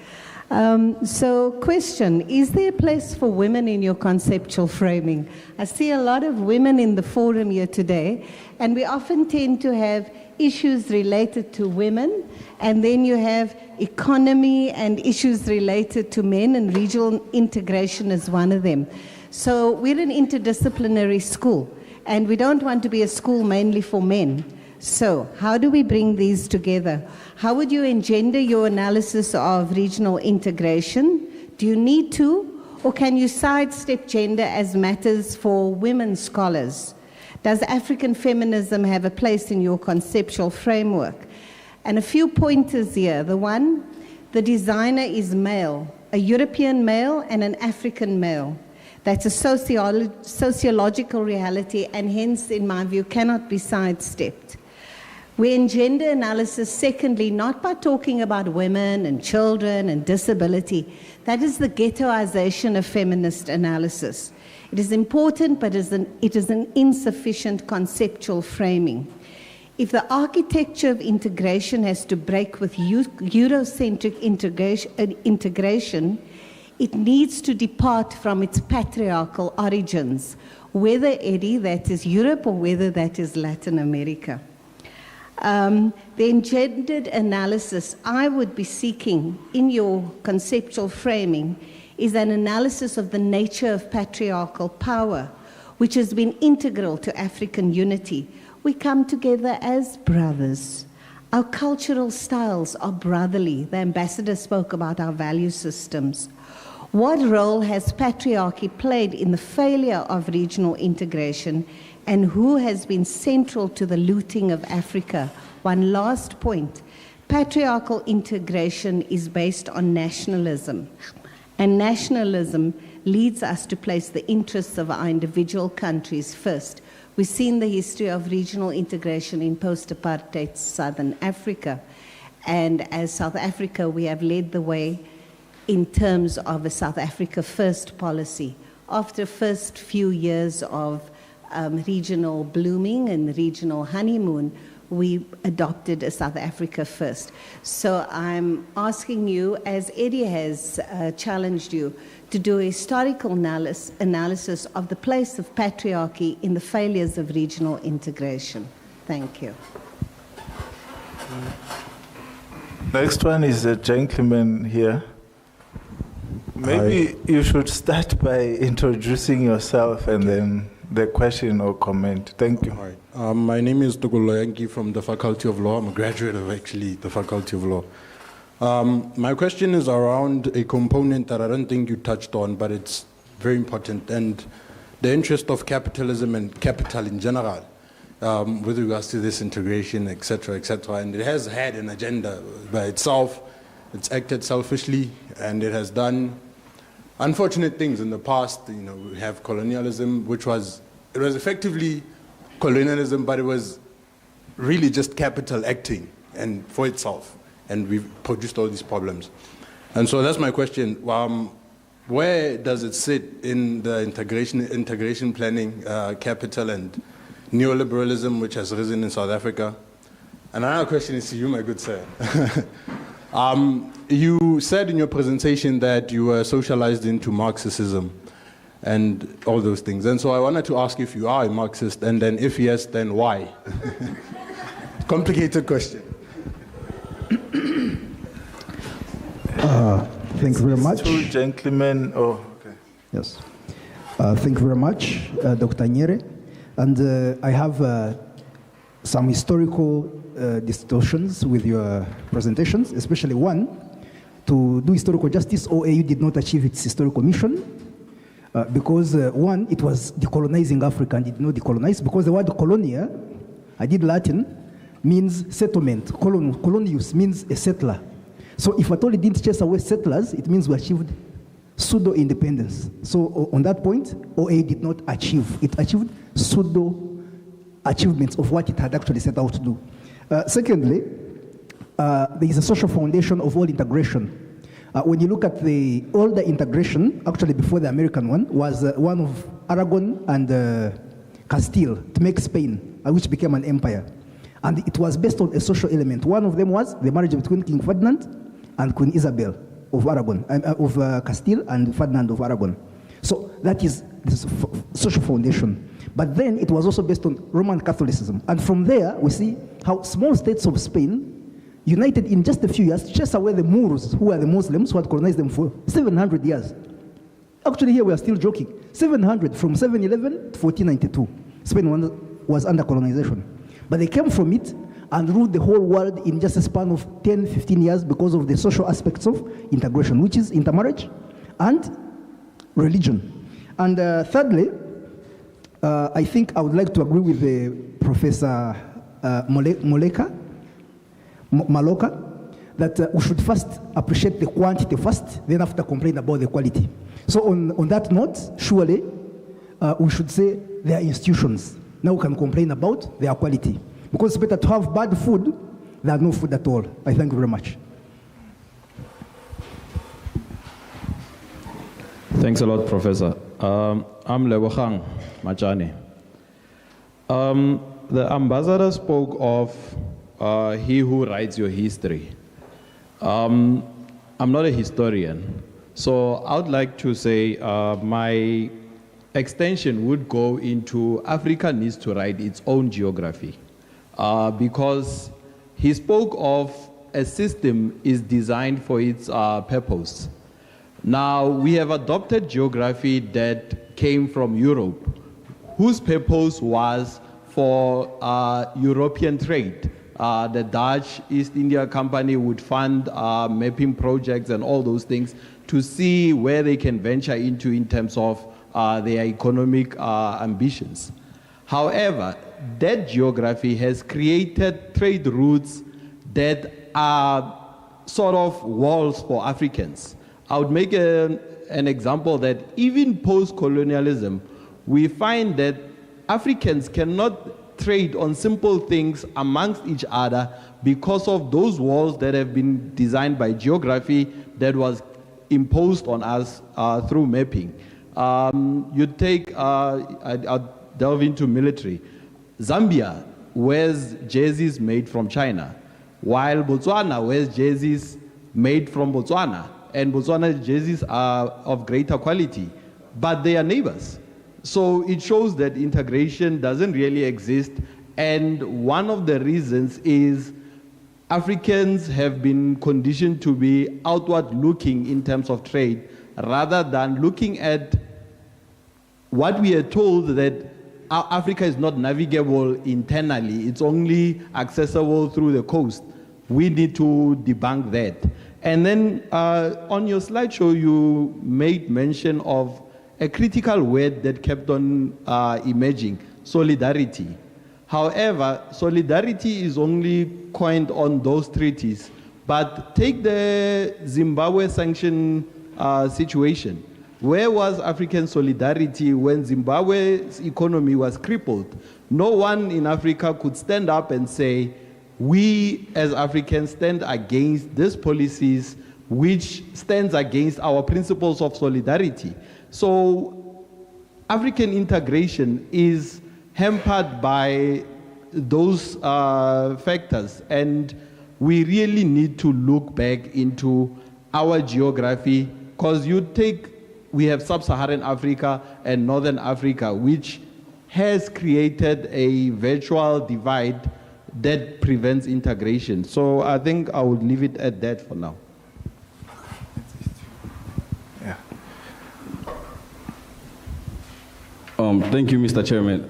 So question, is there a place for women in your conceptual framing? I see a lot of women in the forum here today, and we often tend to have issues related to women, and then you have economy and issues related to men, and regional integration is one of them. So we're an interdisciplinary school, and we don't want to be a school mainly for men. So how do we bring these together? How would you engender your analysis of regional integration? Do you need to, or can you sidestep gender as matters for women scholars? Does African feminism have a place in your conceptual framework? And a few pointers here. The one, the designer is male, a European male and an African male. That's a sociological reality, and hence, in my view, cannot be sidestepped. We engender analysis, secondly, not by talking about women and children and disability. That is the ghettoization of feminist analysis. It is important, but it is an insufficient conceptual framing. If the architecture of integration has to break with Eurocentric integration, it needs to depart from its patriarchal origins, whether, Eddie, that is Europe or whether that is Latin America. The engendered analysis I would be seeking in your conceptual framing is an analysis of the nature of patriarchal power, which has been integral to African unity. We come together as brothers. Our cultural styles are brotherly. The ambassador spoke about our value systems. What role has patriarchy played in the failure of regional integration, and who has been central to the looting of Africa? One last point. Patriarchal integration is based on nationalism, and nationalism leads us to place the interests of our individual countries first. We've seen the history of regional integration in post-apartheid Southern Africa. And as South Africa, we have led the way in terms of a South Africa First policy. After the first few years of regional blooming and regional honeymoon, we adopted a South Africa First. So I'm asking you, as Eddie has challenged you, to do a historical analysis of the place of patriarchy in the failures of regional integration. Thank you.
Next one is the gentleman here. Maybe you should start by introducing yourself and then the question or comment. Thank you.
All right. My name is Tuguloyanki from the Faculty of Law. I'm a graduate of actually the Faculty of Law. My question is around a component that I don't think you touched on, but it's very important, and the interest of capitalism and capital in general with regards to this integration, et cetera, and it has had an agenda by itself. It's acted selfishly, and it has done unfortunate things in the past. You know, we have colonialism, which was effectively colonialism, but it was really just capital acting and for itself. And we've produced all these problems. And so that's my question. Where does it sit in the integration planning, capital and neoliberalism, which has risen in South Africa? And another question is to you, my good sir. You said in your presentation that you were socialized into Marxism and all those things. And so I wanted to ask if you are a Marxist, and then if yes, then why? Complicated question.
Thank you very much.
Two gentlemen. Oh, okay.
Yes. Thank you very much, Dr. Nyere. And I have some historical distortions with your presentations, especially one, to do historical justice, OAU did not achieve its historical mission because one, it was decolonizing Africa and did not decolonize, because the word colonia, I did Latin, means settlement. Colonius means a settler. So if at all it didn't chase away settlers, it means we achieved pseudo-independence. So on that point, OA did not achieve. It achieved pseudo-achievements of what it had actually set out to do. Secondly, there is a social foundation of all integration. When you look at the older integration, actually before the American one, was one of Aragon and Castile to make Spain, which became an empire. And it was based on a social element. One of them was the marriage between King Ferdinand and Queen Isabel of Aragon, of Castile and Ferdinand of Aragon. So that is the social foundation. But then it was also based on Roman Catholicism. And from there, we see how small states of Spain united in just a few years, chased away the Moors, who were the Muslims, who had colonized them for 700 years. Actually, here we are still joking. 700, from 711 to 1492. Spain was under colonization. But they came from it and ruled the whole world in just a span of 10, 15 years because of the social aspects of integration, which is intermarriage and religion. And thirdly, I think I would like to agree with the Professor Maloka, that we should first appreciate the quantity first, then after complain about the quality. So on that note, surely we should say there are institutions. Now we can complain about their quality. Because it's better to have bad food than no food at all. I thank you very much.
Thanks a lot, Professor. I'm Lebogang Machane. The ambassador spoke of he who writes your history. I'm not a historian, so I would like to say my extension would go into Africa needs to write its own geography, because he spoke of a system is designed for its purpose. Now, we have adopted geography that came from Europe, whose purpose was for European trade. The Dutch East India Company would fund mapping projects and all those things to see where they can venture into in terms of their economic ambitions. However, that geography has created trade routes that are sort of walls for Africans. I would make an example that even post-colonialism, we find that Africans cannot trade on simple things amongst each other because of those walls that have been designed by geography that was imposed on us through mapping. You take, I'll delve into military. Zambia wears jerseys made from China, while Botswana wears jerseys made from Botswana, and Botswana's jerseys are of greater quality, but they are neighbors. So it shows that integration doesn't really exist, and one of the reasons is Africans have been conditioned to be outward looking in terms of trade, rather than looking at what we are told that Africa is not navigable internally, it's only accessible through the coast. We need to debunk that. And then on your slideshow, you made mention of a critical word that kept on emerging, solidarity. However, solidarity is only coined on those treaties. But take the Zimbabwe sanction situation. Where was African solidarity when Zimbabwe's economy was crippled? No one in Africa could stand up and say, we as Africans stand against these policies which stands against our principles of solidarity. So African integration is hampered by those factors, and we really need to look back into our geography, because we have sub-Saharan Africa and Northern Africa, which has created a virtual divide that prevents integration. So I think I would leave it at that for now.
Thank you, Mr. Chairman.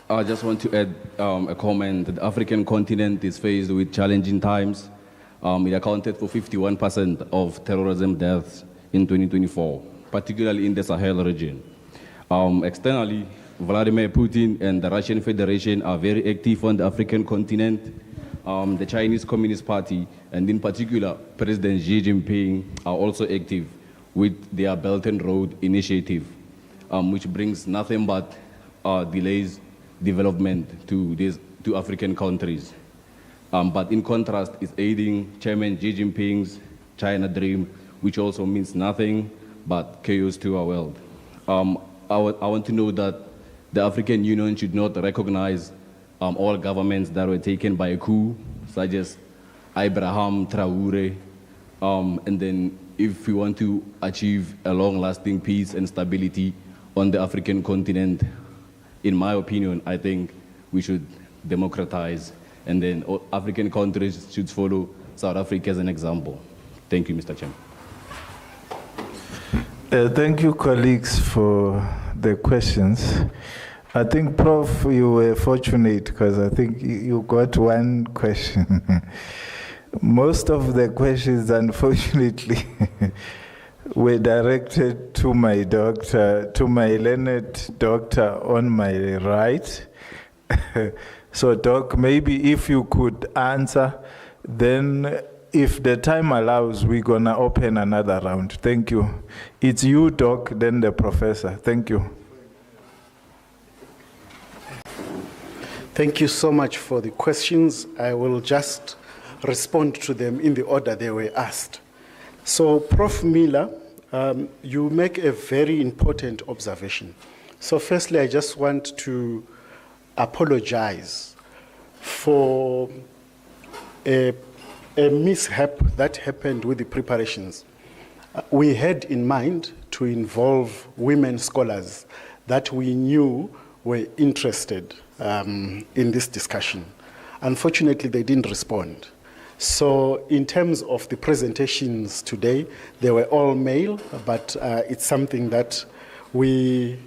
I just want to add a comment. The African continent is faced with challenging times. It accounted for 51% of terrorism deaths in 2024, particularly in the Sahel region. Externally, Vladimir Putin and the Russian Federation are very active on the African continent. The Chinese Communist Party, and in particular, President Xi Jinping, are also active with their Belt and Road Initiative, which brings nothing but delays development to African countries. But in contrast, it's aiding Chairman Xi Jinping's China dream, which also means nothing but chaos to our world. I want to know that the African Union should not recognize all governments that were taken by a coup, such as Abraham Traore. And then if we want to achieve a long-lasting peace and stability on the African continent, in my opinion, I think we should democratize, and then African countries should follow South Africa as an example. Thank you, Mr. Chairman.
Thank you, colleagues, for the questions. I think, Prof, you were fortunate because I think you got one question. Most of the questions, unfortunately, were directed to my doctor, to my learned doctor on my right. So, Doc, maybe if you could answer, then if the time allows, we're going to open another round. Thank you. It's you, Doc, then the professor. Thank you.
Thank you so much for the questions. I will just respond to them in the order they were asked. So, Prof. Miller, you make a very important observation. So, firstly, I just want to apologize for a mishap that happened with the preparations. We had in mind to involve women scholars that we knew were interested in this discussion. Unfortunately, they didn't respond. So in terms of the presentations today, they were all male, but it's something that we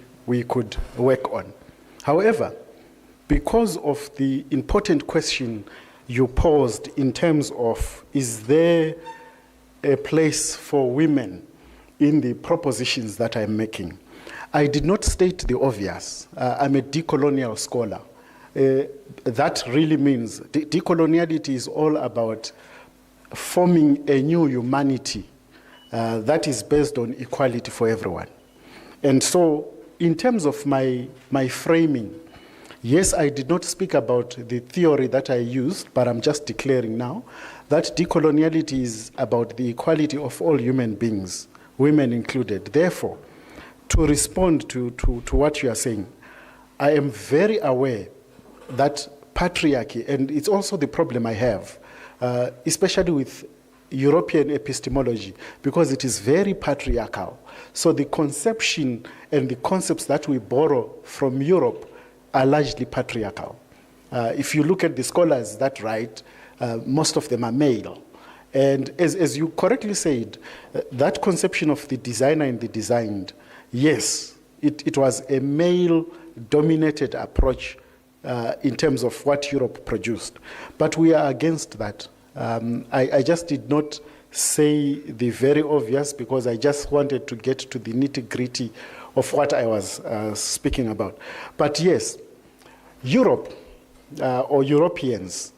could work on. However, because of the important question you posed in terms of, is there a place for women in the propositions that I'm making? I did not state the obvious. I'm a decolonial scholar. That really means decoloniality is all about forming a new humanity that is based on equality for everyone. And so in terms of my framing, Yes, I did not speak about the theory that I used, but I'm just declaring now that decoloniality is about the equality of all human beings, women included. Therefore, to respond to what you are saying, I am very aware that patriarchy, and it's also the problem I have, especially with European epistemology, because it is very patriarchal. So the conception and the concepts that we borrow from Europe are largely patriarchal. If you look at the scholars that write, most of them are male. And as you correctly said, that conception of the designer and the designed, yes, it was a male-dominated approach in terms of what Europe produced. But we are against that. I just did not say the very obvious because I just wanted to get to the nitty-gritty of what I was speaking about. But yes, Europe or Europeans,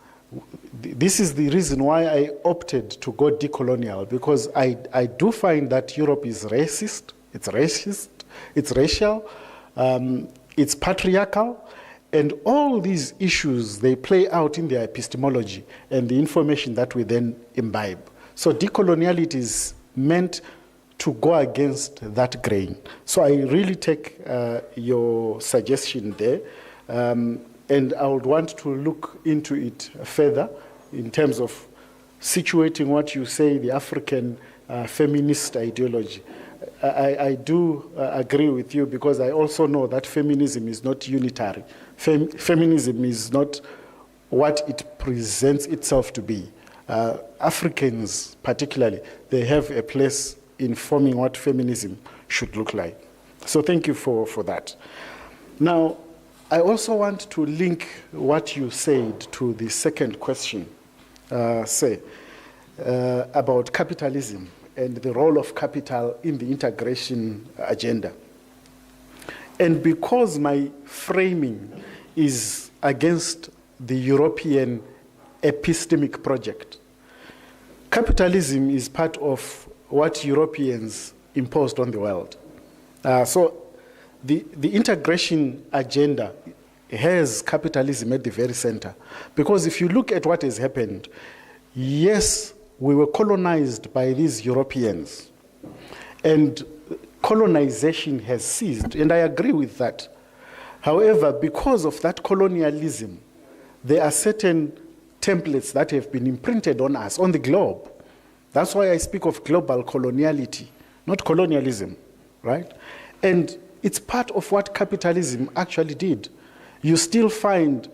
this is the reason why I opted to go decolonial, because I do find that Europe is racist, it's racial, it's patriarchal, and all these issues, they play out in their epistemology and the information that we then imbibe. So decoloniality is meant to go against that grain. So I really take your suggestion there, and I would want to look into it further in terms of situating what you say, the African feminist ideology. I do agree with you, because I also know that feminism is not unitary. Feminism is not what it presents itself to be. Africans, particularly, they have a place in forming what feminism should look like. So thank you for that. Now, I also want to link what you said to the second question, about capitalism and the role of capital in the integration agenda. And because my framing is against the European epistemic project, capitalism is part of what Europeans imposed on the world. So the integration agenda has capitalism at the very center. Because if you look at what has happened, yes, we were colonized by these Europeans, and colonization has ceased, and I agree with that. However, because of that colonialism, there are certain templates that have been imprinted on us, on the globe. That's why I speak of global coloniality, not colonialism, right? And it's part of what capitalism actually did. You still find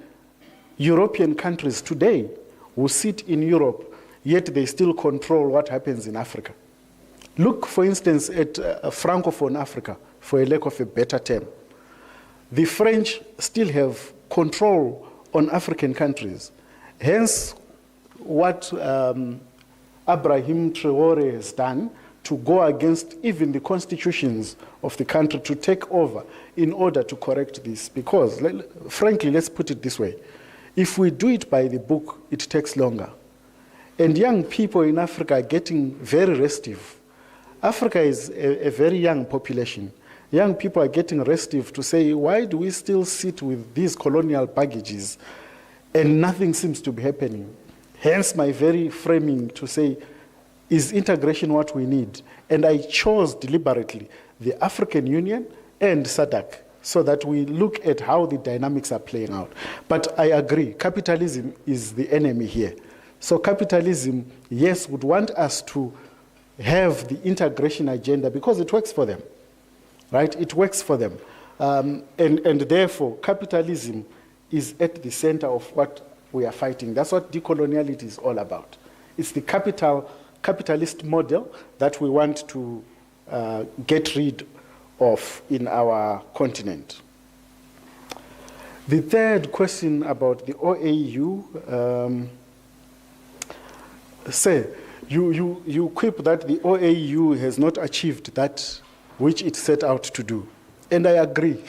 European countries today who sit in Europe, yet they still control what happens in Africa. Look, for instance, at Francophone Africa, for a lack of a better term. The French still have control on African countries. Hence, what Ibrahim Traoré has done to go against even the constitutions of the country to take over in order to correct this. Because, frankly, let's put it this way. If we do it by the book, it takes longer. And young people in Africa are getting very restive. Africa is a very young population. Young people are getting restive to say, why do we still sit with these colonial baggages and nothing seems to be happening? Hence my very framing to say, is integration what we need? And I chose deliberately the African Union and SADC so that we look at how the dynamics are playing out. But I agree, capitalism is the enemy here. So capitalism, yes, would want us to have the integration agenda because it works for them, right? It works for them. And therefore, capitalism is at the center of what we are fighting. That's what decoloniality is all about. It's the capitalist model that we want to get rid of in our continent. The third question about the OAU, you quip that the OAU has not achieved that which it set out to do. And I agree,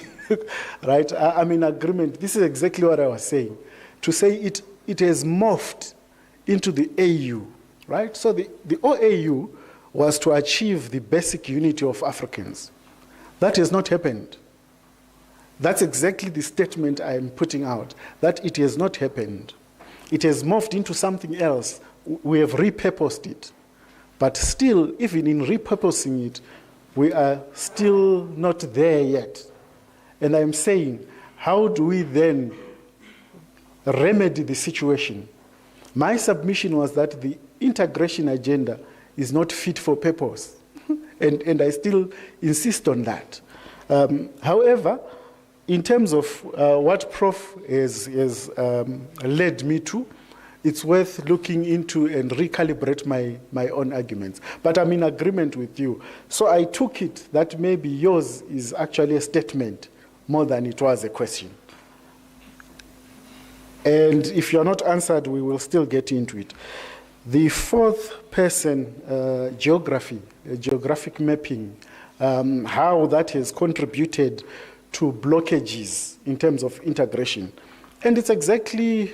right? I'm in agreement. This is exactly what I was saying. To say it has morphed into the AU, right? So the OAU was to achieve the basic unity of Africans. That has not happened. That's exactly the statement I am putting out, that it has not happened. It has morphed into something else. We have repurposed it. But still, even in repurposing it, we are still not there yet. And I'm saying, how do we then remedy the situation? My submission was that the integration agenda is not fit for purpose. and I still insist on that. However, in terms of what Prof has led me to, it's worth looking into and recalibrate my own arguments. But I'm in agreement with you. So I took it that maybe yours is actually a statement more than it was a question. And if you're not answered, we will still get into it. The fourth person, geographic mapping, how that has contributed to blockages in terms of integration. And it's exactly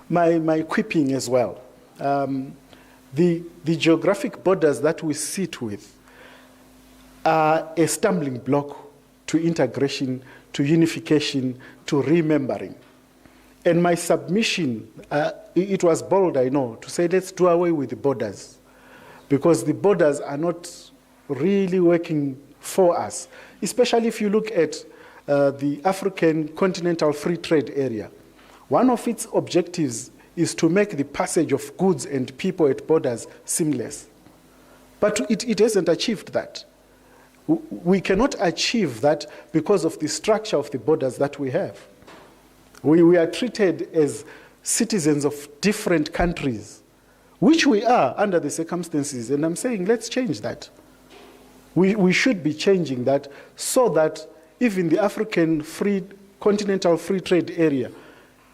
my quipping as well. The geographic borders that we sit with are a stumbling block to integration, to unification, to remembering. And my submission, it was bold, I know, to say let's do away with the borders, because the borders are not really working for us, especially if you look at the African Continental Free Trade Area. One of its objectives is to make the passage of goods and people at borders seamless. But it hasn't achieved that. We cannot achieve that because of the structure of the borders that we have. We are treated as citizens of different countries, which we are under the circumstances, and I'm saying let's change that. We should be changing that so that even the African Continental Free Trade Area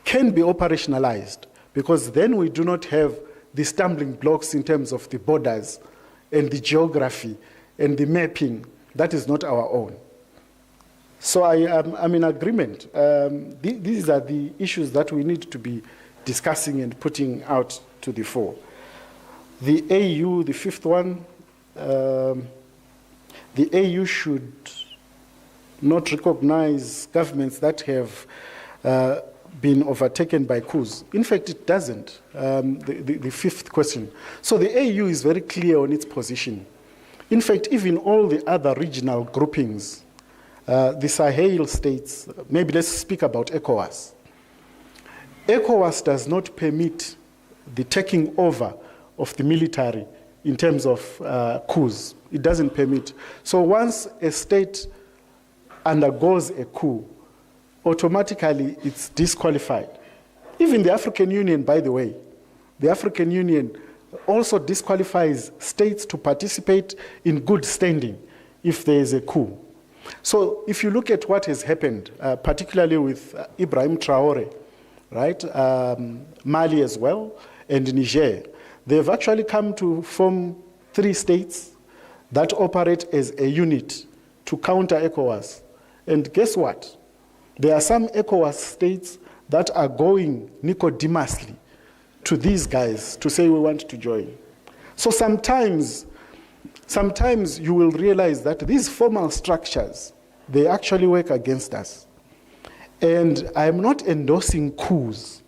can be operationalized, because then we do not have the stumbling blocks in terms of the borders and the geography and the mapping. That is not our own. So I'm in agreement. These are the issues that we need to be discussing and putting out to the fore. The AU, the fifth one, the AU should not recognize governments that have been overtaken by coups. In fact, it doesn't, the fifth question. So the AU is very clear on its position. In fact, even all the other regional groupings, the Sahel states, maybe let's speak about ECOWAS. ECOWAS does not permit the taking over of the military in terms of coups. It doesn't permit. So once a state undergoes a coup, automatically it's disqualified. Even the African Union, by the way, the African Union also disqualifies states to participate in good standing if there is a coup. So if you look at what has happened, particularly with Ibrahim Traore, right, Mali as well, and Niger, they've actually come to form 3 states that operate as a unit to counter ECOWAS. And guess what? There are some ECOWAS states that are going Nicodemously to these guys to say we want to join. So sometimes you will realize that these formal structures, they actually work against us. And I'm not endorsing coups.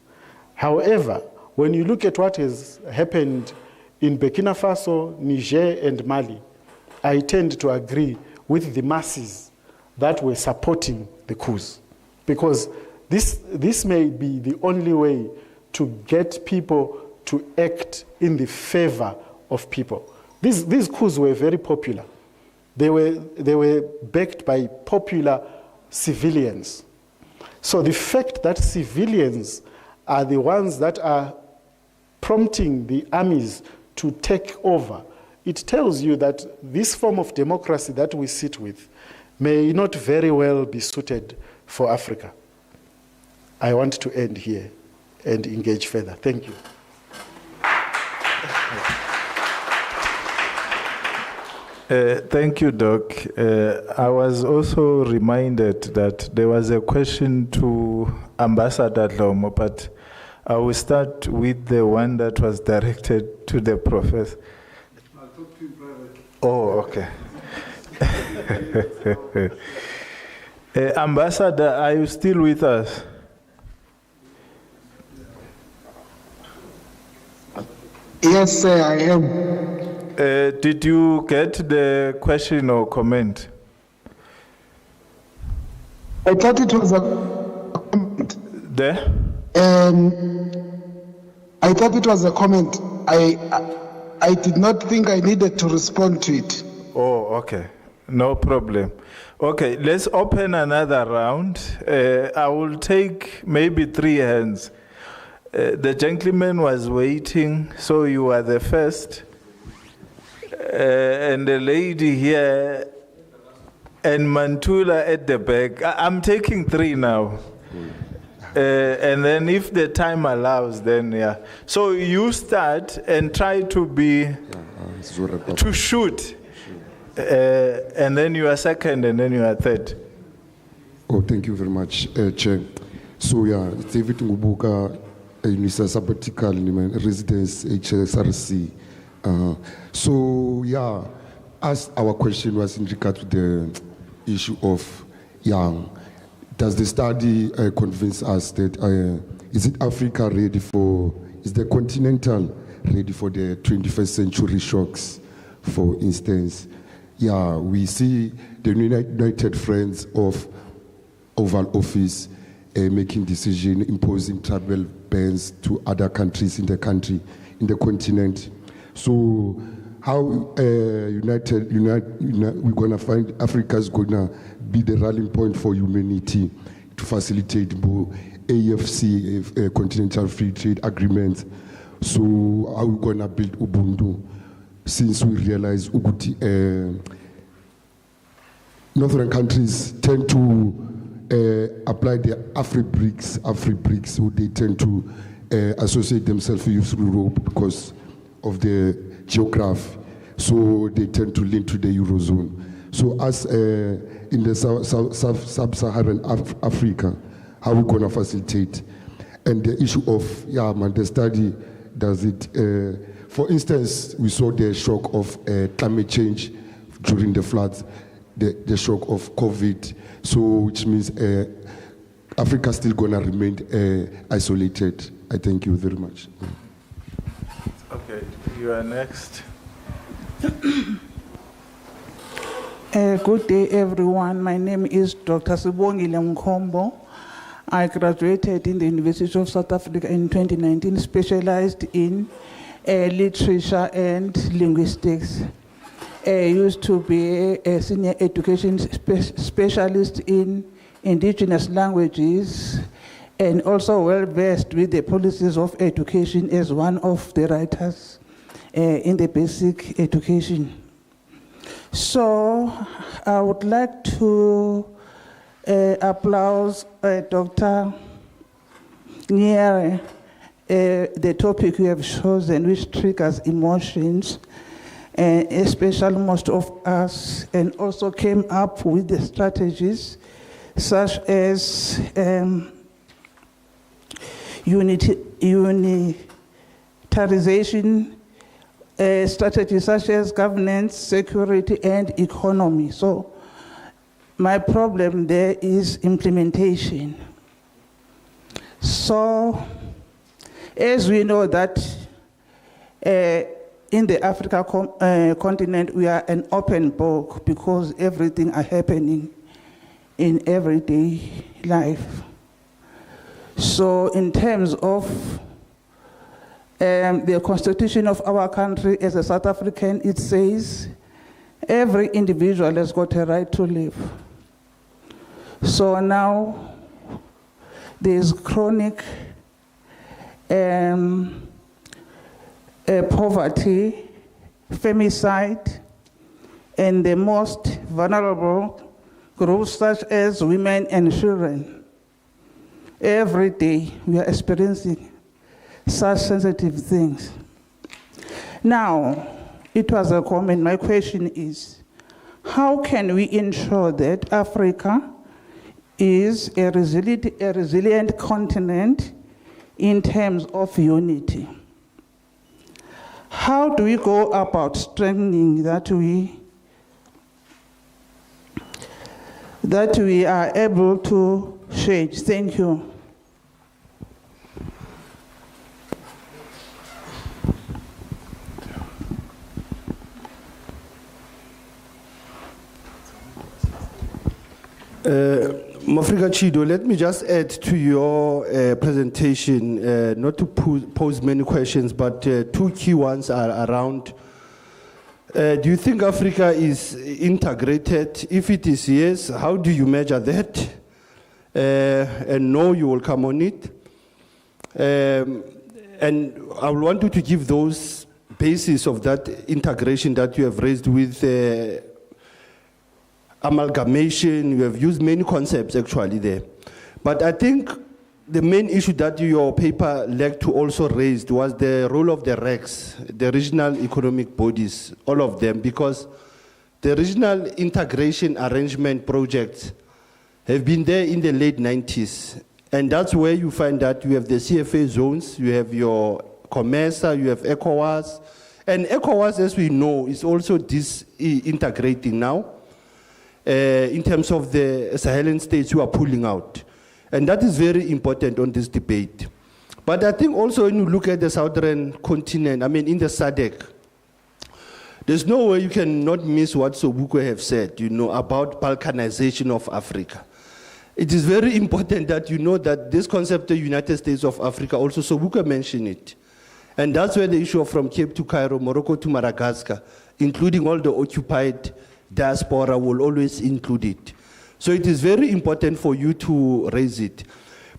However, when you look at what has happened in Burkina Faso, Niger, and Mali, I tend to agree with the masses that were supporting the coups. Because this may be the only way to get people to act in the favor of people. These coups were very popular. They were backed by popular civilians. So the fact that civilians are the ones that are prompting the armies to take over, it tells you that this form of democracy that we sit with may not very well be suited for Africa. I want to end here and engage further. Thank you.
Thank you, Doc. I was also reminded that there was a question to Ambassador Dlomo, but I will start with the one that was directed to the professor.
I'll talk to you privately.
Oh, okay. Ambassador, are you still with us?
Yes, sir, I am.
Did you get the question or comment?
I thought it was a comment.
There?
I thought it was a comment. I did not think I needed to respond to it.
Oh, okay. No problem. Okay, let's open another round. I will take maybe 3 hands. The gentleman was waiting, so you are the first. And the lady here, and Mantula at the back. I'm taking 3 now. And then if the time allows, then yeah. So you start and try to be, to shoot. And then you are second, and then you are third.
Oh, thank you very much, Chair. So yeah, it's David Ngubuka, Unisa sabbatical residence, HSRC. So yeah, as our question was in regard to the issue of young, does the study convince us that is it Africa ready for, is the continental ready for the 21st century shocks, for instance? Yeah, we see the United Friends of Oval Office making decision, imposing travel bans to other countries in the continent. So how we're gonna find Africa's gonna be the rallying point for humanity to facilitate both AFC, Continental Free Trade Agreement. So how we gonna build Ubuntu? Since we realize northern countries tend to apply their Afri-BRICS, so they tend to associate themselves with Europe because of the geography. So they tend to link to the Eurozone. So as in the sub-Saharan Africa, how are we going to facilitate? And the issue of, the study, does it, for instance, we saw the shock of climate change during the floods, the shock of COVID, so which means Africa still going to remain isolated. I thank you very much.
Okay, you are next.
Good day, everyone. My name is Dr. Sibongile Mkhombo. I graduated in the University of South Africa in 2019, specialized in literature and linguistics. I used to be a senior education specialist in indigenous languages and also well-versed with the policies of education as one of the writers in the basic education. So I would like to applaud Dr. Nyere, the topic you have chosen, which triggers emotions, especially most of us, and also came up with the strategies such as unitarization, strategies such as governance, security, and economy. So my problem there is implementation. So as we know that in the Africa continent, we are an open book because everything is happening in everyday life. So in terms of the constitution of our country as a South African, it says every individual has got a right to live. So now there's chronic poverty, femicide, and the most vulnerable groups such as women and children. Every day we are experiencing such sensitive things. Now, it was a comment. My question is, how can we ensure that Africa is a resilient continent in terms of unity? How do we go about strengthening that that we are able to change. Thank you.
Mafrika Chido, let me just add to your presentation, not to pose many questions, but two key ones are around. Do you think Africa is integrated? If it is yes, how do you measure that? And no, you will come on it. And I want you to give those basis of that integration that you have raised with amalgamation. You have used many concepts actually there. But I think the main issue that your paper led to also raised was the role of the RECs, the regional economic bodies, all of them, because the regional integration arrangement projects have been there in the late 90s. And that's where you find that you have the CFA zones, you have your COMESA, you have ECOWAS. And ECOWAS, as we know, is also disintegrating now. In terms of the Saharan states who are pulling out. And that is very important on this debate. But I think also when you look at the southern continent, I mean in the SADC, there's no way you cannot miss what Sobukwe have said, about balkanization of Africa. It is very important that you know that this concept of United States of Africa, also Sobukwe mentioned it. And that's where the issue of from Cape to Cairo, Morocco to Madagascar, including all the occupied diaspora, will always include it. So it is very important for you to raise it.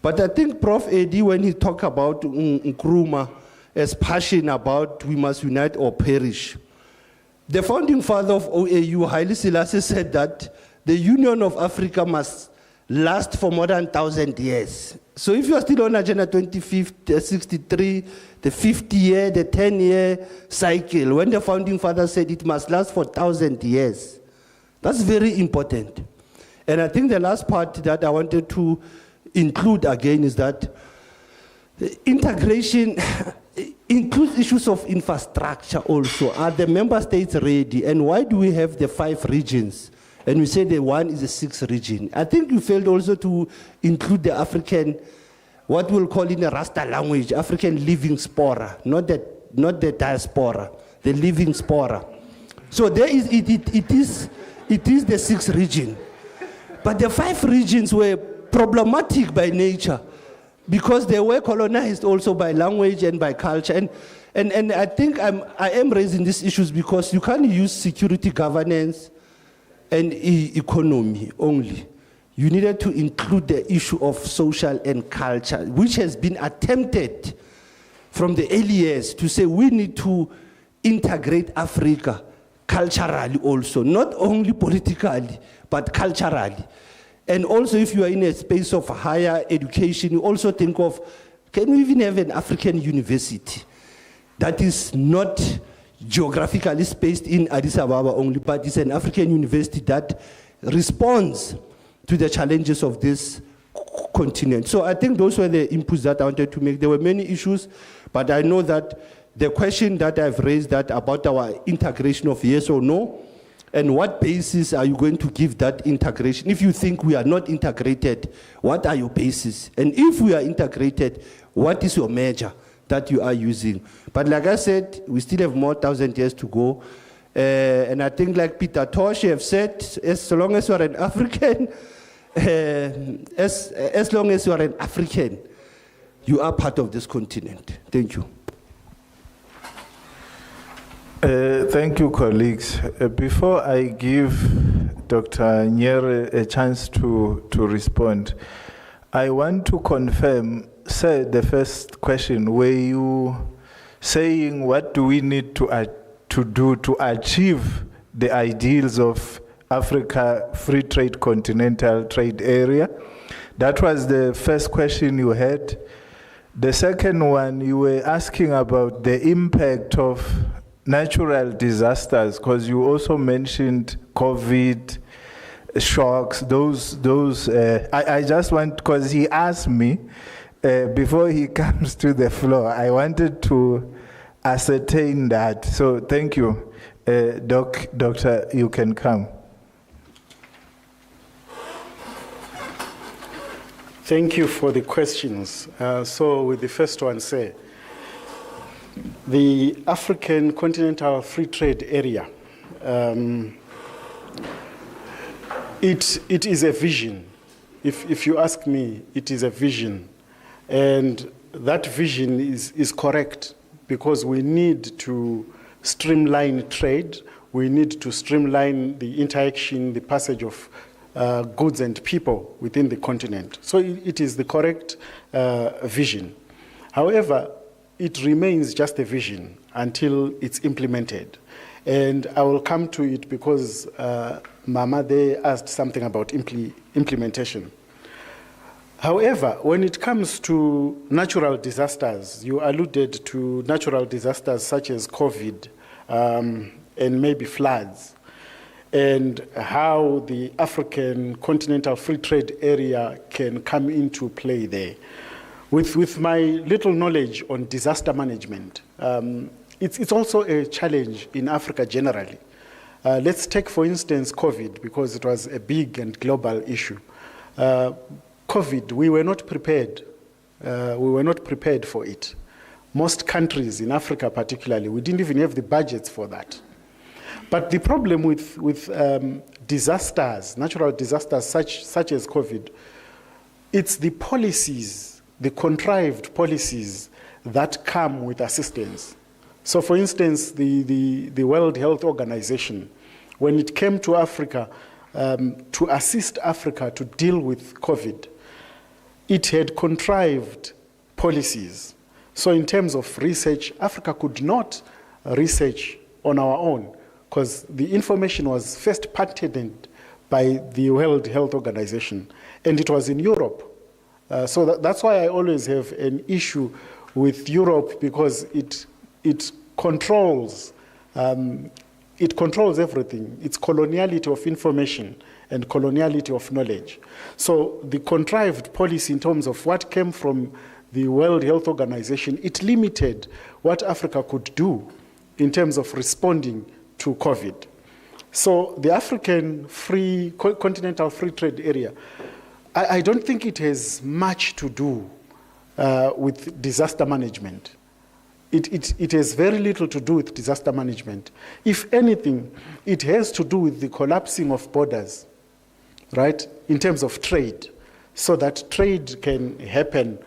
But I think Prof. Eddie, when he talked about Nkrumah as passion about we must unite or perish, the founding father of OAU, Haile Selassie, said that the Union of Africa must last for more than 1,000 years. So if you are still on Agenda 2063, the 50-year, the 10-year cycle, when the founding father said it must last for 1,000 years, that's very important. And I think the last part that I wanted to include again is that the integration includes issues of infrastructure also. Are the member states ready? And why do we have the 5 regions? And we say the one is the 6th region. I think you failed also to include the African, what we'll call in a Rasta language, African living spora, not the diaspora, the living spora. So there is, it is the 6th region. But the 5 regions were problematic by nature because they were colonized also by language and by culture. And I think I am raising these issues because you can't use security governance and economy only. You needed to include the issue of social and culture, which has been attempted from the early years to say we need to integrate Africa culturally also, not only politically, but culturally. And also if you are in a space of higher education, you also think of, can we even have an African university that is not geographically spaced in Addis Ababa only, but it's an African university that responds to the challenges of this continent. So I think those were the inputs that I wanted to make. There were many issues, but I know that the question that I've raised that about our integration of yes or no, and what basis are you going to give that integration? If you think we are not integrated, what are your bases? And if we are integrated, what is your measure that you are using? But like I said, we still have more 1,000 years to go. And I think like Peter Tosh have said, as long as you are an African, as long as you are an African, you are part of this continent. Thank you.
Thank you, colleagues. Before I give Dr. Nyere a chance to respond, I want to confirm, say the first question, were you saying what do we need to do to achieve the ideals of Africa Free Trade Continental Trade Area? That was the first question you had. The second one, you were asking about the impact of natural disasters, because you also mentioned COVID, shocks, I just want, because he asked me, before he comes to the floor, I wanted to ascertain that. So thank you. Doctor, you can come.
Thank you for the questions. So with the first one, say, the African Continental Free Trade Area, it is a vision. If you ask me, it is a vision. And that vision is correct because we need to streamline trade. We need to streamline the interaction, the passage of goods and people within the continent. So it is the correct vision. However, it remains just a vision until it's implemented. And I will come to it because Mama there asked something about implementation. However, when it comes to natural disasters, you alluded to natural disasters such as COVID and maybe floods, and how the African Continental Free Trade Area can come into play there. With my little knowledge on disaster management, it's also a challenge in Africa generally. Let's take, for instance, COVID, because it was a big and global issue. COVID, we were not prepared. We were not prepared for it. Most countries in Africa particularly, we didn't even have the budgets for that. But the problem with disasters, natural disasters such as COVID, it's the policies, the contrived policies that come with assistance. So for instance, the World Health Organization, when it came to Africa, to assist Africa to deal with COVID, it had contrived policies. So in terms of research, Africa could not research on our own because the information was first patented by the World Health Organization, and it was in Europe. So that's why I always have an issue with Europe, because it controls everything. It's coloniality of information and coloniality of knowledge. So the contrived policy in terms of what came from the World Health Organization, it limited what Africa could do in terms of responding to COVID. So the African Continental Free Trade Area, I don't think it has much to do with disaster management. It has very little to do with disaster management. If anything, it has to do with the collapsing of borders, right, in terms of trade, so that trade can happen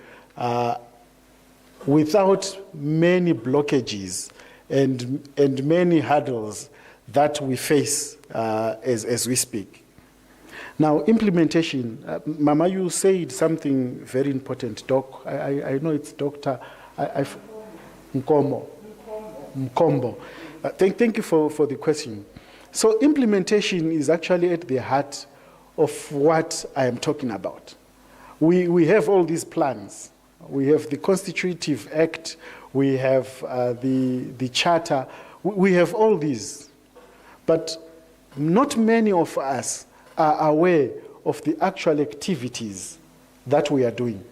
without many blockages and many hurdles that we face as we speak. Now, implementation, Mama, you said something very important, Doc. I know it's Dr. Mkombo. Thank you for the question. So implementation is actually at the heart of what I am talking about. We have all these plans. We have the Constitutive Act, we have the Charter, we have all these. But not many of us are aware of the actual activities that we are doing.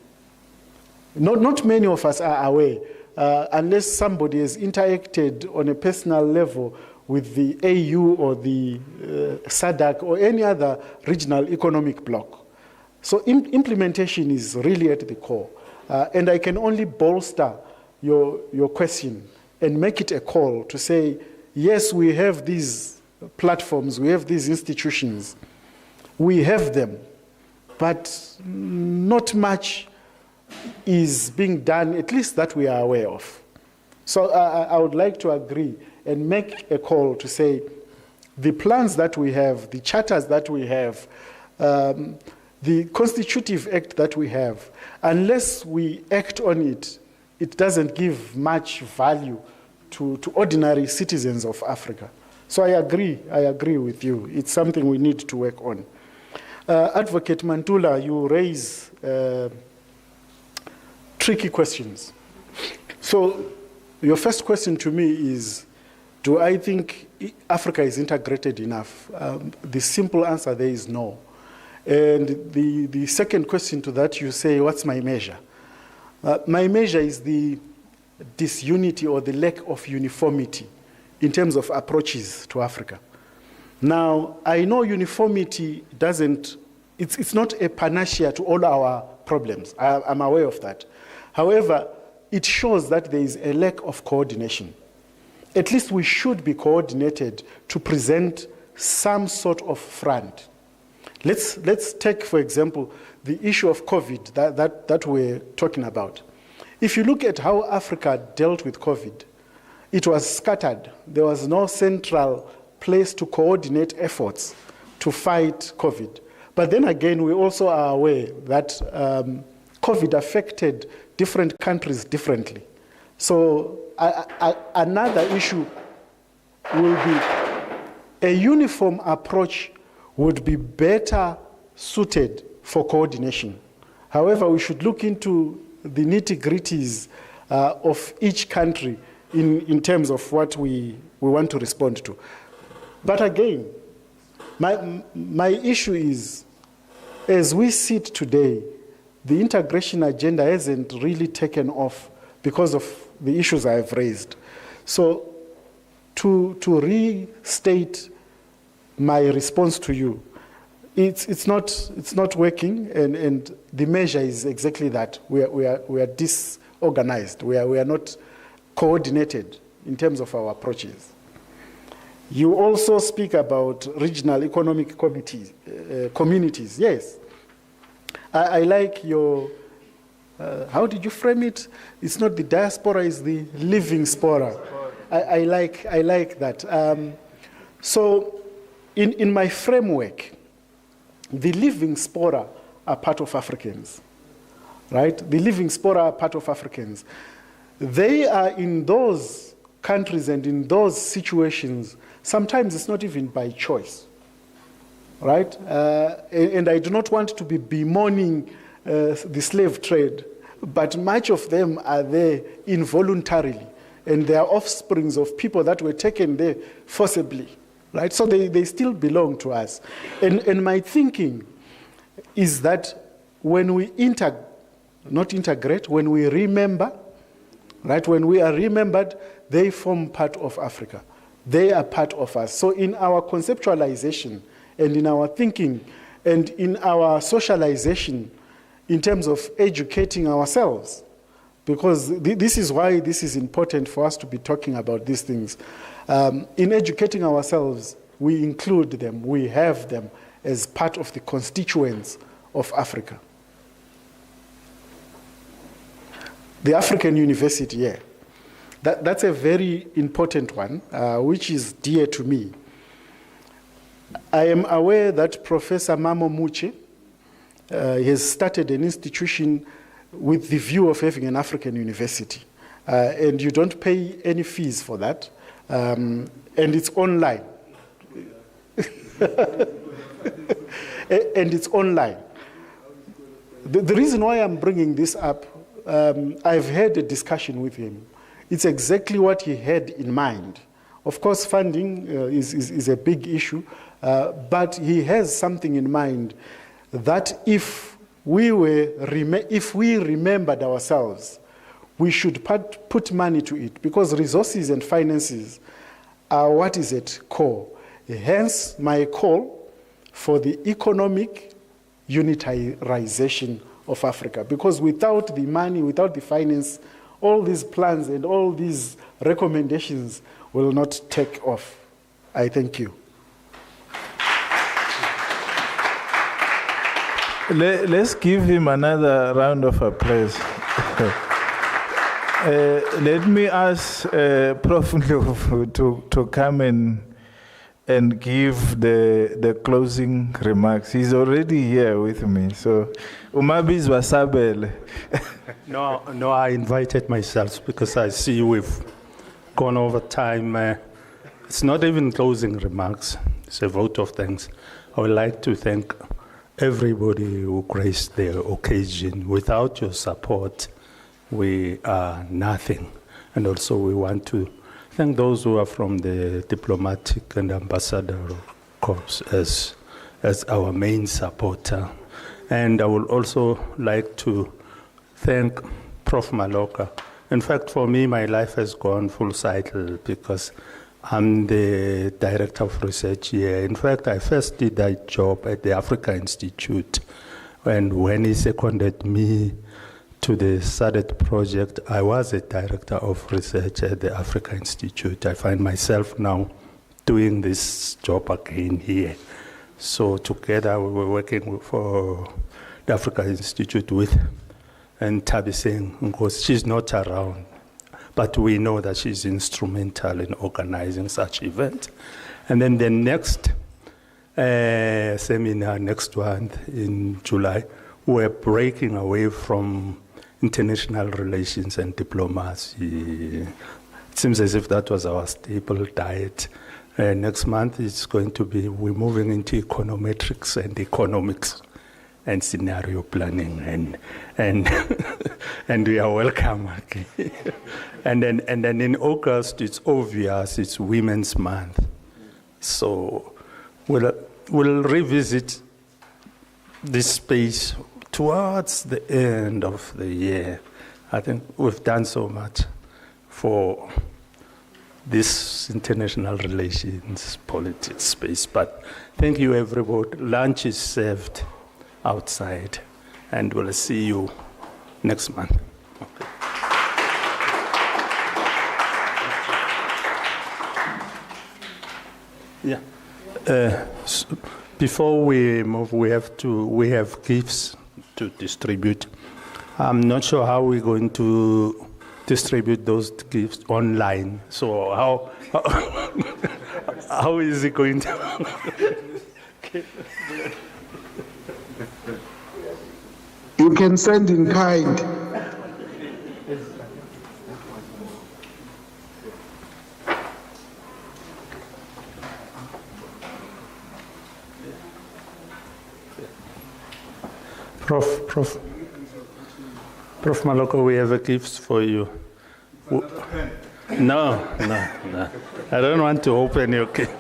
Not many of us are aware, unless somebody has interacted on a personal level with the AU or the SADC or any other regional economic bloc. So implementation is really at the core. And I can only bolster your question and make it a call to say, yes, we have these platforms, we have these institutions, we have them, but not much is being done, at least that we are aware of. So I would like to agree and make a call to say the plans that we have, the charters that we have, the Constitutive Act that we have, unless we act on it, it doesn't give much value to ordinary citizens of Africa. So I agree with you. It's something we need to work on. Advocate Mantula, you raise tricky questions. So your first question to me is, do I think Africa is integrated enough? The simple answer there is no. And the second question to that, you say, what's my measure? My measure is the disunity or the lack of uniformity in terms of approaches to Africa. Now, I know uniformity it's not a panacea to all our problems. I'm aware of that. However, it shows that there is a lack of coordination. At least we should be coordinated to present some sort of front. Let's take, for example, the issue of COVID that we're talking about. If you look at how Africa dealt with COVID, it was scattered. There was no central place to coordinate efforts to fight COVID. But then again, we also are aware that COVID affected different countries differently. So another issue will be a uniform approach would be better suited for coordination. However, we should look into the nitty-gritties of each country in terms of what we want to respond to. But again, my issue is, as we sit today, the integration agenda hasn't really taken off because of the issues I have raised. So to restate my response to you, it's not working, and the measure is exactly that. We are disorganized. We are not coordinated in terms of our approaches. You also speak about regional economic communities. Yes, I like your. How did you frame it? It's not the diaspora; it's the living spora. I like that. So, in my framework, the living spora are part of Africans, right? The living spora are part of Africans. They are in those countries and in those situations. Sometimes it's not even by choice, right? And I do not want to be bemoaning the slave trade, but much of them are there involuntarily, and they are offsprings of people that were taken there forcibly, right? So they still belong to us. And my thinking is that when we when we remember, right? When we are remembered, they form part of Africa. They are part of us. So in our conceptualization and in our thinking and in our socialization in terms of educating ourselves, because this is why this is important for us to be talking about these things. In educating ourselves, we include them, we have them as part of the constituents of Africa. The African University, yeah. That's a very important one, which is dear to me. I am aware that Professor Mamo Muche has started an institution with the view of having an African university. And you don't pay any fees for that. And it's online. And it's online. The reason why I'm bringing this up, I've had a discussion with him. It's exactly what he had in mind. Of course, funding is a big issue, but he has something in mind that if we remembered ourselves, we should put money to it, because resources and finances are what is at core. Hence, my call for the economic unitarization of Africa, because without the money, without the finance, all these plans and all these recommendations will not take off. I thank you.
Let's give him another round of applause. Let me ask Prof. Ndlovu to come and give the closing remarks. He's already here with me, so Umabi's wasabele.
No, I invited myself because I see we've gone over time. It's not even closing remarks. It's a vote of thanks. I would like to thank everybody who graced the occasion. Without your support, we are nothing. And also we want to thank those who are from the diplomatic and ambassadorial corps as our main supporter. And I would also like to thank Prof. Maloka. In fact, for me, my life has gone full cycle because I'm the director of research here. In fact, I first did that job at the Africa Institute And when he seconded me to the SADC project, I was a director of research at the Africa Institute. I find myself now doing this job again here. So together we were working for the Africa Institute with and Tabi Singh, because she's not around, but we know that she's instrumental in organizing such events. And then the next seminar, next one in July, we're breaking away from international relations and diplomacy. It seems as if that was our staple diet. Next month it's going to be, we're moving into econometrics and economics and scenario planning, and and we are welcome. Okay. and then in August, it's obvious, it's Women's Month. So we'll revisit this space towards the end of the year. I think we've done so much for this international relations politics space. But thank you, everybody. Lunch is served outside, and we'll see you next month. Okay. Yeah. Before we move, we have gifts to distribute. I'm not sure how we're going to distribute those gifts online. So how is it going to? Okay.
You can send in kind.
Prof Maloko, we have a gift for you. No. I don't want to open your gift.